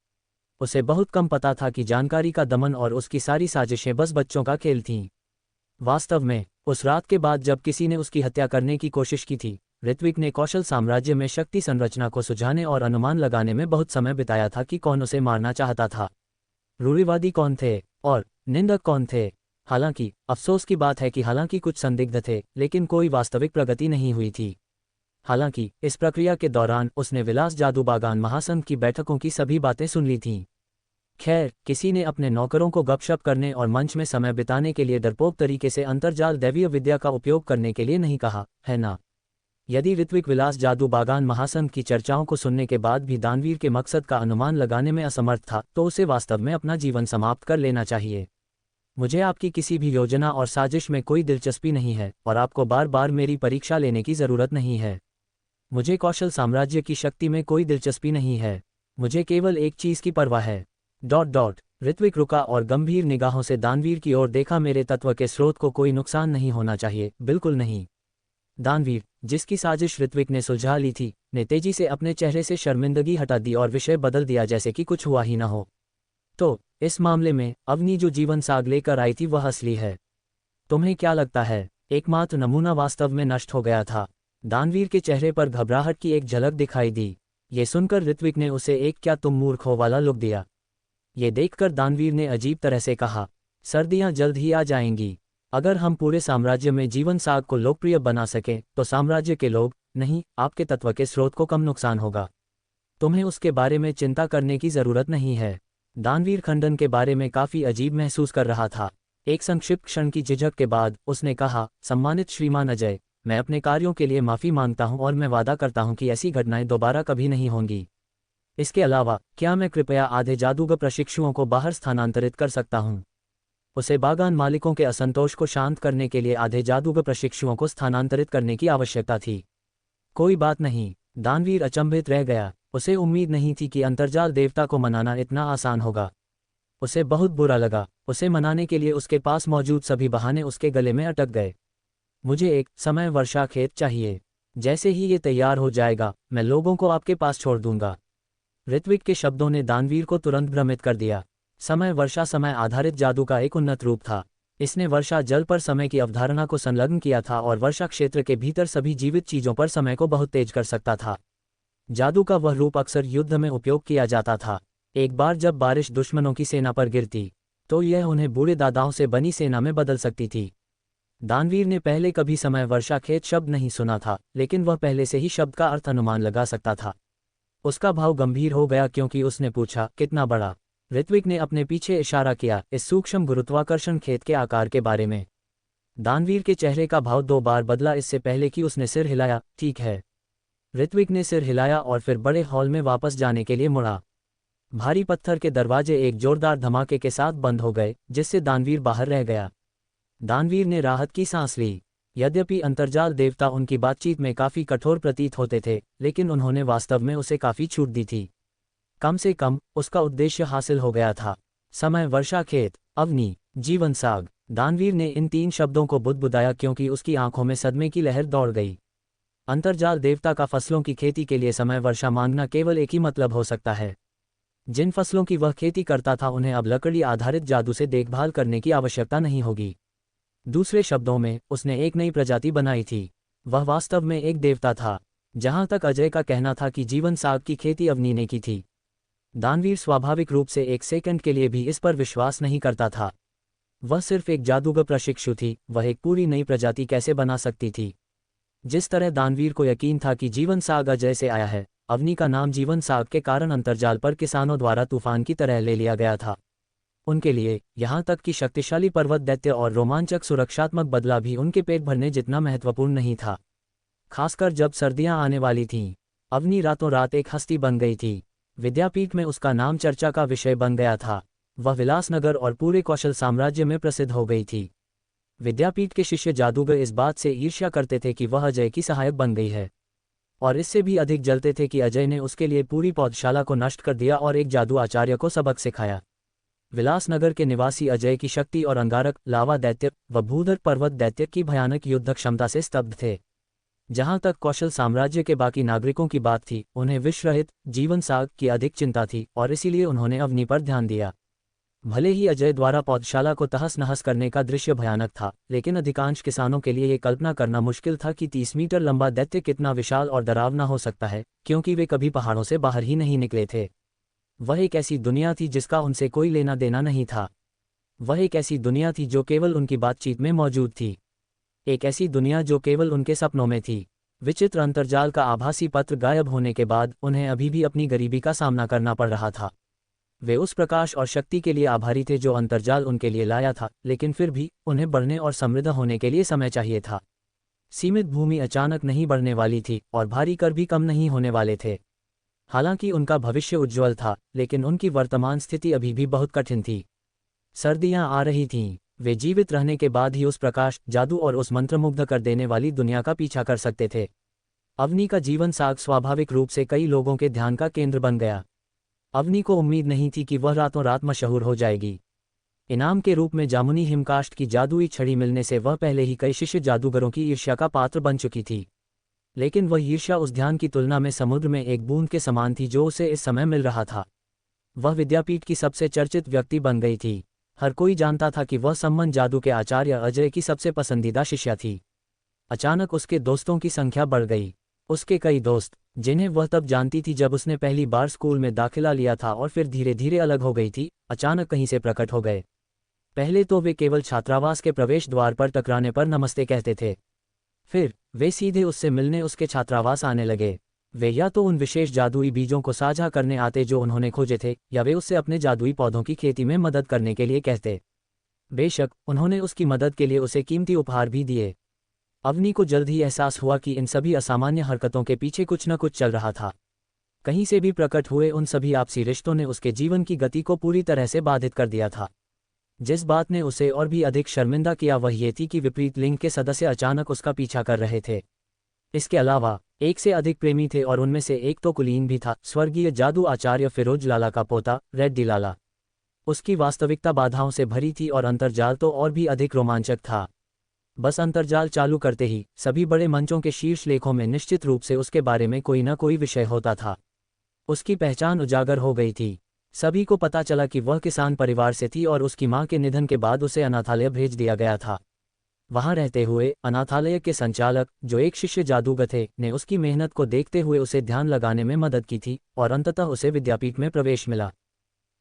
उसे बहुत कम पता था कि जानकारी का दमन और उसकी सारी साजिशें बस बच्चों का खेल थीं। वास्तव में, उस रात के बाद जब किसी ने उसकी हत्या करने की कोशिश की थी, ऋत्विक ने कौशल साम्राज्य में शक्ति संरचना को सुझाने और अनुमान लगाने में बहुत समय बिताया था कि कौन उसे मारना चाहता था। रूढ़िवादी कौन थे और निंदक कौन थे। हालांकि, अफसोस की बात है कि हालांकि कुछ संदिग्ध थे, लेकिन कोई वास्तविक प्रगति नहीं हुई थी। हालांकि, इस प्रक्रिया के दौरान उसने विलास जादू बागान महासंघ की बैठकों की सभी बातें सुन ली थीं। खैर, किसी ने अपने नौकरों को गपशप करने और मंच में समय बिताने के लिए डरपोक तरीके से अंतर्जाल दैवीय विद्या का उपयोग करने के लिए नहीं कहा, है ना? यदि ऋत्विक विलास जादू बागान महासंघ की चर्चाओं को सुनने के बाद भी दानवीर के मकसद का अनुमान लगाने में असमर्थ था, तो उसे वास्तव में अपना जीवन समाप्त कर लेना चाहिए। मुझे आपकी किसी भी योजना और साजिश में कोई दिलचस्पी नहीं है, और आपको बार बार मेरी परीक्षा लेने की जरूरत नहीं है। मुझे कौशल साम्राज्य की शक्ति में कोई दिलचस्पी नहीं है। मुझे केवल एक चीज की परवाह है। ऋत्विक रुका और गंभीर निगाहों से दानवीर की ओर देखा। मेरे तत्व के स्रोत को कोई नुकसान नहीं होना चाहिए, बिल्कुल नहीं। दानवीर, जिसकी साजिश ऋत्विक ने सुलझा ली थी, ने तेजी से अपने चेहरे से शर्मिंदगी हटा दी और विषय बदल दिया जैसे कि कुछ हुआ ही न हो। तो इस मामले में अवनी जो जीवन साग लेकर आई थी वह असली है। तुम्हें क्या लगता है? एकमात्र नमूना वास्तव में नष्ट हो गया था। दानवीर के चेहरे पर घबराहट की एक झलक दिखाई दी। ये सुनकर ऋत्विक ने उसे एक क्या तुम मूर्ख हो वाला लुक दिया। ये देखकर दानवीर ने अजीब तरह से कहा, सर्दियां जल्द ही आ जाएंगी। अगर हम पूरे साम्राज्य में जीवन साग को लोकप्रिय बना सकें, तो साम्राज्य के लोग, नहीं, आपके तत्व के स्रोत को कम नुकसान होगा। तुम्हें उसके बारे में चिंता करने की जरूरत नहीं है। दानवीर खंडन के बारे में काफी अजीब महसूस कर रहा था। एक संक्षिप्त क्षण की झिझक के बाद उसने कहा, सम्मानित श्रीमान अजय, मैं अपने कार्यों के लिए माफी मांगता हूं और मैं वादा करता हूं कि ऐसी घटनाएं दोबारा कभी नहीं होंगी। इसके अलावा, क्या मैं कृपया आधे जादूगर प्रशिक्षुओं को बाहर स्थानांतरित कर सकता हूं? उसे बागान मालिकों के असंतोष को शांत करने के लिए आधे जादूगर प्रशिक्षुओं को स्थानांतरित करने की आवश्यकता थी। कोई बात नहीं। दानवीर अचंभित रह गया। उसे उम्मीद नहीं थी कि अंतर्जाल देवता को मनाना इतना आसान होगा। उसे बहुत बुरा लगा। उसे मनाने के लिए उसके पास मौजूद सभी बहाने उसके गले में अटक गए। मुझे एक समय वर्षा खेत चाहिए। जैसे ही ये तैयार हो जाएगा, मैं लोगों को आपके पास छोड़ दूंगा। ऋत्विक के शब्दों ने दानवीर को तुरंत भ्रमित कर दिया। समय वर्षा समय आधारित जादू का एक उन्नत रूप था। इसने वर्षा जल पर समय की अवधारणा को संलग्न किया था और वर्षा क्षेत्र के भीतर सभी जीवित चीजों पर समय को बहुत तेज कर सकता था। जादू का वह रूप अक्सर युद्ध में उपयोग किया जाता था। एक बार जब बारिश दुश्मनों की सेना पर गिरती, तो यह उन्हें बूढ़े दादाओं से बनी सेना में बदल सकती थी। दानवीर ने पहले कभी समय वर्षा खेत शब्द नहीं सुना था, लेकिन वह पहले से ही शब्द का अर्थ अनुमान लगा सकता था। उसका भाव गंभीर हो गया क्योंकि उसने पूछा, कितना बड़ा? ऋत्विक ने अपने पीछे इशारा किया, इस सूक्ष्म गुरुत्वाकर्षण खेत के आकार के बारे में। दानवीर के चेहरे का भाव 2 बार बदला इससे पहले कि उसने सिर हिलाया। ठीक है। ऋत्विक ने सिर हिलाया और फिर बड़े हॉल में वापस जाने के लिए मुड़ा। भारी पत्थर के दरवाजे एक जोरदार धमाके के साथ बंद हो गए, जिससे दानवीर बाहर रह गया। दानवीर ने राहत की सांस ली। यद्यपि अंतर्जाल देवता उनकी बातचीत में काफी कठोर प्रतीत होते थे, लेकिन उन्होंने वास्तव में उसे काफी छूट दी थी। कम से कम उसका उद्देश्य हासिल हो गया था। समय, वर्षा, खेत, अवनी, जीवन साग। दानवीर ने इन 3 शब्दों को बुदबुदाया क्योंकि उसकी आंखों में सदमे की लहर दौड़ गई। अंतर्जाल देवता का फसलों की खेती के लिए समय, वर्षा मांगना केवल एक ही मतलब हो सकता है। जिन फसलों की वह खेती करता था उन्हें अब लकड़ी आधारित जादू से देखभाल करने की आवश्यकता नहीं होगी। दूसरे शब्दों में, उसने एक नई प्रजाति बनाई थी। वह वास्तव में एक देवता था। जहां तक अजय का कहना था कि जीवन साग की खेती अवनी ने की थी, दानवीर स्वाभाविक रूप से एक सेकंड के लिए भी इस पर विश्वास नहीं करता था। वह सिर्फ एक जादूगर प्रशिक्षु थी, वह एक पूरी नई प्रजाति कैसे बना सकती थी? जिस तरह दानवीर को यकीन था कि जीवन साग अजय से आया है, अवनी का नाम जीवन साग के कारण अंतर्जाल पर किसानों द्वारा तूफान की तरह ले लिया गया था। उनके लिए यहां तक कि शक्तिशाली पर्वत दैत्य और रोमांचक सुरक्षात्मक बदला भी उनके पेट भरने जितना महत्वपूर्ण नहीं था। खासकर जब सर्दियां आने वाली थीं। अवनी रातों रात एक हस्ती बन गई थी। विद्यापीठ में उसका नाम चर्चा का विषय बन गया था। वह विलासनगर और पूरे कौशल साम्राज्य में प्रसिद्ध हो गई थी। विद्यापीठ के शिष्य जादूगर इस बात से ईर्ष्या करते थे कि वह अजय की सहायक बन गई है, और इससे भी अधिक जलते थे कि अजय ने उसके लिए पूरी पौधशाला को नष्ट कर दिया और एक जादू आचार्य को सबक सिखाया। विलासनगर के निवासी अजय की शक्ति और अंगारक, लावा दैत्य व भूधर पर्वत दैत्य की भयानक युद्ध क्षमता से स्तब्ध थे। जहां तक कौशल साम्राज्य के बाकी नागरिकों की बात थी, उन्हें विषरहित जीवन साग की अधिक चिंता थी और इसीलिए उन्होंने अवनी पर ध्यान दिया। भले ही अजय द्वारा पौधशाला को तहस नहस करने का दृश्य भयानक था, लेकिन अधिकांश किसानों के लिए ये कल्पना करना मुश्किल था कि 30 मीटर लंबा दैत्य कितना विशाल और डरावना हो सकता है, क्योंकि वे कभी पहाड़ों से बाहर ही नहीं निकले थे। वह एक ऐसी दुनिया थी जिसका उनसे कोई लेना देना नहीं था। वह एक ऐसी दुनिया थी जो केवल उनकी बातचीत में मौजूद थी। एक ऐसी दुनिया जो केवल उनके सपनों में थी। विचित्र अंतर्जाल का आभासी पत्र गायब होने के बाद उन्हें अभी भी अपनी गरीबी का सामना करना पड़ रहा था। वे उस प्रकाश और शक्ति के लिए आभारी थे जो अंतर्जाल उनके लिए लाया था, लेकिन फिर भी उन्हें बढ़ने और समृद्ध होने के लिए समय चाहिए था। सीमित भूमि अचानक नहीं बढ़ने वाली थी और भारी कर भी कम नहीं होने वाले थे। हालांकि उनका भविष्य उज्ज्वल था, लेकिन उनकी वर्तमान स्थिति अभी भी बहुत कठिन थी। सर्दियां आ रही थीं। वे जीवित रहने के बाद ही उस प्रकाश, जादू और उस मंत्रमुग्ध कर देने वाली दुनिया का पीछा कर सकते थे। अवनी का जीवन साग स्वाभाविक रूप से कई लोगों के ध्यान का केंद्र बन गया। अवनी को उम्मीद नहीं थी कि वह रातों रात मशहूर हो जाएगी। इनाम के रूप में जामुनी हिमकाष्ठ की जादुई छड़ी मिलने से वह पहले ही कई शिष्य जादूगरों की ईर्ष्या का पात्र बन चुकी थी। लेकिन वह ईर्ष्या उस ध्यान की तुलना में समुद्र में एक बूंद के समान थी जो उसे इस समय मिल रहा था। वह विद्यापीठ की सबसे चर्चित व्यक्ति बन गई थी। हर कोई जानता था कि वह सम्मन जादू के आचार्य अजय की सबसे पसंदीदा शिष्या थी। अचानक उसके दोस्तों की संख्या बढ़ गई। उसके कई दोस्त, जिन्हें वह तब जानती थी जब उसने पहली बार स्कूल में दाखिला लिया था और फिर धीरे धीरे अलग हो गई थी, अचानक कहीं से प्रकट हो गए। पहले तो वे केवल छात्रावास के प्रवेश द्वार पर टकराने पर नमस्ते कहते थे। फिर वे सीधे उससे मिलने उसके छात्रावास आने लगे। वे या तो उन विशेष जादुई बीजों को साझा करने आते जो उन्होंने खोजे थे, या वे उससे अपने जादुई पौधों की खेती में मदद करने के लिए कहते। बेशक उन्होंने उसकी मदद के लिए उसे कीमती उपहार भी दिए। अवनी को जल्द ही एहसास हुआ कि इन सभी असामान्य हरकतों के पीछे कुछ न कुछ चल रहा था। कहीं से भी प्रकट हुए उन सभी आपसी रिश्तों ने उसके जीवन की गति को पूरी तरह से बाधित कर दिया था। जिस बात ने उसे और भी अधिक शर्मिंदा किया वह ये थी कि विपरीत लिंग के सदस्य अचानक उसका पीछा कर रहे थे। इसके अलावा एक से अधिक प्रेमी थे और उनमें से एक तो कुलीन भी था, स्वर्गीय जादू आचार्य फिरोज लाला का पोता, रेड्डी लाला। उसकी वास्तविकता बाधाओं से भरी थी और अंतर्जाल तो और भी अधिक रोमांचक था। बस अंतर्जाल चालू करते ही सभी बड़े मंचों के शीर्ष लेखों में निश्चित रूप से उसके बारे में कोई न कोई विषय होता था। उसकी पहचान उजागर हो गई थी। सभी को पता चला कि वह किसान परिवार से थी और उसकी मां के निधन के बाद उसे अनाथालय भेज दिया गया था। वहां रहते हुए अनाथालय के संचालक, जो एक शिष्य जादूगर थे, ने उसकी मेहनत को देखते हुए उसे ध्यान लगाने में मदद की थी और अंततः उसे विद्यापीठ में प्रवेश मिला।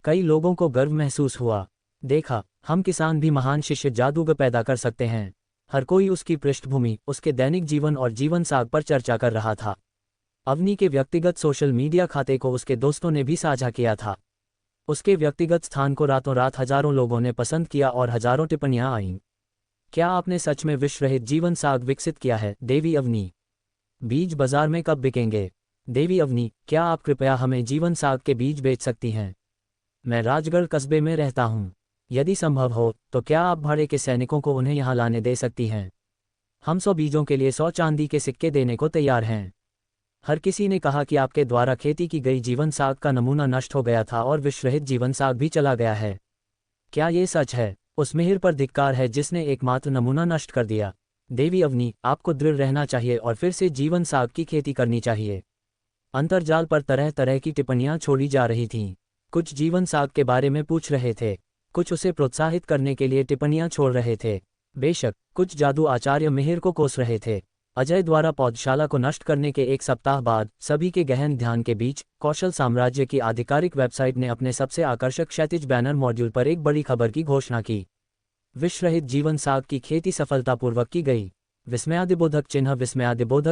कई लोगों को गर्व महसूस हुआ। देखा, हम किसान भी महान शिष्य जादूगर पैदा कर सकते हैं। हर कोई उसकी पृष्ठभूमि, उसके दैनिक जीवन और जीवन साग पर चर्चा कर रहा था। अवनी के व्यक्तिगत सोशल मीडिया खाते को उसके दोस्तों ने भी साझा किया था। उसके व्यक्तिगत स्थान को रातों रात हजारों लोगों ने पसंद किया और हजारों टिप्पणियां आईं। क्या आपने सच में विष रहित जीवन साग विकसित किया है? देवी अवनी। बीज बाजार में कब बिकेंगे? देवी अवनी, क्या आप कृपया हमें जीवन साग के बीज बेच सकती हैं? मैं राजगढ़ कस्बे में रहता हूँ। यदि संभव हो तो क्या आप भाड़े के सैनिकों को उन्हें यहाँ लाने दे सकती हैं? हम 100 बीजों के लिए 100 चांदी के सिक्के देने को तैयार हैं। हर किसी ने कहा कि आपके द्वारा खेती की गई जीवन साग का नमूना नष्ट हो गया था और विष रहित जीवन साग भी चला गया है। क्या ये सच है? उस मिहिर पर धिक्कार है जिसने एकमात्र नमूना नष्ट कर दिया। देवी अवनी, आपको दृढ़ रहना चाहिए और फिर से जीवन साग की खेती करनी चाहिए। अंतर्जाल पर तरह तरह की टिप्पणियां छोड़ी जा रही थीं। कुछ जीवन साग के बारे में पूछ रहे थे, कुछ उसे प्रोत्साहित करने के लिए टिप्पणियां छोड़ रहे थे। बेशक कुछ जादू आचार्य मिहिर को कोस रहे थे। अजय द्वारा पौधशाला को नष्ट करने के एक सप्ताह बाद सभी के गहन ध्यान के बीच कौशल साम्राज्य की आधिकारिक वेबसाइट ने अपने सबसे आकर्षक क्षैतिज बैनर मॉड्यूल पर एक बड़ी खबर की घोषणा की। विष रहित जीवन साग की खेती सफलतापूर्वक की गई। विस्मयादिबोधक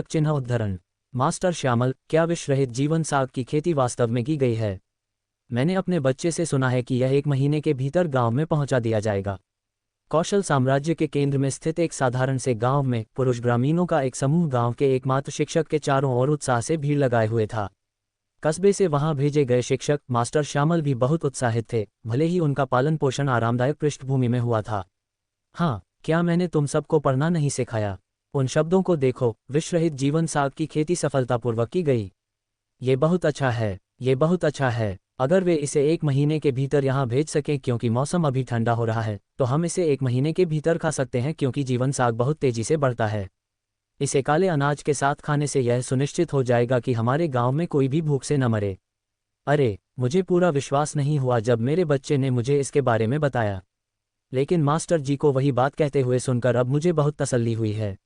चिन्ह उद्धरण। मास्टर श्यामल, क्या विष रहित जीवन साग की खेती वास्तव में की गई है? मैंने अपने बच्चे से सुना है कि यह 1 महीने के भीतर गांव में पहुंचा दिया जाएगा। कौशल साम्राज्य के केंद्र में स्थित एक साधारण से गांव में पुरुष ग्रामीणों का एक समूह गांव के एकमात्र शिक्षक के चारों ओर उत्साह से भीड़ लगाए हुए था। कस्बे से वहां भेजे गए शिक्षक मास्टर श्यामल भी बहुत उत्साहित थे, भले ही उनका पालन पोषण आरामदायक पृष्ठभूमि में हुआ था। हाँ, क्या मैंने तुम सबको पढ़ना नहीं सिखाया? उन शब्दों को देखो, विष रहित जीवन साग की खेती सफलतापूर्वक की गई। ये बहुत अच्छा है, ये बहुत अच्छा है। अगर वे इसे 1 महीने के भीतर यहाँ भेज सकें क्योंकि मौसम अभी ठंडा हो रहा है, तो हम इसे 1 महीने के भीतर खा सकते हैं क्योंकि जीवन साग बहुत तेजी से बढ़ता है। इसे काले अनाज के साथ खाने से यह सुनिश्चित हो जाएगा कि हमारे गांव में कोई भी भूख से न मरे। अरे, मुझे पूरा विश्वास नहीं हुआ जब मेरे बच्चे ने मुझे इसके बारे में बताया, लेकिन मास्टर जी को वही बात कहते हुए सुनकर अब मुझे बहुत तसल्ली हुई है।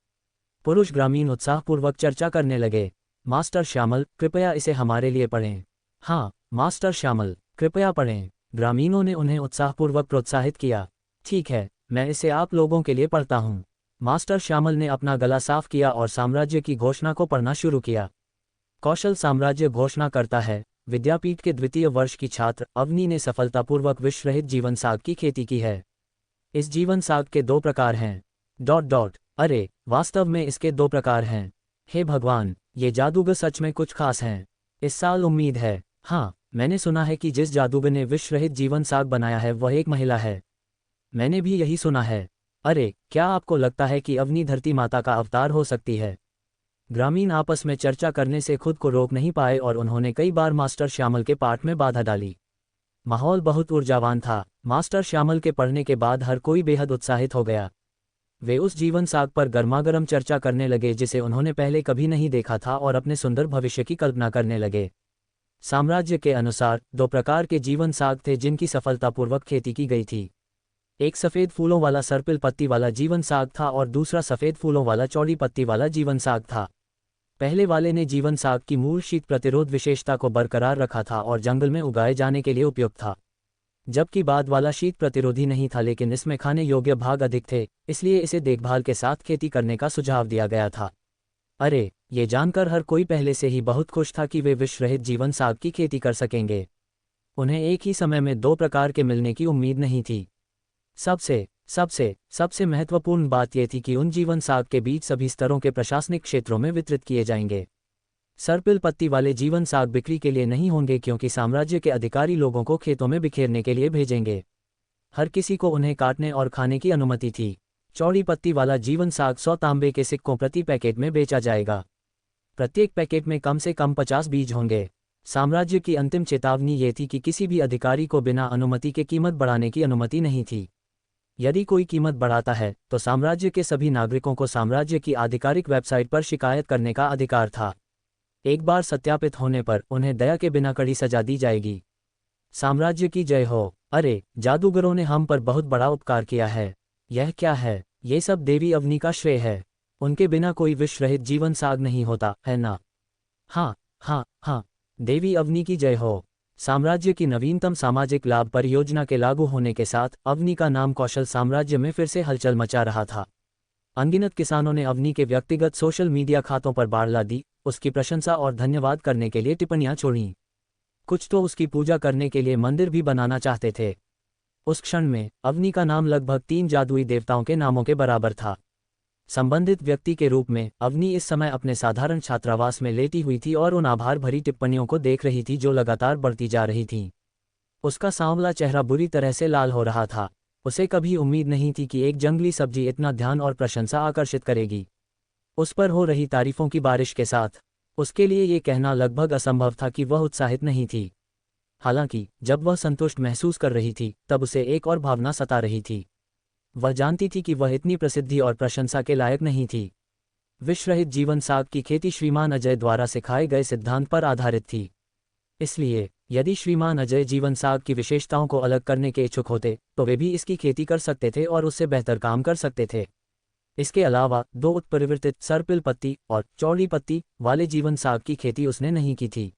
पुरुष ग्रामीण उत्साहपूर्वक चर्चा करने लगे। मास्टर श्यामल, कृपया इसे हमारे लिए पढ़ें। हाँ मास्टर श्यामल, कृपया पढ़ें। ग्रामीणों ने उन्हें उत्साहपूर्वक प्रोत्साहित किया। ठीक है, मैं इसे आप लोगों के लिए पढ़ता हूँ। मास्टर श्यामल ने अपना गला साफ किया और साम्राज्य की घोषणा को पढ़ना शुरू किया। कौशल साम्राज्य घोषणा करता है, विद्यापीठ के 2य वर्ष की छात्र अवनी ने सफलतापूर्वक विष रहित जीवन साग की खेती की है। इस जीवन साग के 2 प्रकार हैं। अरे, वास्तव में इसके 2 प्रकार हैं। हे भगवान, ये जादूगर सच में कुछ खास हैं। इस साल उम्मीद है। हाँ, मैंने सुना है कि जिस जादूगर ने विष रहित जीवन साग बनाया है वह एक महिला है। मैंने भी यही सुना है। अरे, क्या आपको लगता है कि अवनी धरती माता का अवतार हो सकती है? ग्रामीण आपस में चर्चा करने से खुद को रोक नहीं पाए और उन्होंने कई बार मास्टर श्यामल के पाठ में बाधा डाली। माहौल बहुत ऊर्जावान था। मास्टर श्यामल के पढ़ने के बाद हर कोई बेहद उत्साहित हो गया। वे उस जीवन साग पर गर्मागर्म चर्चा करने लगे जिसे उन्होंने पहले कभी नहीं देखा था और अपने सुंदर भविष्य की कल्पना करने लगे। साम्राज्य के अनुसार 2 प्रकार के जीवन साग थे जिनकी सफलतापूर्वक खेती की गई थी। एक सफ़ेद फूलों वाला सर्पिल पत्ती वाला जीवन साग था और दूसरा सफ़ेद फूलों वाला चौड़ी पत्ती वाला जीवन साग था। पहले वाले ने जीवन साग की मूल शीत प्रतिरोध विशेषता को बरकरार रखा था और जंगल में उगाए जाने के लिए उपयुक्त था, जबकि बाद वाला शीत प्रतिरोधी नहीं था लेकिन इसमें खाने योग्य भाग अधिक थे, इसलिए इसे देखभाल के साथ खेती करने का सुझाव दिया गया था। अरे, ये जानकर हर कोई पहले से ही बहुत खुश था कि वे विष रहित जीवन साग की खेती कर सकेंगे। उन्हें एक ही समय में 2 प्रकार के मिलने की उम्मीद नहीं थी। सबसे महत्वपूर्ण बात यह थी कि उन जीवन साग के बीज सभी स्तरों के प्रशासनिक क्षेत्रों में वितरित किए जाएंगे। सर्पिल पत्ती वाले जीवन साग बिक्री के लिए नहीं होंगे क्योंकि साम्राज्य के अधिकारी लोगों को खेतों में बिखेरने के लिए भेजेंगे। हर किसी को उन्हें काटने और खाने की अनुमति थी। चौड़ी पत्ती वाला जीवन साग 100 तांबे के सिक्कों प्रति पैकेट में बेचा जाएगा। प्रत्येक पैकेट में कम से कम 50 बीज होंगे। साम्राज्य की अंतिम चेतावनी ये थी कि किसी भी अधिकारी को बिना अनुमति के कीमत बढ़ाने की अनुमति नहीं थी। यदि कोई कीमत बढ़ाता है तो साम्राज्य के सभी नागरिकों को साम्राज्य की आधिकारिक वेबसाइट पर शिकायत करने का अधिकार था। एक बार सत्यापित होने पर उन्हें दया के बिना कड़ी सजा दी जाएगी। साम्राज्य की जय हो। अरे, जादूगरों ने हम पर बहुत बड़ा उपकार किया है। यह क्या है? ये सब देवी अवनी का श्रेय है। उनके बिना कोई विष रहित जीवन साग नहीं होता, है ना? हाँ, देवी अवनी की जय हो। साम्राज्य की नवीनतम सामाजिक लाभ परियोजना के लागू होने के साथ अवनी का नाम कौशल साम्राज्य में फिर से हलचल मचा रहा था। अनगिनत किसानों ने अवनी के व्यक्तिगत सोशल मीडिया खातों पर बाढ़ ला दी। उसकी प्रशंसा और धन्यवाद करने के लिए टिप्पणियां छोड़ीं। कुछ तो उसकी पूजा करने के लिए मंदिर भी बनाना चाहते थे। उस क्षण में अवनी का नाम लगभग 3 जादुई देवताओं के नामों के बराबर था। संबंधित व्यक्ति के रूप में अवनी इस समय अपने साधारण छात्रावास में लेटी हुई थी और उन आभार भरी टिप्पणियों को देख रही थी जो लगातार बढ़ती जा रही थीं। उसका सांवला चेहरा बुरी तरह से लाल हो रहा था। उसे कभी उम्मीद नहीं थी कि एक जंगली सब्जी इतना ध्यान और प्रशंसा आकर्षित करेगी। उस पर हो रही तारीफों की बारिश के साथ उसके लिए ये कहना लगभग असंभव था कि वह उत्साहित नहीं थी। हालांकि जब वह संतुष्ट महसूस कर रही थी तब उसे एक और भावना सता रही थी। वह जानती थी कि वह इतनी प्रसिद्धि और प्रशंसा के लायक नहीं थी। विषरहित जीवन साग की खेती श्रीमान अजय द्वारा सिखाए गए सिद्धांत पर आधारित थी। इसलिए यदि श्रीमान अजय जीवन साग की विशेषताओं को अलग करने के इच्छुक होते तो वे भी इसकी खेती कर सकते थे और उससे बेहतर काम कर सकते थे। इसके अलावा 2 उत्परिवर्तित सर्पिल पत्ती और चौड़ी पत्ती वाले जीवन साग की खेती उसने नहीं की थी।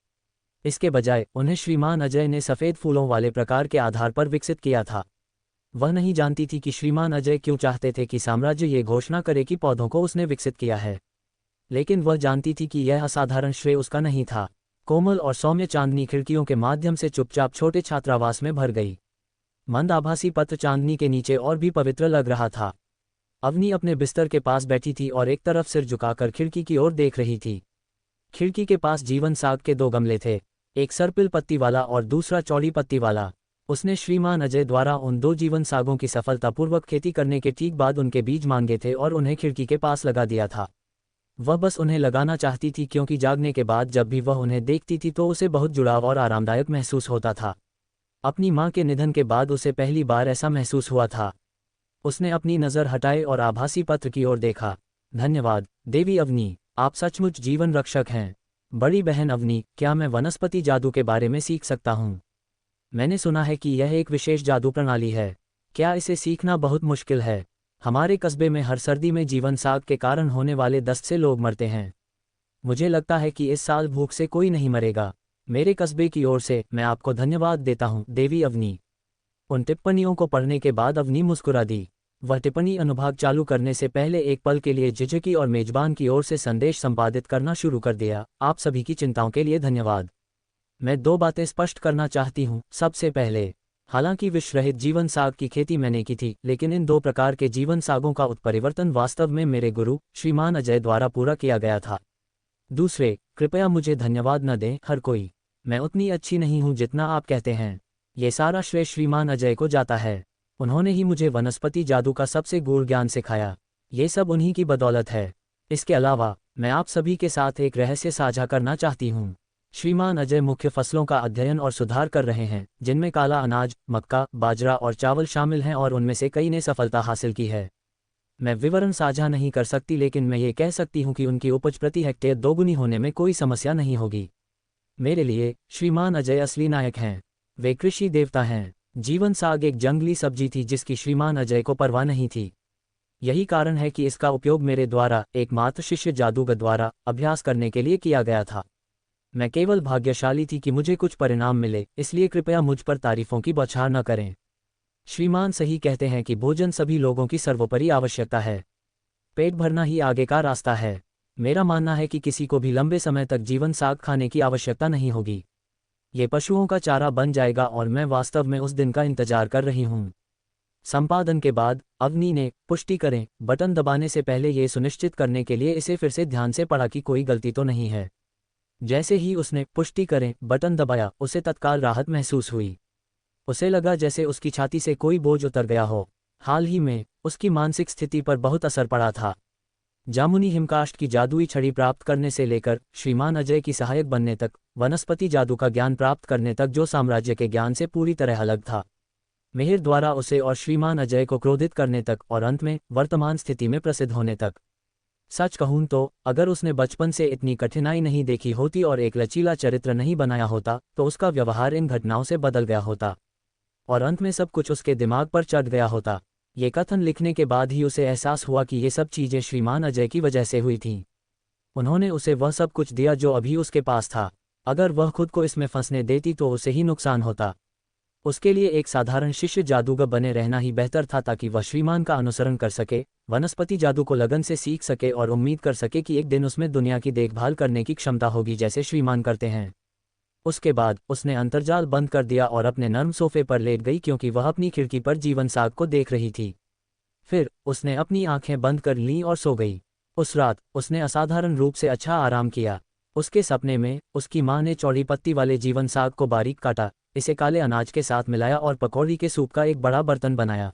इसके बजाय उन्हें श्रीमान अजय ने सफ़ेद फूलों वाले प्रकार के आधार पर विकसित किया था। वह नहीं जानती थी कि श्रीमान अजय क्यों चाहते थे कि साम्राज्य ये घोषणा करे कि पौधों को उसने विकसित किया है, लेकिन वह जानती थी कि यह असाधारण श्रेय उसका नहीं था। कोमल और सौम्य चांदनी खिड़कियों के माध्यम से चुपचाप छोटे छात्रावास में भर गई। मंद आभासी पत्र चांदनी के नीचे और भी पवित्र लग रहा था। अवनी अपने बिस्तर के पास बैठी थी और एक तरफ सिर झुकाकर खिड़की की ओर देख रही थी। खिड़की के पास जीवन साग के 2 गमले थे, एक सर्पिल पत्ती वाला और दूसरा चौड़ी पत्ती वाला। उसने श्रीमान अजय द्वारा उन 2 जीवन सागों की सफलतापूर्वक खेती करने के ठीक बाद उनके बीज मांगे थे और उन्हें खिड़की के पास लगा दिया था। वह बस उन्हें लगाना चाहती थी क्योंकि जागने के बाद जब भी वह उन्हें देखती थी तो उसे बहुत जुड़ाव और आरामदायक महसूस होता था। अपनी मां के निधन के बाद उसे पहली बार ऐसा महसूस हुआ था। उसने अपनी नज़र हटाए और आभासी पत्र की ओर देखा। धन्यवाद देवी अवनी, आप सचमुच जीवन रक्षक हैं। बड़ी बहन अवनी, क्या मैं वनस्पति जादू के बारे में सीख सकता हूँ? मैंने सुना है कि यह एक विशेष जादू प्रणाली है। क्या इसे सीखना बहुत मुश्किल है? हमारे कस्बे में हर सर्दी में जीवन साग के कारण होने वाले दस्त से लोग मरते हैं। मुझे लगता है कि इस साल भूख से कोई नहीं मरेगा। मेरे कस्बे की ओर से मैं आपको धन्यवाद देता हूँ देवी अवनी। उन टिप्पणियों को पढ़ने के बाद अवनी मुस्कुरा दी। वह टिप्पणी अनुभाग चालू करने से पहले एक पल के लिए झिझकी और मेजबान की ओर से संदेश संपादित करना शुरू कर दिया। आप सभी की चिंताओं के लिए धन्यवाद। मैं 2 बातें स्पष्ट करना चाहती हूँ। सबसे पहले, हालांकि विषरहित जीवन साग की खेती मैंने की थी, लेकिन इन 2 प्रकार के जीवन सागों का उत्परिवर्तन वास्तव में मेरे गुरु श्रीमान अजय द्वारा पूरा किया गया था। दूसरे, कृपया मुझे धन्यवाद न दें हर कोई। मैं उतनी अच्छी नहीं हूँ जितना आप कहते हैं। ये सारा श्रेय श्रीमान अजय को जाता है। उन्होंने ही मुझे वनस्पति जादू का सबसे गूढ़ ज्ञान सिखाया। ये सब उन्हीं की बदौलत है। इसके अलावा मैं आप सभी के साथ एक रहस्य साझा करना चाहती हूँ। श्रीमान अजय मुख्य फसलों का अध्ययन और सुधार कर रहे हैं, जिनमें काला अनाज, मक्का, बाजरा और चावल शामिल हैं और उनमें से कई ने सफलता हासिल की है। मैं विवरण साझा नहीं कर सकती, लेकिन मैं ये कह सकती हूँ कि उनकी उपज प्रति हेक्टेयर दोगुनी होने में कोई समस्या नहीं होगी। मेरे लिए श्रीमान अजय असली नायक हैं। वे कृषि देवता हैं। जीवन साग एक जंगली सब्जी थी जिसकी श्रीमान अजय को परवाह नहीं थी। यही कारण है कि इसका उपयोग मेरे द्वारा एकमात्र शिष्य जादूगर द्वारा अभ्यास करने के लिए किया गया था। मैं केवल भाग्यशाली थी कि मुझे कुछ परिणाम मिले, इसलिए कृपया मुझ पर तारीफों की बौछार न करें। श्रीमान सही कहते हैं कि भोजन सभी लोगों की सर्वोपरि आवश्यकता है। पेट भरना ही आगे का रास्ता है। मेरा मानना है कि किसी को भी लंबे समय तक जीवन साग खाने की आवश्यकता नहीं होगी। ये पशुओं का चारा बन जाएगा और मैं वास्तव में उस दिन का इंतजार कर रही हूँ। संपादन के बाद अवनी ने पुष्टि करें बटन दबाने से पहले ये सुनिश्चित करने के लिए इसे फिर से ध्यान से पढ़ा कि कोई गलती तो नहीं है। जैसे ही उसने पुष्टि करें बटन दबाया, उसे तत्काल राहत महसूस हुई। उसे लगा जैसे उसकी छाती से कोई बोझ उतर गया हो। हाल ही में उसकी मानसिक स्थिति पर बहुत असर पड़ा था। जामुनी हिमकाष्ठ की जादुई छड़ी प्राप्त करने से लेकर श्रीमान अजय की सहायक बनने तक, वनस्पति जादू का ज्ञान प्राप्त करने तक, जो साम्राज्य के ज्ञान से पूरी तरह अलग था। मिहिर द्वारा उसे और श्रीमान अजय को क्रोधित करने तक, और अंत में वर्तमान स्थिति में प्रसिद्ध होने तक। सच कहूं तो अगर उसने बचपन से इतनी कठिनाई नहीं देखी होती और एक लचीला चरित्र नहीं बनाया होता, तो उसका व्यवहार इन घटनाओं से बदल गया होता और अंत में सब कुछ उसके दिमाग पर चढ़ गया होता। ये कथन लिखने के बाद ही उसे एहसास हुआ कि ये सब चीज़ें श्रीमान अजय की वजह से हुई थीं। उन्होंने उसे वह सब कुछ दिया जो अभी उसके पास था। अगर वह खुद को इसमें फंसने देती तो उसे ही नुकसान होता। उसके लिए एक साधारण शिष्य जादूगर बने रहना ही बेहतर था ताकि वह श्रीमान का अनुसरण कर सके, वनस्पति जादू को लगन से सीख सके और उम्मीद कर सके कि एक दिन उसमें दुनिया की देखभाल करने की क्षमता होगी जैसे श्रीमान करते हैं। उसके बाद उसने अंतर्जाल बंद कर दिया और अपने नर्म सोफे पर लेट गई क्योंकि वह अपनी खिड़की पर जीवन साग को देख रही थी। फिर उसने अपनी आंखें बंद कर लीं और सो गई। उस रात उसने असाधारण रूप से अच्छा आराम किया। उसके सपने में उसकी माँ ने चौड़ी पत्ती वाले जीवन साग को बारीक काटा, इसे काले अनाज के साथ मिलाया और पकौड़ी के सूप का एक बड़ा बर्तन बनाया।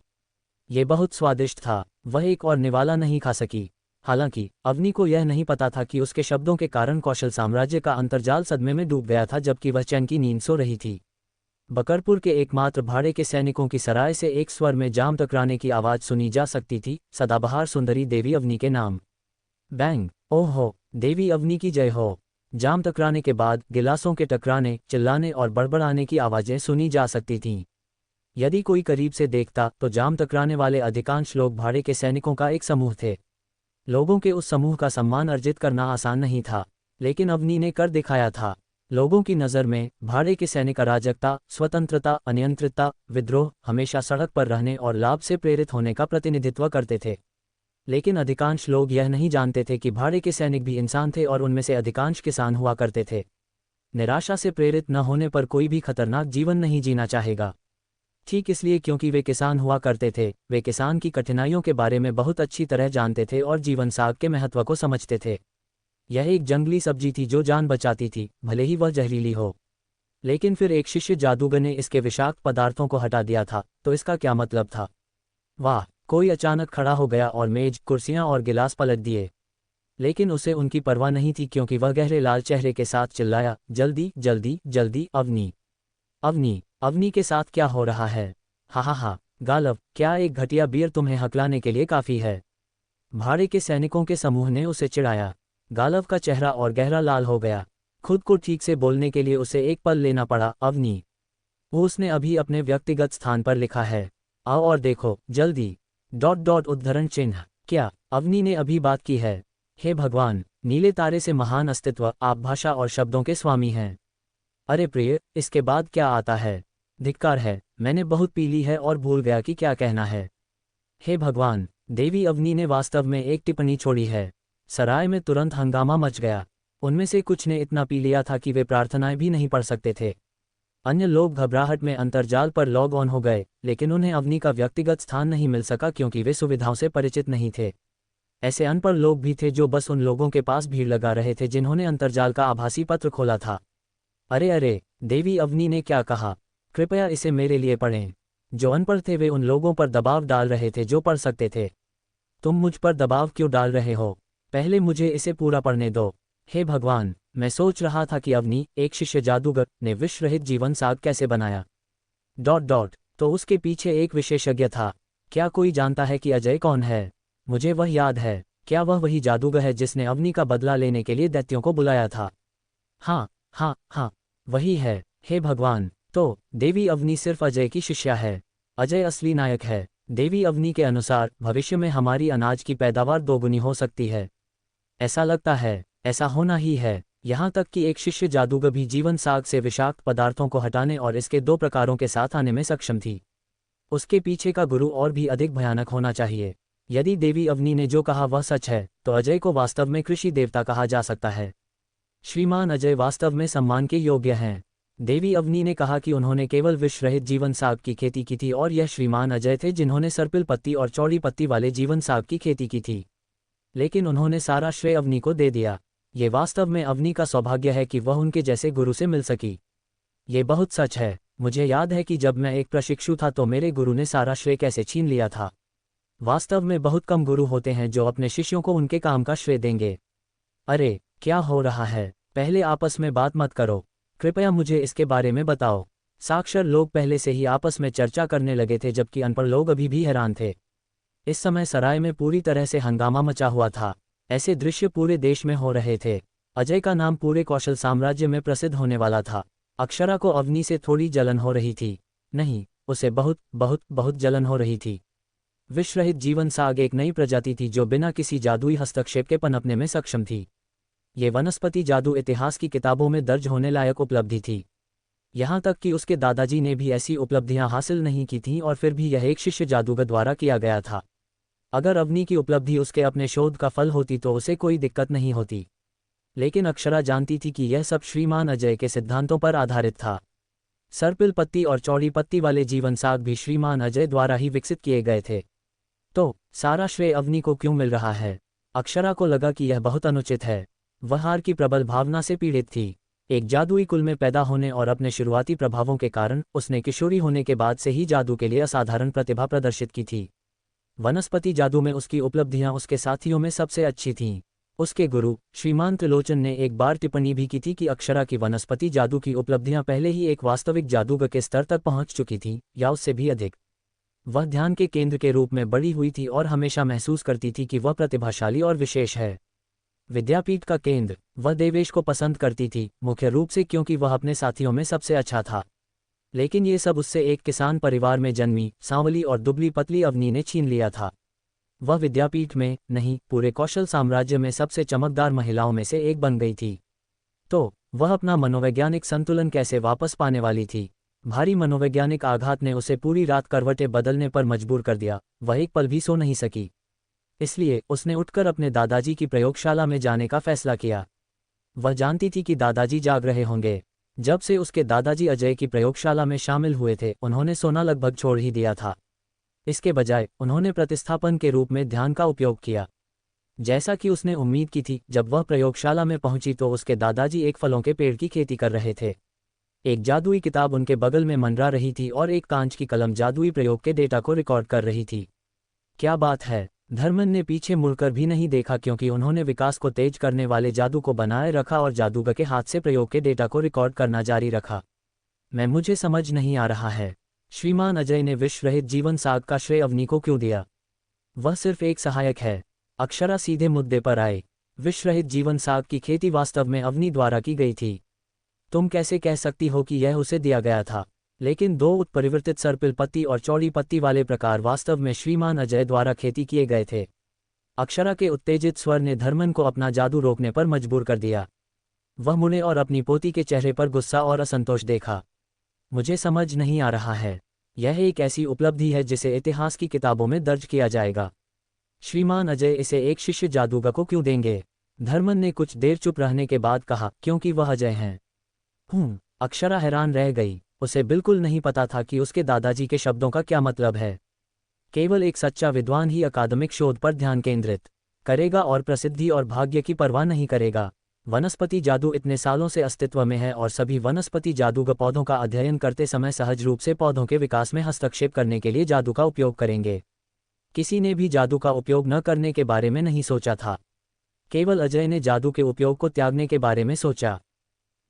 ये बहुत स्वादिष्ट था। वह एक और निवाला नहीं खा सकी। हालांकि अवनी को यह नहीं पता था कि उसके शब्दों के कारण कौशल साम्राज्य का अंतर्जाल सदमे में डूब गया था जबकि वह चैन की नींद सो रही थी। बकरपुर के एकमात्र भाड़े के सैनिकों की सराय से एक स्वर में जाम टकराने की आवाज सुनी जा सकती थी, सदाबहार सुंदरी देवी अवनी के नाम। बैंग! ओहो, देवी अवनी की जय हो। जाम टकराने के बाद गिलासों के टकराने, चिल्लाने और बड़बड़ाने की आवाजें सुनी जा सकती थीं। यदि कोई करीब से देखता तो जाम टकराने वाले अधिकांश लोग भाड़े के सैनिकों का एक समूह थे। लोगों के उस समूह का सम्मान अर्जित करना आसान नहीं था, लेकिन अवनी ने कर दिखाया था। लोगों की नज़र में भाड़े के सैनिक अराजकता, स्वतंत्रता, अनियंत्रितता, विद्रोह, हमेशा सड़क पर रहने और लाभ से प्रेरित होने का प्रतिनिधित्व करते थे। लेकिन अधिकांश लोग यह नहीं जानते थे कि भाड़े के सैनिक भी इंसान थे और उनमें से अधिकांश किसान हुआ करते थे। निराशा से प्रेरित न होने पर कोई भी खतरनाक जीवन नहीं जीना चाहेगा। ठीक इसलिए क्योंकि वे किसान हुआ करते थे, वे किसान की कठिनाइयों के बारे में बहुत अच्छी तरह जानते थे और जीवन साग के महत्व को समझते थे। यह एक जंगली सब्जी थी जो जान बचाती थी, भले ही वह जहरीली हो। लेकिन फिर एक शिष्य जादूगर ने इसके विषाक्त पदार्थों को हटा दिया था, तो इसका क्या मतलब था? वाह! कोई अचानक खड़ा हो गया और मेज, कुर्सियां और गिलास पलट दिए। लेकिन उसे उनकी परवाह नहीं थी क्योंकि वह गहरे लाल चेहरे के साथ चिल्लाया, जल्दी जल्दी जल्दी अवनी! अवनी! अवनी के साथ क्या हो रहा है? हा हा हा! गालव, क्या एक घटिया बियर तुम्हें हकलाने के लिए काफ़ी है? भाड़े के सैनिकों के समूह ने उसे चिढ़ाया। गालव का चेहरा और गहरा लाल हो गया। खुद को ठीक से बोलने के लिए उसे एक पल लेना पड़ा। अवनी! वो उसने अभी अपने व्यक्तिगत स्थान पर लिखा है। आओ और देखो, जल्दी! उद्धरण चिन्ह। क्या अवनी ने अभी बात की है? हे भगवान! नीले तारे से महान अस्तित्व, आप भाषा और शब्दों के स्वामी हैं। अरे प्रिय, इसके बाद क्या आता है? धिक्कार है, मैंने बहुत पी ली है और भूल गया कि क्या कहना है। हे भगवान! देवी अवनी ने वास्तव में एक टिप्पणी छोड़ी है। सराय में तुरंत हंगामा मच गया। उनमें से कुछ ने इतना पी लिया था कि वे प्रार्थनाएं भी नहीं पढ़ सकते थे। अन्य लोग घबराहट में अंतर्जाल पर लॉग ऑन हो गए, लेकिन उन्हें अवनी का व्यक्तिगत स्थान नहीं मिल सका क्योंकि वे सुविधाओं से परिचित नहीं थे। ऐसे अनपढ़ लोग भी थे जो बस उन लोगों के पास भीड़ लगा रहे थे जिन्होंने अंतर्जाल का आभासी पत्र खोला था। अरे अरे, देवी अवनी ने क्या कहा? कृपया इसे मेरे लिए पढ़ें। जो अनपढ़ थे वे उन लोगों पर दबाव डाल रहे थे जो पढ़ सकते थे। तुम मुझ पर दबाव क्यों डाल रहे हो? पहले मुझे इसे पूरा पढ़ने दो। हे भगवान! मैं सोच रहा था कि अवनी, एक शिष्य जादूगर, ने विष रहित जीवन साग कैसे बनाया। तो उसके पीछे एक विशेषज्ञ था। क्या कोई जानता है कि अजय कौन है? मुझे वह याद है। क्या वह वही जादूगर है जिसने अवनी का बदला लेने के लिए दैत्यों को बुलाया था? हाँ हाँ हाँ, वही है। हे भगवान! तो देवी अवनी सिर्फ अजय की शिष्या है। अजय असली नायक है। देवी अवनी के अनुसार भविष्य में हमारी अनाज की पैदावार दोगुनी हो सकती है। ऐसा लगता है, ऐसा होना ही है। यहाँ तक कि एक शिष्य जादूगर भी जीवन साग से विषाक्त पदार्थों को हटाने और इसके 2 प्रकारों के साथ आने में सक्षम थी। उसके पीछे का गुरु और भी अधिक भयानक होना चाहिए। यदि देवी अवनी ने जो कहा वह सच है, तो अजय को वास्तव में कृषि देवता कहा जा सकता है। श्रीमान अजय वास्तव में सम्मान के योग्य हैं। देवी अवनी ने कहा कि उन्होंने केवल विष रहित जीवन साग की खेती की थी और यह श्रीमान अजय थे जिन्होंने सर्पिल पत्ती और चौड़ी पत्ती वाले जीवन साग की खेती की थी। लेकिन उन्होंने सारा श्रेय अवनी को दे दिया। ये वास्तव में अवनी का सौभाग्य है कि वह उनके जैसे गुरु से मिल सकी। ये बहुत सच है। मुझे याद है कि जब मैं एक प्रशिक्षु था तो मेरे गुरु ने सारा श्रेय कैसे छीन लिया था। वास्तव में बहुत कम गुरु होते हैं जो अपने शिष्यों को उनके काम का श्रेय देंगे। अरे, क्या हो रहा है? पहले आपस में बात मत करो। कृपया मुझे इसके बारे में बताओ। साक्षर लोग पहले से ही आपस में चर्चा करने लगे थे जबकि अनपढ़ लोग अभी भी हैरान थे। इस समय सराय में पूरी तरह से हंगामा मचा हुआ था। ऐसे दृश्य पूरे देश में हो रहे थे। अजय का नाम पूरे कौशल साम्राज्य में प्रसिद्ध होने वाला था। अक्षरा को अवनी से थोड़ी जलन हो रही थी। नहीं, उसे बहुत बहुत बहुत जलन हो रही थी। विष रहित जीवन साग एक नई प्रजाति थी जो बिना किसी जादुई हस्तक्षेप के पनपने में सक्षम थी। ये वनस्पति जादू इतिहास की किताबों में दर्ज होने लायक उपलब्धि थी। यहाँ तक कि उसके दादाजी ने भी ऐसी उपलब्धियां हासिल नहीं की थीं और फिर भी यह एक शिष्य जादूगर द्वारा किया गया था। अगर अवनी की उपलब्धि उसके अपने शोध का फल होती तो उसे कोई दिक्कत नहीं होती, लेकिन अक्षरा जानती थी कि यह सब श्रीमान अजय के सिद्धांतों पर आधारित था। सर्पिल पत्ती और चौड़ी पत्ती वाले जीवन साग भी श्रीमान अजय द्वारा ही विकसित किए गए थे। तो सारा श्रेय अवनी को क्यों मिल रहा है? अक्षरा को लगा कि यह बहुत अनुचित है। वह हार की प्रबल भावना से पीड़ित थी। एक जादुई कुल में पैदा होने और अपने शुरुआती प्रभावों के कारण उसने किशोरी होने के बाद से ही जादू के लिए असाधारण प्रतिभा प्रदर्शित की थी। वनस्पति जादू में उसकी उपलब्धियां उसके साथियों में सबसे अच्छी थीं। उसके गुरु श्रीमान त्रिलोचन ने एक बार टिप्पणी भी की थी कि अक्षरा की वनस्पति जादू की उपलब्धियां पहले ही एक वास्तविक जादूगर के स्तर तक पहुंच चुकी थीं, या उससे भी अधिक। वह ध्यान के केंद्र के रूप में बड़ी हुई थी और हमेशा महसूस करती थी कि वह प्रतिभाशाली और विशेष है। विद्यापीठ का केंद्र। वह देवेश को पसंद करती थी, मुख्य रूप से क्योंकि वह अपने साथियों में सबसे अच्छा था। लेकिन ये सब उससे एक किसान परिवार में जन्मी सांवली और दुबली पतली अवनी ने छीन लिया था। वह विद्यापीठ में नहीं, पूरे कौशल साम्राज्य में सबसे चमकदार महिलाओं में से एक बन गई थी। तो वह अपना मनोवैज्ञानिक संतुलन कैसे वापस पाने वाली थी? भारी मनोवैज्ञानिक आघात ने उसे पूरी रात करवटें बदलने पर मजबूर कर दिया। वह एक पल भी सो नहीं सकी। इसलिए उसने उठकर अपने दादाजी की प्रयोगशाला में जाने का फैसला किया। वह जानती थी कि दादाजी जाग रहे होंगे। जब से उसके दादाजी अजय की प्रयोगशाला में शामिल हुए थे, उन्होंने सोना लगभग छोड़ ही दिया था। इसके बजाय उन्होंने प्रतिस्थापन के रूप में ध्यान का उपयोग किया। जैसा कि उसने उम्मीद की थी, जब वह प्रयोगशाला में पहुंची तो उसके दादाजी एक फलों के पेड़ की खेती कर रहे थे। एक जादुई किताब उनके बगल में मंडरा रही थी और एक कांच की कलम जादुई प्रयोग के डेटा को रिकॉर्ड कर रही थी। क्या बात है! धर्मन ने पीछे मुड़कर भी नहीं देखा, क्योंकि उन्होंने विकास को तेज करने वाले जादू को बनाए रखा और जादूगर के हाथ से प्रयोग के डेटा को रिकॉर्ड करना जारी रखा। मुझे समझ नहीं आ रहा है, श्रीमान अजय ने विष रहित जीवन साग का श्रेय अवनी को क्यों दिया? वह सिर्फ एक सहायक है। अक्षरा सीधे मुद्दे पर आए। विष रहित जीवन साग की खेती वास्तव में अवनी द्वारा की गई थी। तुम कैसे कह सकती हो कि यह उसे दिया गया था? लेकिन दो उत्परिवर्तित सर्पिल पत्ती और चौड़ी पत्ती वाले प्रकार वास्तव में श्रीमान अजय द्वारा खेती किए गए थे। अक्षरा के उत्तेजित स्वर ने धर्मन को अपना जादू रोकने पर मजबूर कर दिया। वह मुड़े और अपनी पोती के चेहरे पर गुस्सा और असंतोष देखा। मुझे समझ नहीं आ रहा है। यह एक ऐसी उपलब्धि है जिसे इतिहास की किताबों में दर्ज किया जाएगा। श्रीमान अजय इसे एक शिष्य जादूगर को क्यों देंगे? धर्मन ने कुछ देर चुप रहने के बाद कहा, क्योंकि वह अजय हैं। अक्षरा हैरान रह गई। उसे बिल्कुल नहीं पता था कि उसके दादाजी के शब्दों का क्या मतलब है। केवल एक सच्चा विद्वान ही अकादमिक शोध पर ध्यान केंद्रित करेगा और प्रसिद्धि और भाग्य की परवाह नहीं करेगा। वनस्पति जादू इतने सालों से अस्तित्व में है और सभी वनस्पति जादूगर पौधों का अध्ययन करते समय सहज रूप से पौधों के विकास में हस्तक्षेप करने के लिए जादू का उपयोग करेंगे। किसी ने भी जादू का उपयोग न करने के बारे में नहीं सोचा था। केवल अजय ने जादू के उपयोग को त्यागने के बारे में सोचा।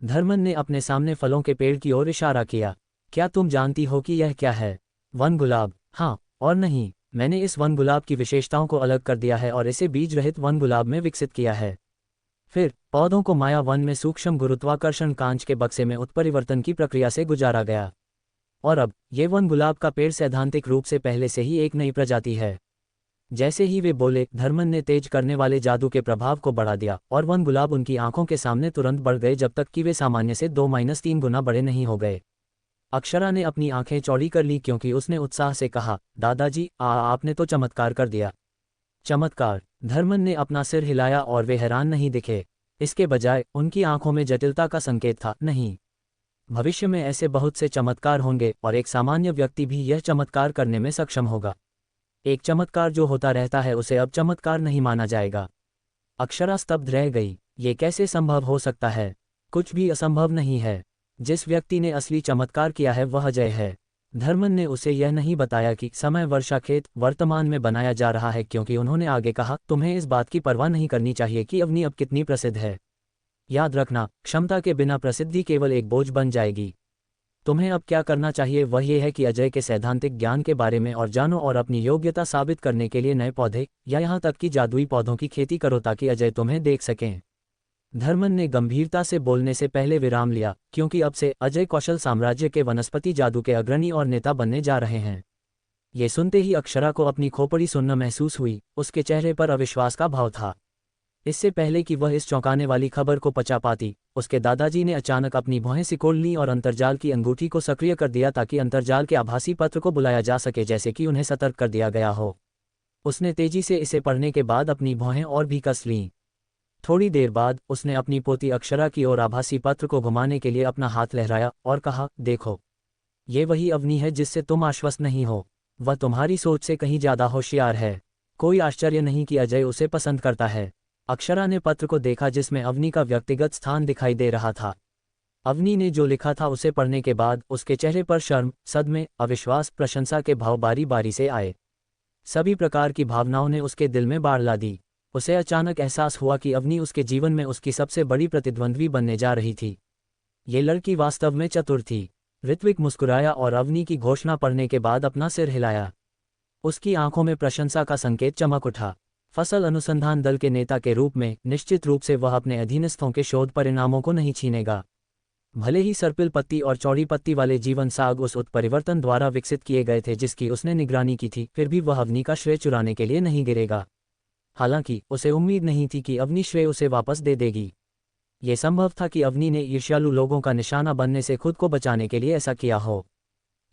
धर्मन ने अपने सामने फलों के पेड़ की ओर इशारा किया। क्या तुम जानती हो कि यह क्या है? वन गुलाब। हाँ और नहीं, मैंने इस वन गुलाब की विशेषताओं को अलग कर दिया है और इसे बीज रहित वन गुलाब में विकसित किया है। फिर पौधों को माया वन में सूक्ष्म गुरुत्वाकर्षण कांच के बक्से में उत्परिवर्तन की प्रक्रिया से गुजारा गया। और अब ये वन गुलाब का पेड़ सैद्धांतिक रूप से पहले से ही एक नई प्रजाति है। जैसे ही वे बोले, धर्मन ने तेज करने वाले जादू के प्रभाव को बढ़ा दिया और वन गुलाब उनकी आंखों के सामने तुरंत बढ़ गए, जब तक कि वे सामान्य से 2-3 गुना बड़े नहीं हो गए। अक्षरा ने अपनी आंखें चौड़ी कर ली, क्योंकि उसने उत्साह से कहा, दादाजी आपने तो चमत्कार कर दिया। चमत्कार? धर्मन ने अपना सिर हिलाया और वे हैरान नहीं दिखे। इसके बजाय उनकी आंखों में जटिलता का संकेत था। नहीं, भविष्य में ऐसे बहुत से चमत्कार होंगे और एक सामान्य व्यक्ति भी यह चमत्कार करने में सक्षम होगा। एक चमत्कार जो होता रहता है उसे अब चमत्कार नहीं माना जाएगा। अक्षरा स्तब्ध रह गई। ये कैसे संभव हो सकता है? कुछ भी असंभव नहीं है। जिस व्यक्ति ने असली चमत्कार किया है वह अजय है। धर्मन ने उसे यह नहीं बताया कि समय वर्षा खेत वर्तमान में बनाया जा रहा है, क्योंकि उन्होंने आगे कहा, तुम्हें इस बात की परवाह नहीं करनी चाहिए कि अवनी अब कितनी प्रसिद्ध है। याद रखना, क्षमता के बिना प्रसिद्धि केवल एक बोझ बन जाएगी। तुम्हें अब क्या करना चाहिए वह ये है कि अजय के सैद्धांतिक ज्ञान के बारे में और जानो और अपनी योग्यता साबित करने के लिए नए पौधे या यहाँ तक कि जादुई पौधों की खेती करो ताकि अजय तुम्हें देख सकें। धर्मन ने गंभीरता से बोलने से पहले विराम लिया, क्योंकि अब से अजय कौशल साम्राज्य के वनस्पति जादू के अग्रणी और नेता बनने जा रहे हैं। ये सुनते ही अक्षरा को अपनी खोपड़ी सुन्न महसूस हुई। उसके चेहरे पर अविश्वास का भाव था। इससे पहले कि वह इस चौंकाने वाली खबर को पचा पाती, उसके दादाजी ने अचानक अपनी भौहें सिकोड़ लीं और अंतर्जाल की अंगूठी को सक्रिय कर दिया ताकि अंतर्जाल के आभासी पत्र को बुलाया जा सके, जैसे कि उन्हें सतर्क कर दिया गया हो। उसने तेजी से इसे पढ़ने के बाद अपनी भौहें और भी कस लीं। थोड़ी देर बाद उसने अपनी पोती अक्षरा की ओर आभासी पत्र को घुमाने के लिए अपना हाथ लहराया और कहा, देखो, ये वही अवनी है जिससे तुम आश्वस्त नहीं हो। वह तुम्हारी सोच से कहीं ज्यादा होशियार है। कोई आश्चर्य नहीं कि अजय उसे पसंद करता है। अक्षरा ने पत्र को देखा जिसमें अवनी का व्यक्तिगत स्थान दिखाई दे रहा था। अवनी ने जो लिखा था उसे पढ़ने के बाद उसके चेहरे पर शर्म, सदमे, अविश्वास, प्रशंसा के भाव बारी बारी से आए। सभी प्रकार की भावनाओं ने उसके दिल में बाढ़ ला दी। उसे अचानक एहसास हुआ कि अवनी उसके जीवन में उसकी सबसे बड़ी प्रतिद्वंद्वी बनने जा रही थी। ये लड़की वास्तव में चतुर थी। ऋत्विक मुस्कुराया और अवनी की घोषणा पढ़ने के बाद अपना सिर हिलाया। उसकी आंखों में प्रशंसा का संकेत चमक उठा। फसल अनुसंधान दल के नेता के रूप में निश्चित रूप से वह अपने अधीनस्थों के शोध परिणामों को नहीं छीनेगा। भले ही सर्पिल पत्ती और चौड़ी पत्ती वाले जीवन साग उस उत्परिवर्तन द्वारा विकसित किए गए थे जिसकी उसने निगरानी की थी, फिर भी वह अवनी का श्रेय चुराने के लिए नहीं गिरेगा। हालांकि उसे उम्मीद नहीं थी कि अवनी श्रेय उसे वापस दे देगी। ये संभव था कि अवनी ने ईर्ष्यालु लोगों का निशाना बनने से खुद को बचाने के लिए ऐसा किया हो,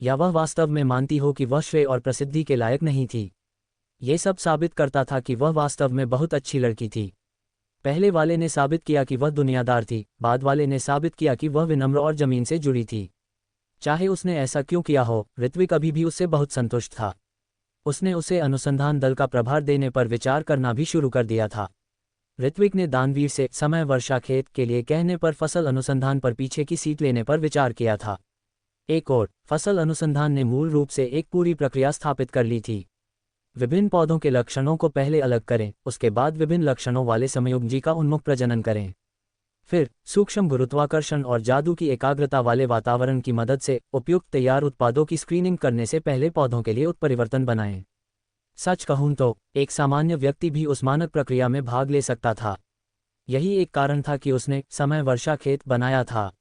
या वह वास्तव में मानती हो कि वह श्रेय और प्रसिद्धि के लायक नहीं थी। ये सब साबित करता था कि वह वास्तव में बहुत अच्छी लड़की थी। पहले वाले ने साबित किया कि वह दुनियादार थी, बाद वाले ने साबित किया कि वह विनम्र और जमीन से जुड़ी थी। चाहे उसने ऐसा क्यों किया हो, ऋत्विक अभी भी उससे बहुत संतुष्ट था। उसने उसे अनुसंधान दल का प्रभार देने पर विचार करना भी शुरू कर दिया था। ऋत्विक ने दानवीर से समय वर्षा खेत के लिए कहने पर फसल अनुसंधान पर पीछे की सीट लेने पर विचार किया था। एक और फसल अनुसंधान ने मूल रूप से एक पूरी प्रक्रिया स्थापित कर ली थी। विभिन्न पौधों के लक्षणों को पहले अलग करें, उसके बाद विभिन्न लक्षणों वाले संयुग्जी का उन्मुख प्रजनन करें। फिर सूक्ष्म गुरुत्वाकर्षण और जादू की एकाग्रता वाले वातावरण की मदद से उपयुक्त तैयार उत्पादों की स्क्रीनिंग करने से पहले पौधों के लिए उत्परिवर्तन बनाएं। सच कहूं तो एक सामान्य व्यक्ति भी उस मानक प्रक्रिया में भाग ले सकता था। यही एक कारण था कि उसने समय वर्षा खेत बनाया था।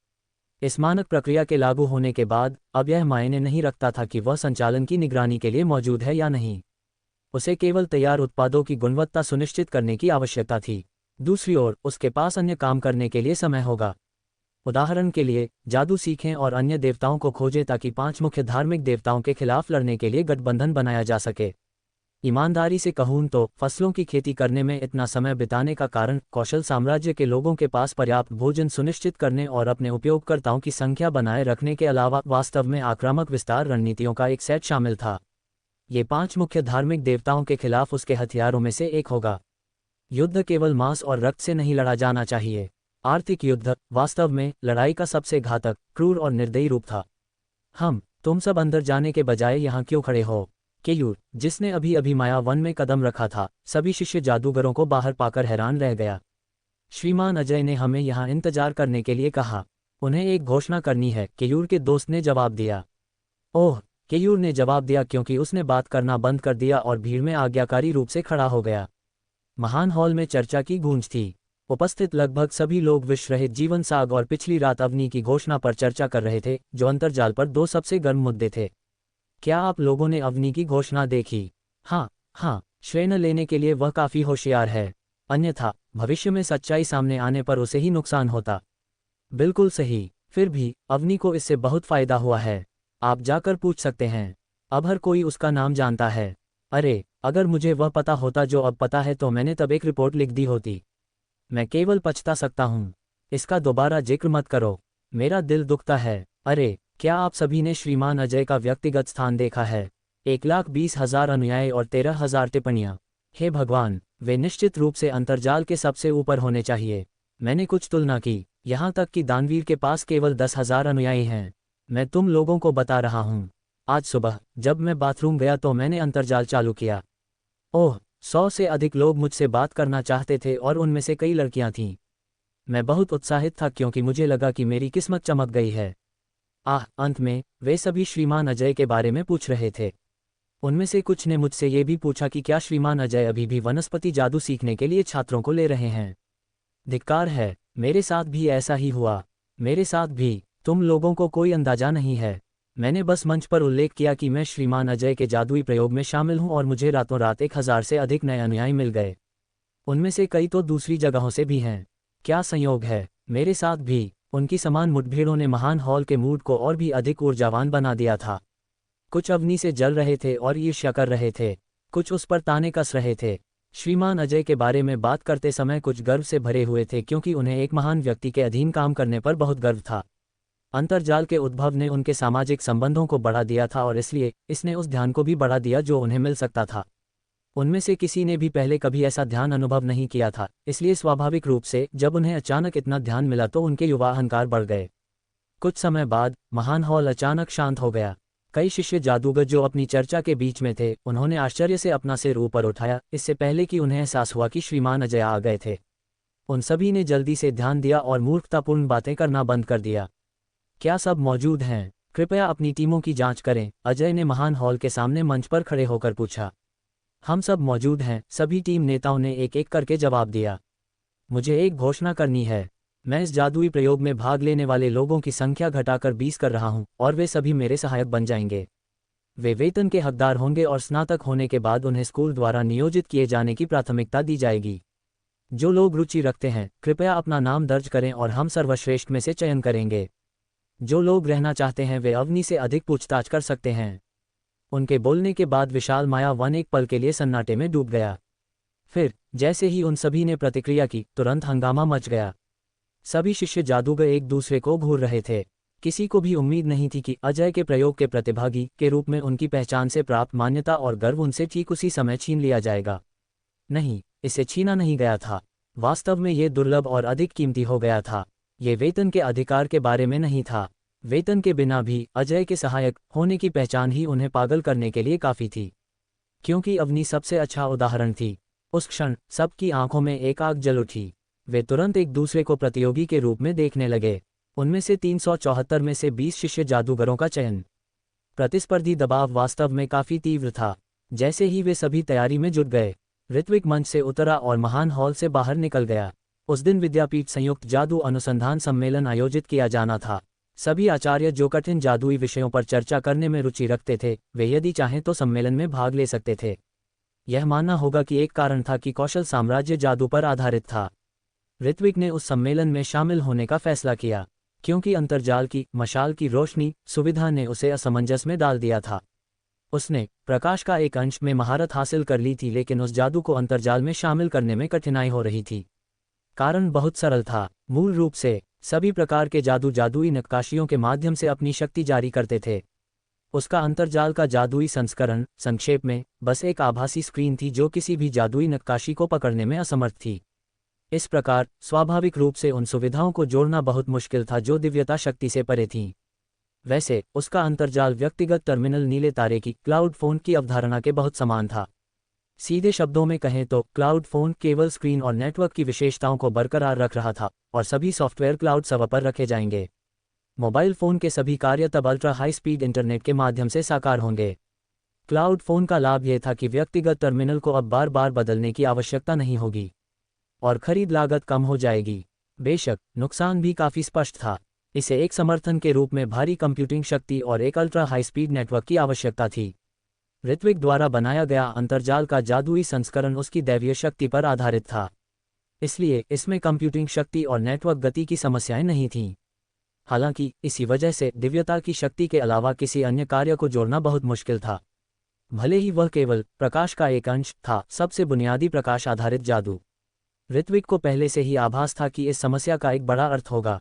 इस मानक प्रक्रिया के लागू होने के बाद अब यह मायने नहीं रखता था कि वह संचालन की निगरानी के लिए मौजूद है या नहीं। उसे केवल तैयार उत्पादों की गुणवत्ता सुनिश्चित करने की आवश्यकता थी। दूसरी ओर उसके पास अन्य काम करने के लिए समय होगा। उदाहरण के लिए जादू सीखें और अन्य देवताओं को खोजें ताकि 5 मुख्य धार्मिक देवताओं के खिलाफ लड़ने के लिए गठबंधन बनाया जा सके। ईमानदारी से कहूं तो फसलों की खेती करने में इतना समय बिताने का कारण कौशल साम्राज्य के लोगों के पास पर्याप्त भोजन सुनिश्चित करने और अपने उपयोगकर्ताओं की संख्या बनाए रखने के अलावा वास्तव में आक्रामक विस्तार रणनीतियों का एक सेट शामिल था। ये 5 मुख्य धार्मिक देवताओं के खिलाफ उसके हथियारों में से एक होगा। युद्ध केवल मांस और रक्त से नहीं लड़ा जाना चाहिए। आर्थिक युद्ध वास्तव में लड़ाई का सबसे घातक, क्रूर और निर्दयी रूप था। तुम सब अंदर जाने के बजाय यहाँ क्यों खड़े हो? केयूर, जिसने अभी अभी माया वन में कदम रखा था, सभी शिष्य जादूगरों को बाहर पाकर हैरान रह गया। श्रीमान अजय ने हमें यहाँ इंतजार करने के लिए कहा। उन्हें एक घोषणा करनी है, केयूर के दोस्त ने जवाब दिया। ओह, केयूर ने जवाब दिया क्योंकि उसने बात करना बंद कर दिया और भीड़ में आज्ञाकारी रूप से खड़ा हो गया। महान हॉल में चर्चा की गूंज थी। उपस्थित लगभग सभी लोग विश्व रहित जीवन साग और पिछली रात अवनी की घोषणा पर चर्चा कर रहे थे, जो अंतर्जाल पर 2 सबसे गर्म मुद्दे थे। क्या आप लोगों ने अवनी की घोषणा देखी? हाँ, श्रेय न लेने के लिए वह काफी होशियार है, अन्यथा भविष्य में सच्चाई सामने आने पर उसे ही नुकसान होता। बिल्कुल सही। फिर भी अवनी को इससे बहुत फायदा हुआ है। आप जाकर पूछ सकते हैं। अब हर कोई उसका नाम जानता है। अरे, अगर मुझे वह पता होता जो अब पता है तो मैंने तब एक रिपोर्ट लिख दी होती। मैं केवल पछता सकता हूँ। इसका दोबारा जिक्र मत करो, मेरा दिल दुखता है। अरे, क्या आप सभी ने श्रीमान अजय का व्यक्तिगत स्थान देखा है? 1,20,000 अनुयायी और 13,000 टिप्पणियां। हे भगवान, वे निश्चित रूप से अंतर्जाल के सबसे ऊपर होने चाहिए। मैंने कुछ तुलना की, यहाँ तक कि दानवीर के पास केवल 10,000 अनुयायी हैं। मैं तुम लोगों को बता रहा हूँ, आज सुबह जब मैं बाथरूम गया तो मैंने अंतर्जाल चालू किया। ओह, 100 से अधिक लोग मुझसे बात करना चाहते थे और उनमें से कई लड़कियां थीं। मैं बहुत उत्साहित था क्योंकि मुझे लगा कि मेरी किस्मत चमक गई है। अंत में वे सभी श्रीमान अजय के बारे में पूछ रहे थे। उनमें से कुछ ने मुझसे ये भी पूछा कि क्या श्रीमान अजय अभी भी वनस्पति जादू सीखने के लिए छात्रों को ले रहे हैं। धिक्कार है, मेरे साथ भी ऐसा ही हुआ। मेरे साथ भी। तुम लोगों को कोई अंदाजा नहीं है। मैंने बस मंच पर उल्लेख किया कि मैं श्रीमान अजय के जादुई प्रयोग में शामिल हूं और मुझे रातों रात 1,000 से अधिक नए अनुयायी मिल गए। उनमें से कई तो दूसरी जगहों से भी हैं। क्या संयोग है, मेरे साथ भी। उनकी समान मुठभेड़ों ने महान हॉल के मूड को और भी अधिक ऊर्जावान बना दिया था। कुछ अग्नि से जल रहे थे और ईर्ष्या कर रहे थे, कुछ उस पर ताने कस रहे थे। श्रीमान अजय के बारे में बात करते समय कुछ गर्व से भरे हुए थे, क्योंकि उन्हें एक महान व्यक्ति के अधीन काम करने पर बहुत गर्व था। अंतर्जाल के उद्भव ने उनके सामाजिक संबंधों को बढ़ा दिया था और इसलिए इसने उस ध्यान को भी बढ़ा दिया जो उन्हें मिल सकता था। उनमें से किसी ने भी पहले कभी ऐसा ध्यान अनुभव नहीं किया था, इसलिए स्वाभाविक रूप से जब उन्हें अचानक इतना ध्यान मिला तो उनके युवा अहंकार बढ़ गए। कुछ समय बाद महान हॉल अचानक शांत हो गया। कई शिष्य जादूगर जो अपनी चर्चा के बीच में थे, उन्होंने आश्चर्य से अपना सिर ऊपर उठाया, इससे पहले कि उन्हें एहसास हुआ कि श्रीमान अजय आ गए थे। उन सभी ने जल्दी से ध्यान दिया और मूर्खतापूर्ण बातें करना बंद कर दिया। क्या सब मौजूद हैं? कृपया अपनी टीमों की जांच करें, अजय ने महान हॉल के सामने मंच पर खड़े होकर पूछा। हम सब मौजूद हैं, सभी टीम नेताओं ने एक एक करके जवाब दिया। मुझे एक घोषणा करनी है। मैं इस जादुई प्रयोग में भाग लेने वाले लोगों की संख्या घटाकर 20 कर रहा हूं और वे सभी मेरे सहायक बन जाएंगे। वे वेतन के हकदार होंगे और स्नातक होने के बाद उन्हें स्कूल द्वारा नियोजित किए जाने की प्राथमिकता दी जाएगी। जो लोग रुचि रखते हैं, कृपया अपना नाम दर्ज करें और हम सर्वश्रेष्ठ में से चयन करेंगे। जो लोग रहना चाहते हैं वे अवनी से अधिक पूछताछ कर सकते हैं। उनके बोलने के बाद विशाल माया वन एक पल के लिए सन्नाटे में डूब गया। फिर जैसे ही उन सभी ने प्रतिक्रिया की, तुरंत हंगामा मच गया। सभी शिष्य जादूगर एक दूसरे को घूर रहे थे। किसी को भी उम्मीद नहीं थी कि अजय के प्रयोग के प्रतिभागी के रूप में उनकी पहचान से प्राप्त मान्यता और गर्व उनसे ठीक उसी समय छीन लिया जाएगा। नहीं, इसे छीना नहीं गया था। वास्तव में ये दुर्लभ और अधिक कीमती हो गया था। ये वेतन के अधिकार के बारे में नहीं था। वेतन के बिना भी अजय के सहायक होने की पहचान ही उन्हें पागल करने के लिए काफ़ी थी। क्योंकि अवनी सबसे अच्छा उदाहरण थी। उस क्षण सबकी आंखों में एक आग जल उठी। वे तुरंत एक दूसरे को प्रतियोगी के रूप में देखने लगे। उनमें से 374 में से 20 शिष्य जादूगरों का चयन। प्रतिस्पर्धी दबाव वास्तव में काफ़ी तीव्र था। जैसे ही वे सभी तैयारी में जुट गए, ऋत्विक मंच से उतरा और महान हॉल से बाहर निकल गया। उस दिन विद्यापीठ संयुक्त जादू अनुसंधान सम्मेलन आयोजित किया जाना था। सभी आचार्य जो कठिन जादुई विषयों पर चर्चा करने में रुचि रखते थे, वे यदि चाहें तो सम्मेलन में भाग ले सकते थे। यह मानना होगा कि एक कारण था कि कौशल साम्राज्य जादू पर आधारित था। ऋत्विक ने उस सम्मेलन में शामिल होने का फैसला किया, क्योंकि अंतर्जाल की मशाल की रोशनी सुविधा ने उसे असमंजस में डाल दिया था। उसने प्रकाश का एक अंश में महारत हासिल कर ली थी, लेकिन उस जादू को अंतर्जाल में शामिल करने में कठिनाई हो रही थी। कारण बहुत सरल था। मूल रूप से सभी प्रकार के जादुई नक्काशियों के माध्यम से अपनी शक्ति जारी करते थे। उसका अंतर्जाल का जादुई संस्करण, संक्षेप में, बस एक आभासी स्क्रीन थी जो किसी भी जादुई नक्काशी को पकड़ने में असमर्थ थी। इस प्रकार स्वाभाविक रूप से उन सुविधाओं को जोड़ना बहुत मुश्किल था जो दिव्यता शक्ति से परे थीं। वैसे उसका अंतर्जाल व्यक्तिगत टर्मिनल नीले तारे की क्लाउड फोन की अवधारणा के बहुत समान था। सीधे शब्दों में कहें तो क्लाउड फोन केवल स्क्रीन और नेटवर्क की विशेषताओं को बरकरार रख रहा था और सभी सॉफ्टवेयर क्लाउड सर्वर पर रखे जाएंगे। मोबाइल फ़ोन के सभी कार्य तब अल्ट्रा हाई स्पीड इंटरनेट के माध्यम से साकार होंगे। क्लाउड फ़ोन का लाभ यह था कि व्यक्तिगत टर्मिनल को अब बार बार बदलने की आवश्यकता नहीं होगी और खरीद लागत कम हो जाएगी। बेशक नुकसान भी काफ़ी स्पष्ट था। इसे एक समर्थन के रूप में भारी कंप्यूटिंग शक्ति और एक अल्ट्रा हाई स्पीड नेटवर्क की आवश्यकता थी। ऋत्विक द्वारा बनाया गया अंतर्जाल का जादुई संस्करण उसकी दैवीय शक्ति पर आधारित था, इसलिए इसमें कंप्यूटिंग शक्ति और नेटवर्क गति की समस्याएं नहीं थीं। हालांकि इसी वजह से दिव्यता की शक्ति के अलावा किसी अन्य कार्य को जोड़ना बहुत मुश्किल था, भले ही वह केवल प्रकाश का एक अंश था। सबसे बुनियादी प्रकाश आधारित जादू। ऋत्विक को पहले से ही आभास था कि इस समस्या का एक बड़ा अर्थ होगा।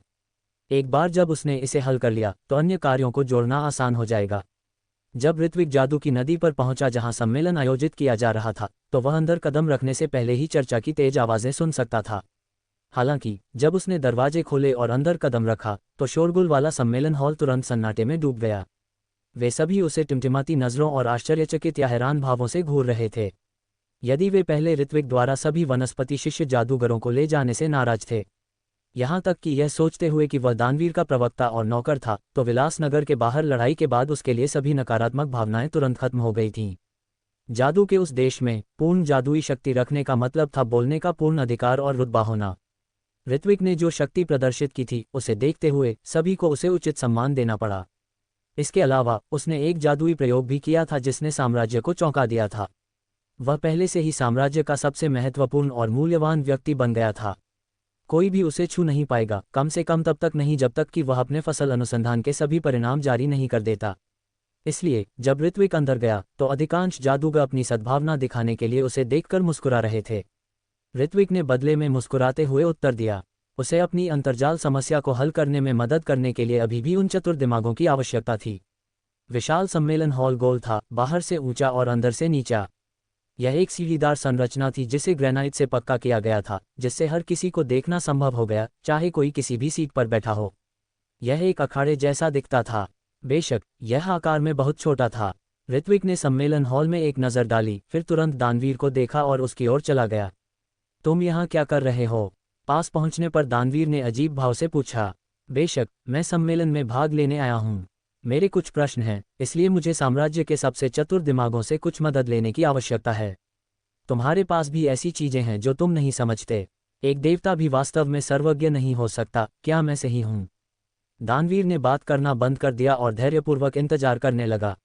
एक बार जब उसने इसे हल कर लिया तो अन्य कार्यों को जोड़ना आसान हो जाएगा। जब ऋत्विक जादू की नदी पर पहुंचा जहां सम्मेलन आयोजित किया जा रहा था, तो वह अंदर कदम रखने से पहले ही चर्चा की तेज आवाजें सुन सकता था। हालांकि जब उसने दरवाजे खोले और अंदर कदम रखा तो शोरगुल वाला सम्मेलन हॉल तुरंत सन्नाटे में डूब गया। वे सभी उसे टिमटिमाती नजरों और आश्चर्यचकित या हैरान भावों से घूर रहे थे। यदि वे पहले ऋत्विक द्वारा सभी वनस्पति शिष्य जादूगरों को ले जाने से नाराज थे, यहाँ तक कि यह सोचते हुए कि वह दानवीर का प्रवक्ता और नौकर था, तो विलासनगर के बाहर लड़ाई के बाद उसके लिए सभी नकारात्मक भावनाएं तुरंत खत्म हो गई थीं। जादू के उस देश में पूर्ण जादुई शक्ति रखने का मतलब था बोलने का पूर्ण अधिकार और रुतबा होना। ऋत्विक ने जो शक्ति प्रदर्शित की थी, उसे देखते हुए सभी को उसे उचित सम्मान देना पड़ा। इसके अलावा उसने एक जादुई प्रयोग भी किया था जिसने साम्राज्य को चौंका दिया था। वह पहले से ही साम्राज्य का सबसे महत्वपूर्ण और मूल्यवान व्यक्ति बन गया था। कोई भी उसे छू नहीं पाएगा, कम से कम तब तक नहीं जब तक कि वह अपने फसल अनुसंधान के सभी परिणाम जारी नहीं कर देता। इसलिए जब ऋत्विक अंदर गया तो अधिकांश जादूगर अपनी सद्भावना दिखाने के लिए उसे देखकर मुस्कुरा रहे थे। ऋत्विक ने बदले में मुस्कुराते हुए उत्तर दिया। उसे अपनी अंतर्जाल समस्या को हल करने में मदद करने के लिए अभी भी उन चतुर दिमागों की आवश्यकता थी। विशाल सम्मेलन हॉल गोल था, बाहर से ऊंचा और अंदर से नीचा। यह एक सीढ़ीदार संरचना थी जिसे ग्रेनाइट से पक्का किया गया था, जिससे हर किसी को देखना संभव हो गया, चाहे कोई किसी भी सीट पर बैठा हो। यह एक अखाड़े जैसा दिखता था। बेशक यह आकार में बहुत छोटा था। ऋत्विक ने सम्मेलन हॉल में एक नज़र डाली, फिर तुरंत दानवीर को देखा और उसकी ओर चला गया। तुम यहाँ क्या कर रहे हो? पास पहुंचने पर दानवीर ने अजीब भाव से पूछा। बेशक मैं सम्मेलन में भाग लेने आया हूँ। मेरे कुछ प्रश्न हैं, इसलिए मुझे साम्राज्य के सबसे चतुर दिमागों से कुछ मदद लेने की आवश्यकता है। तुम्हारे पास भी ऐसी चीजें हैं जो तुम नहीं समझते। एक देवता भी वास्तव में सर्वज्ञ नहीं हो सकता, क्या मैं सही हूँ? दानवीर ने बात करना बंद कर दिया और धैर्यपूर्वक इंतजार करने लगा।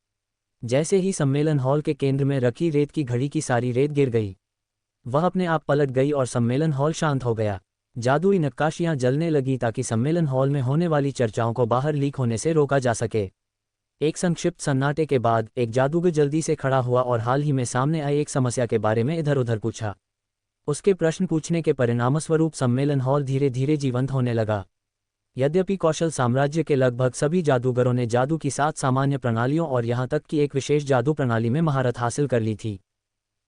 जैसे ही सम्मेलन हॉल के केंद्र में रखी रेत की घड़ी की सारी रेत गिर गई, वह अपने आप पलट गई और सम्मेलन हॉल शांत हो गया। जादुई नक्काशियां जलने लगी ताकि सम्मेलन हॉल में होने वाली चर्चाओं को बाहर लीक होने से रोका जा सके। एक संक्षिप्त सन्नाटे के बाद एक जादूगर जल्दी से खड़ा हुआ और हाल ही में सामने आई एक समस्या के बारे में इधर उधर पूछा। उसके प्रश्न पूछने के परिणामस्वरूप सम्मेलन हॉल धीरे धीरे जीवंत होने लगा। यद्यपि कौशल साम्राज्य के लगभग सभी जादूगरों ने जादू की 7 सामान्य प्रणालियों और यहाँ तक कि एक विशेष जादू प्रणाली में महारत हासिल कर ली थी,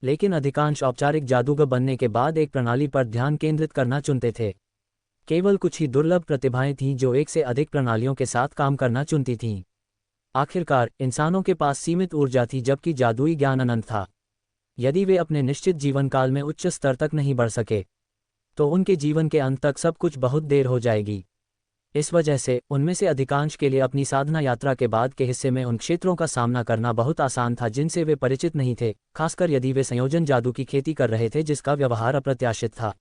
लेकिन अधिकांश औपचारिक जादूगर बनने के बाद एक प्रणाली पर ध्यान केंद्रित करना चुनते थे। केवल कुछ ही दुर्लभ प्रतिभाएं थीं जो एक से अधिक प्रणालियों के साथ काम करना चुनती थीं। आखिरकार इंसानों के पास सीमित ऊर्जा थी, जबकि जादुई ज्ञान अनंत था। यदि वे अपने निश्चित जीवन काल में उच्च स्तर तक नहीं बढ़ सके, तो उनके जीवन के अंत तक सब कुछ बहुत देर हो जाएगी। इस वजह से उनमें से अधिकांश के लिए अपनी साधना यात्रा के बाद के हिस्से में उन क्षेत्रों का सामना करना बहुत आसान था जिनसे वे परिचित नहीं थे, खासकर यदि वे संयोजन जादू की खेती कर रहे थे जिसका व्यवहार अप्रत्याशित था।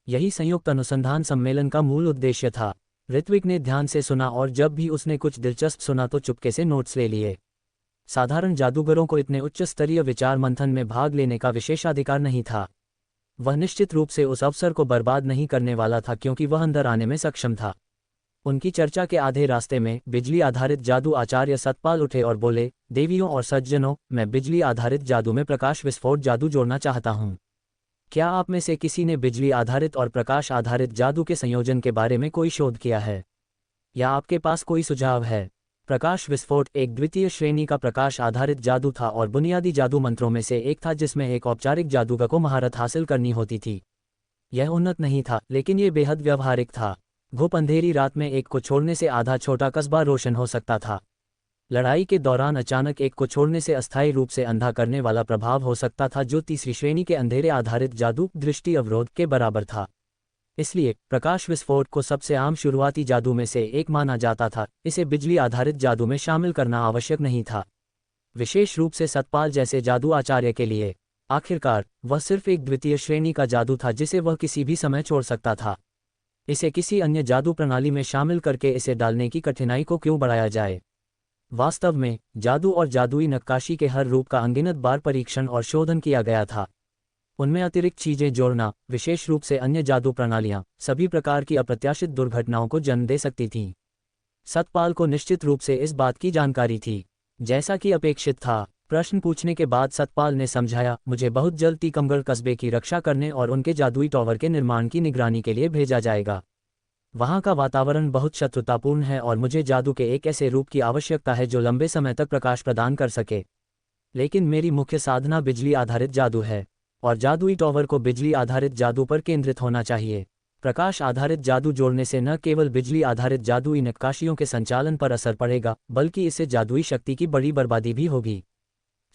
यही संयुक्त अनुसंधान सम्मेलन का मूल उद्देश्य था। ऋत्विक ने ध्यान से सुना और जब भी उसने कुछ दिलचस्प सुना तो चुपके से नोट्स ले लिए। साधारण जादूगरों को इतने उच्च स्तरीय विचार मंथन में भाग लेने का विशेषाधिकार नहीं था। वह निश्चित रूप से उस अवसर को बर्बाद नहीं करने वाला था क्योंकि वह अंदर आने में सक्षम था। उनकी चर्चा के आधे रास्ते में बिजली आधारित जादू आचार्य सतपाल उठे और बोले, देवियों और सज्जनों, मैं बिजली आधारित जादू में प्रकाश विस्फोट जादू जोड़ना चाहता हूँ। क्या आप में से किसी ने बिजली आधारित और प्रकाश आधारित जादू के संयोजन के बारे में कोई शोध किया है, या आपके पास कोई सुझाव है? प्रकाश विस्फोट एक द्वितीय श्रेणी का प्रकाश आधारित जादू था और बुनियादी जादू मंत्रों में से एक था जिसमें एक औपचारिक जादूगर को महारत हासिल करनी होती थी। यह उन्नत नहीं था, लेकिन यह बेहद व्यावहारिक था। घुप अंधेरी रात में एक को छोड़ने से आधा छोटा कस्बा रोशन हो सकता था। लड़ाई के दौरान अचानक एक को छोड़ने से अस्थायी रूप से अंधा करने वाला प्रभाव हो सकता था जो तीसरी श्रेणी के अंधेरे आधारित जादू दृष्टि अवरोध के बराबर था। इसलिए प्रकाश विस्फोट को सबसे आम शुरुआती जादू में से एक माना जाता था। इसे बिजली आधारित जादू में शामिल करना आवश्यक नहीं था, विशेष रूप से सतपाल जैसे जादू आचार्य के लिए। आखिरकार वह सिर्फ एक द्वितीय श्रेणी का जादू था जिसे वह किसी भी समय छोड़ सकता था। इसे किसी अन्य जादू प्रणाली में शामिल करके इसे डालने की कठिनाई को क्यों बढ़ाया जाए? वास्तव में जादू और जादुई नक्काशी के हर रूप का अनगिनत बार परीक्षण और शोधन किया गया था। उनमें अतिरिक्त चीजें जोड़ना, विशेष रूप से अन्य जादू प्रणालियां, सभी प्रकार की अप्रत्याशित दुर्घटनाओं को जन्म दे सकती थीं। सतपाल को निश्चित रूप से इस बात की जानकारी थी, जैसा कि अपेक्षित था। प्रश्न पूछने के बाद सतपाल ने समझाया, मुझे बहुत जल्द टीकमगढ़ कस्बे की रक्षा करने और उनके जादुई टॉवर के निर्माण की निगरानी के लिए भेजा जाएगा। वहाँ का वातावरण बहुत शत्रुतापूर्ण है और मुझे जादू के एक ऐसे रूप की आवश्यकता है जो लंबे समय तक प्रकाश प्रदान कर सके। लेकिन मेरी मुख्य साधना बिजली आधारित जादू है और जादुई टॉवर को बिजली आधारित जादू पर केंद्रित होना चाहिए। प्रकाश आधारित जादू जोड़ने से न केवल बिजली आधारित जादुई नक्काशियों के संचालन पर असर पड़ेगा, बल्कि इससे जादुई शक्ति की बड़ी बर्बादी भी होगी।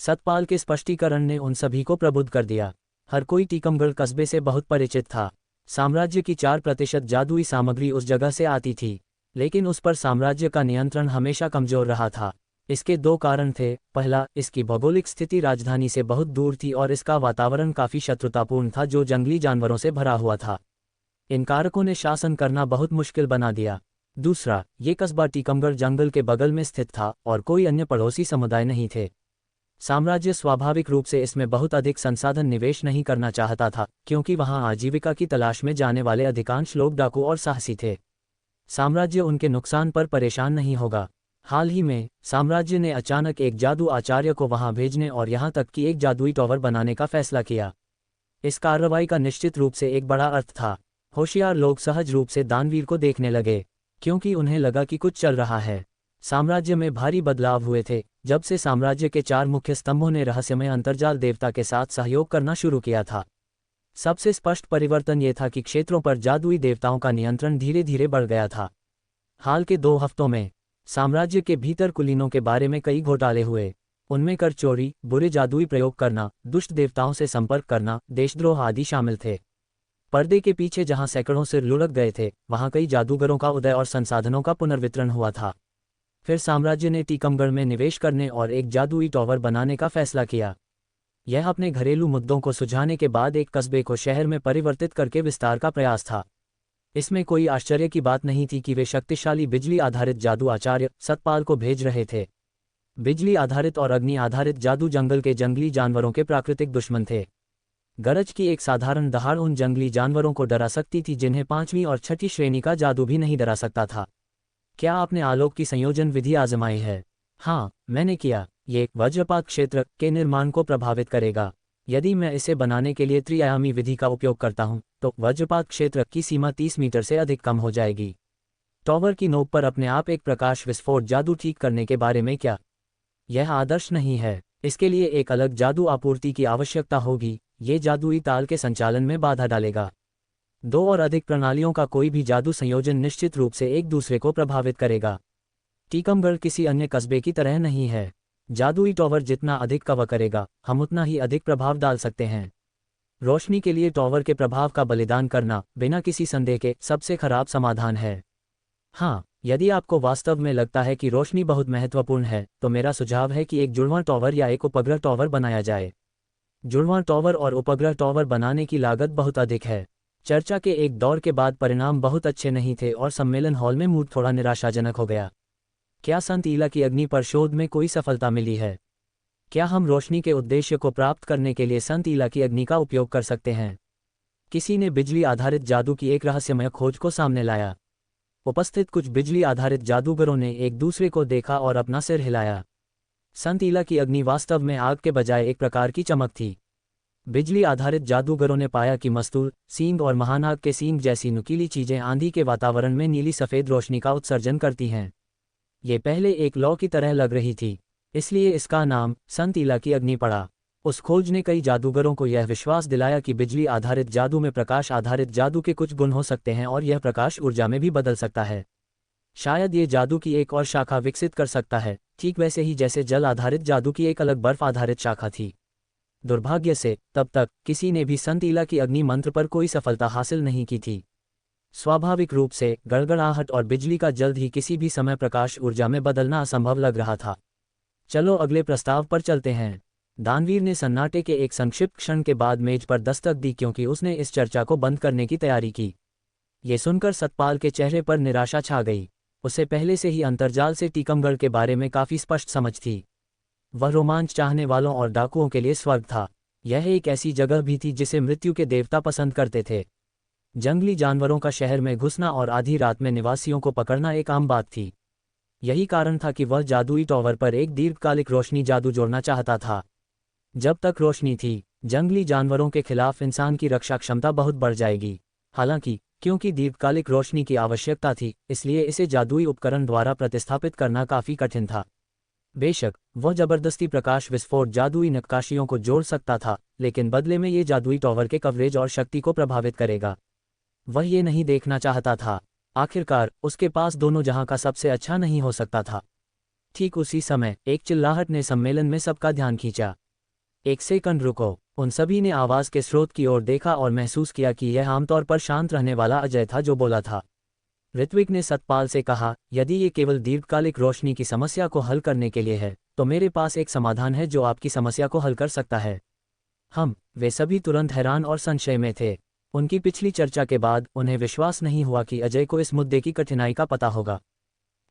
सतपाल के स्पष्टीकरण ने उन सभी को प्रबुद्ध कर दिया। हर कोई टीकमगढ़ कस्बे से बहुत परिचित था। साम्राज्य की 4% जादुई सामग्री उस जगह से आती थी, लेकिन उस पर साम्राज्य का नियंत्रण हमेशा कमजोर रहा था। इसके 2 कारण थे। पहला, इसकी भौगोलिक स्थिति राजधानी से बहुत दूर थी और इसका वातावरण काफी शत्रुतापूर्ण था जो जंगली जानवरों से भरा हुआ था। इन कारकों ने शासन करना बहुत मुश्किल बना दिया। दूसरा, ये कस्बा टीकमगढ़ जंगल के बगल में स्थित था और कोई अन्य पड़ोसी समुदाय नहीं थे। साम्राज्य स्वाभाविक रूप से इसमें बहुत अधिक संसाधन निवेश नहीं करना चाहता था, क्योंकि वहां आजीविका की तलाश में जाने वाले अधिकांश लोग डाकू और साहसी थे। साम्राज्य उनके नुकसान पर परेशान नहीं होगा। हाल ही में साम्राज्य ने अचानक एक जादू आचार्य को वहां भेजने और यहां तक कि एक जादुई टॉवर बनाने का फैसला किया। इस कार्रवाई का निश्चित रूप से एक बड़ा अर्थ था। होशियार लोग सहज रूप से दानवीर को देखने लगे, क्योंकि उन्हें लगा कि कुछ चल रहा है। साम्राज्य में भारी बदलाव हुए थे जब से साम्राज्य के 4 मुख्य स्तंभों ने रहस्यमय अंतर्जाल देवता के साथ सहयोग करना शुरू किया था। सबसे स्पष्ट परिवर्तन ये था कि क्षेत्रों पर जादुई देवताओं का नियंत्रण धीरे धीरे बढ़ गया था। हाल के 2 हफ्तों में साम्राज्य के भीतर कुलीनों के बारे में कई घोटाले हुए। उनमें कर चोरी, बुरे जादुई प्रयोग करना, दुष्ट देवताओं से संपर्क करना, देशद्रोह आदि शामिल थे। पर्दे के पीछे जहां सैकड़ों सिर लुढ़क गए थे, वहां कई जादूगरों का उदय और संसाधनों का पुनर्वितरण हुआ था। फिर साम्राज्य ने टीकमगढ़ में निवेश करने और एक जादुई टॉवर बनाने का फैसला किया। यह अपने घरेलू मुद्दों को सुलझाने के बाद एक कस्बे को शहर में परिवर्तित करके विस्तार का प्रयास था। इसमें कोई आश्चर्य की बात नहीं थी कि वे शक्तिशाली बिजली आधारित जादू आचार्य सतपाल को भेज रहे थे। बिजली आधारित और अग्नि आधारित जादू जंगल के जंगली जानवरों के प्राकृतिक दुश्मन थे। गरज की एक साधारण दहाड़ उन जंगली जानवरों को डरा सकती थी जिन्हें 5वीं और 6ठी श्रेणी का जादू भी नहीं डरा सकता था। क्या आपने आलोक की संयोजन विधि आजमाई है? हाँ, मैंने किया। ये वज्रपात क्षेत्र के निर्माण को प्रभावित करेगा। यदि मैं इसे बनाने के लिए त्रिआयामी विधि का उपयोग करता हूं, तो वज्रपात क्षेत्र की सीमा 30 मीटर से अधिक कम हो जाएगी। टॉवर की नोक पर अपने आप एक प्रकाश विस्फोट जादू ठीक करने के बारे में क्या? यह आदर्श नहीं है। इसके लिए एक अलग जादू आपूर्ति की आवश्यकता होगी। ये जादुई ताल के संचालन में बाधा डालेगा। 2 और अधिक प्रणालियों का कोई भी जादू संयोजन निश्चित रूप से एक दूसरे को प्रभावित करेगा। टीकमगढ़ किसी अन्य कस्बे की तरह नहीं है। जादुई टॉवर जितना अधिक कवर करेगा, हम उतना ही अधिक प्रभाव डाल सकते हैं। रोशनी के लिए टॉवर के प्रभाव का बलिदान करना बिना किसी संदेह के सबसे खराब समाधान है। हाँ, यदि आपको वास्तव में लगता है कि रोशनी बहुत महत्वपूर्ण है, तो मेरा सुझाव है कि एक जुड़वां टॉवर या एक उपग्रह टॉवर बनाया जाए। जुड़वां टॉवर और उपग्रह टॉवर बनाने की लागत बहुत अधिक है। चर्चा के एक दौर के बाद परिणाम बहुत अच्छे नहीं थे और सम्मेलन हॉल में मूड थोड़ा निराशाजनक हो गया। क्या संत ईला की अग्नि पर शोध में कोई सफलता मिली है? क्या हम रोशनी के उद्देश्य को प्राप्त करने के लिए संत ईला की अग्नि का उपयोग कर सकते हैं? किसी ने बिजली आधारित जादू की एक रहस्यमय खोज को सामने लाया। उपस्थित कुछ बिजली आधारित जादूगरों ने एक दूसरे को देखा और अपना सिर हिलाया। संत ईला की अग्नि वास्तव में आग के बजाय एक प्रकार की चमक थी। बिजली आधारित जादूगरों ने पाया कि मस्तूल, सींग और महानाग के सींग जैसी नुकीली चीजें आंधी के वातावरण में नीली सफेद रोशनी का उत्सर्जन करती हैं। ये पहले एक लौ की तरह लग रही थी, इसलिए इसका नाम संत ईला की अग्नि पड़ा। उस खोज ने कई जादूगरों को यह विश्वास दिलाया कि बिजली आधारित जादू में प्रकाश आधारित जादू के कुछ गुण हो सकते हैं और यह प्रकाश ऊर्जा में भी बदल सकता है। शायद ये जादू की एक और शाखा विकसित कर सकता है, ठीक वैसे ही जैसे जल आधारित जादू की एक अलग बर्फ आधारित शाखा थी। दुर्भाग्य से तब तक किसी ने भी संत ईला की अग्नि मंत्र पर कोई सफलता हासिल नहीं की थी। स्वाभाविक रूप से गड़गड़ाहट और बिजली का जल्द ही किसी भी समय प्रकाश ऊर्जा में बदलना असंभव लग रहा था। चलो अगले प्रस्ताव पर चलते हैं। दानवीर ने सन्नाटे के एक संक्षिप्त क्षण के बाद मेज पर दस्तक दी क्योंकि उसने इस चर्चा को बंद करने की तैयारी की। ये सुनकर सतपाल के चेहरे पर निराशा छा गई। उसे पहले से ही अंतर्जाल से टीकमगढ़ के बारे में काफी स्पष्ट समझ थी। वह रोमांच चाहने वालों और डाकुओं के लिए स्वर्ग था। यह एक ऐसी जगह भी थी जिसे मृत्यु के देवता पसंद करते थे। जंगली जानवरों का शहर में घुसना और आधी रात में निवासियों को पकड़ना एक आम बात थी। यही कारण था कि वह जादुई टॉवर पर एक दीर्घकालिक रोशनी जादू जोड़ना चाहता था। जब तक रोशनी थी, जंगली जानवरों के खिलाफ इंसान की रक्षा क्षमता बहुत बढ़ जाएगी। हालांकि क्योंकि दीर्घकालिक रोशनी की आवश्यकता थी, इसलिए इसे जादुई उपकरण द्वारा प्रतिस्थापित करना काफी कठिन था। बेशक वह जबरदस्ती प्रकाश विस्फोट जादुई नक्काशियों को जोड़ सकता था, लेकिन बदले में ये जादुई टॉवर के कवरेज और शक्ति को प्रभावित करेगा। वह ये नहीं देखना चाहता था। आखिरकार उसके पास दोनों जहां का सबसे अच्छा नहीं हो सकता था। ठीक उसी समय एक चिल्लाहट ने सम्मेलन में सबका ध्यान खींचा। एक सेकंड रुको। उन सभी ने आवाज के स्रोत की ओर देखा और महसूस किया कि यह आमतौर पर शांत रहने वाला अजय था जो बोला था। ऋत्विक ने सतपाल से कहा, यदि ये केवल दीर्घकालिक रोशनी की समस्या को हल करने के लिए है, तो मेरे पास एक समाधान है जो आपकी समस्या को हल कर सकता है। वे सभी तुरंत हैरान और संशय में थे। उनकी पिछली चर्चा के बाद उन्हें विश्वास नहीं हुआ कि अजय को इस मुद्दे की कठिनाई का पता होगा।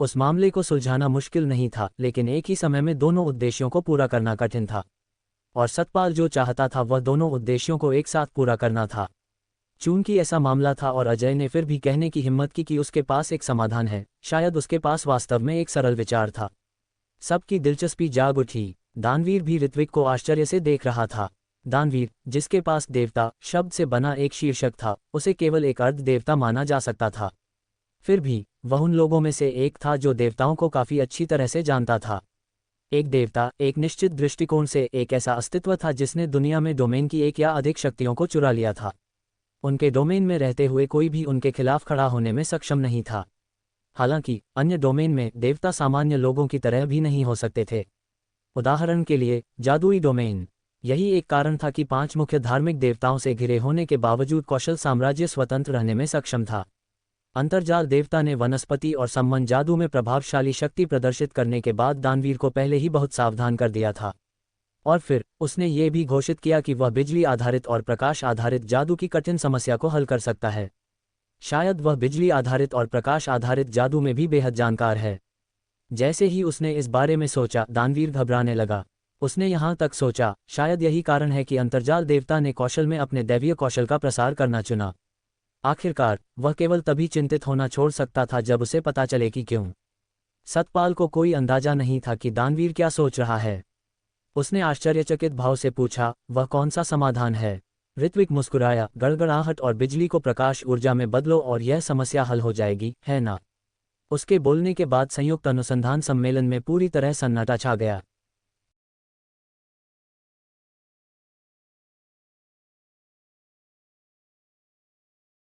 उस मामले को सुलझाना मुश्किल नहीं था, लेकिन एक ही समय में दोनों उद्देश्यों को पूरा करना कठिन था। और सतपाल जो चाहता था वह दोनों उद्देश्यों को एक साथ पूरा करना था। चूंकि ऐसा मामला था और अजय ने फिर भी कहने की हिम्मत की कि उसके पास एक समाधान है, शायद उसके पास वास्तव में एक सरल विचार था। सबकी दिलचस्पी जाग उठी। दानवीर भी ऋत्विक को आश्चर्य से देख रहा था। दानवीर, जिसके पास देवता शब्द से बना एक शीर्षक था, उसे केवल एक अर्ध देवता माना जा सकता था। फिर भी वह उन लोगों में से एक था जो देवताओं को काफी अच्छी तरह से जानता था। एक देवता एक निश्चित दृष्टिकोण से एक ऐसा अस्तित्व था जिसने दुनिया में डोमेन की एक या अधिक शक्तियों को चुरा लिया था। उनके डोमेन में रहते हुए कोई भी उनके खिलाफ खड़ा होने में सक्षम नहीं था। हालांकि अन्य डोमेन में देवता सामान्य लोगों की तरह भी नहीं हो सकते थे। उदाहरण के लिए जादुई डोमेन। यही एक कारण था कि 5 मुख्य धार्मिक देवताओं से घिरे होने के बावजूद कौशल साम्राज्य स्वतंत्र रहने में सक्षम था। अंतर्जाल देवता ने वनस्पति और सम्मन जादू में प्रभावशाली शक्ति प्रदर्शित करने के बाद दानवीर को पहले ही बहुत सावधान कर दिया था। और फिर उसने ये भी घोषित किया कि वह बिजली आधारित और प्रकाश आधारित जादू की कठिन समस्या को हल कर सकता है। शायद वह बिजली आधारित और प्रकाश आधारित जादू में भी बेहद जानकार है। जैसे ही उसने इस बारे में सोचा, दानवीर घबराने लगा। उसने यहाँ तक सोचा, शायद यही कारण है कि अंतर्जाल देवता ने कौशल में अपने दैवीय कौशल का प्रसार करना चुना। आखिरकार वह केवल तभी चिंतित होना छोड़ सकता था जब उसे पता चले कि क्यों। सतपाल को कोई अंदाजा नहीं था कि दानवीर क्या सोच रहा है। उसने आश्चर्यचकित भाव से पूछा, वह कौन सा समाधान है? ऋत्विक मुस्कुराया, गड़गड़ाहट और बिजली को प्रकाश ऊर्जा में बदलो और यह समस्या हल हो जाएगी, है ना? उसके बोलने के बाद संयुक्त अनुसंधान सम्मेलन में पूरी तरह सन्नाटा छा गया।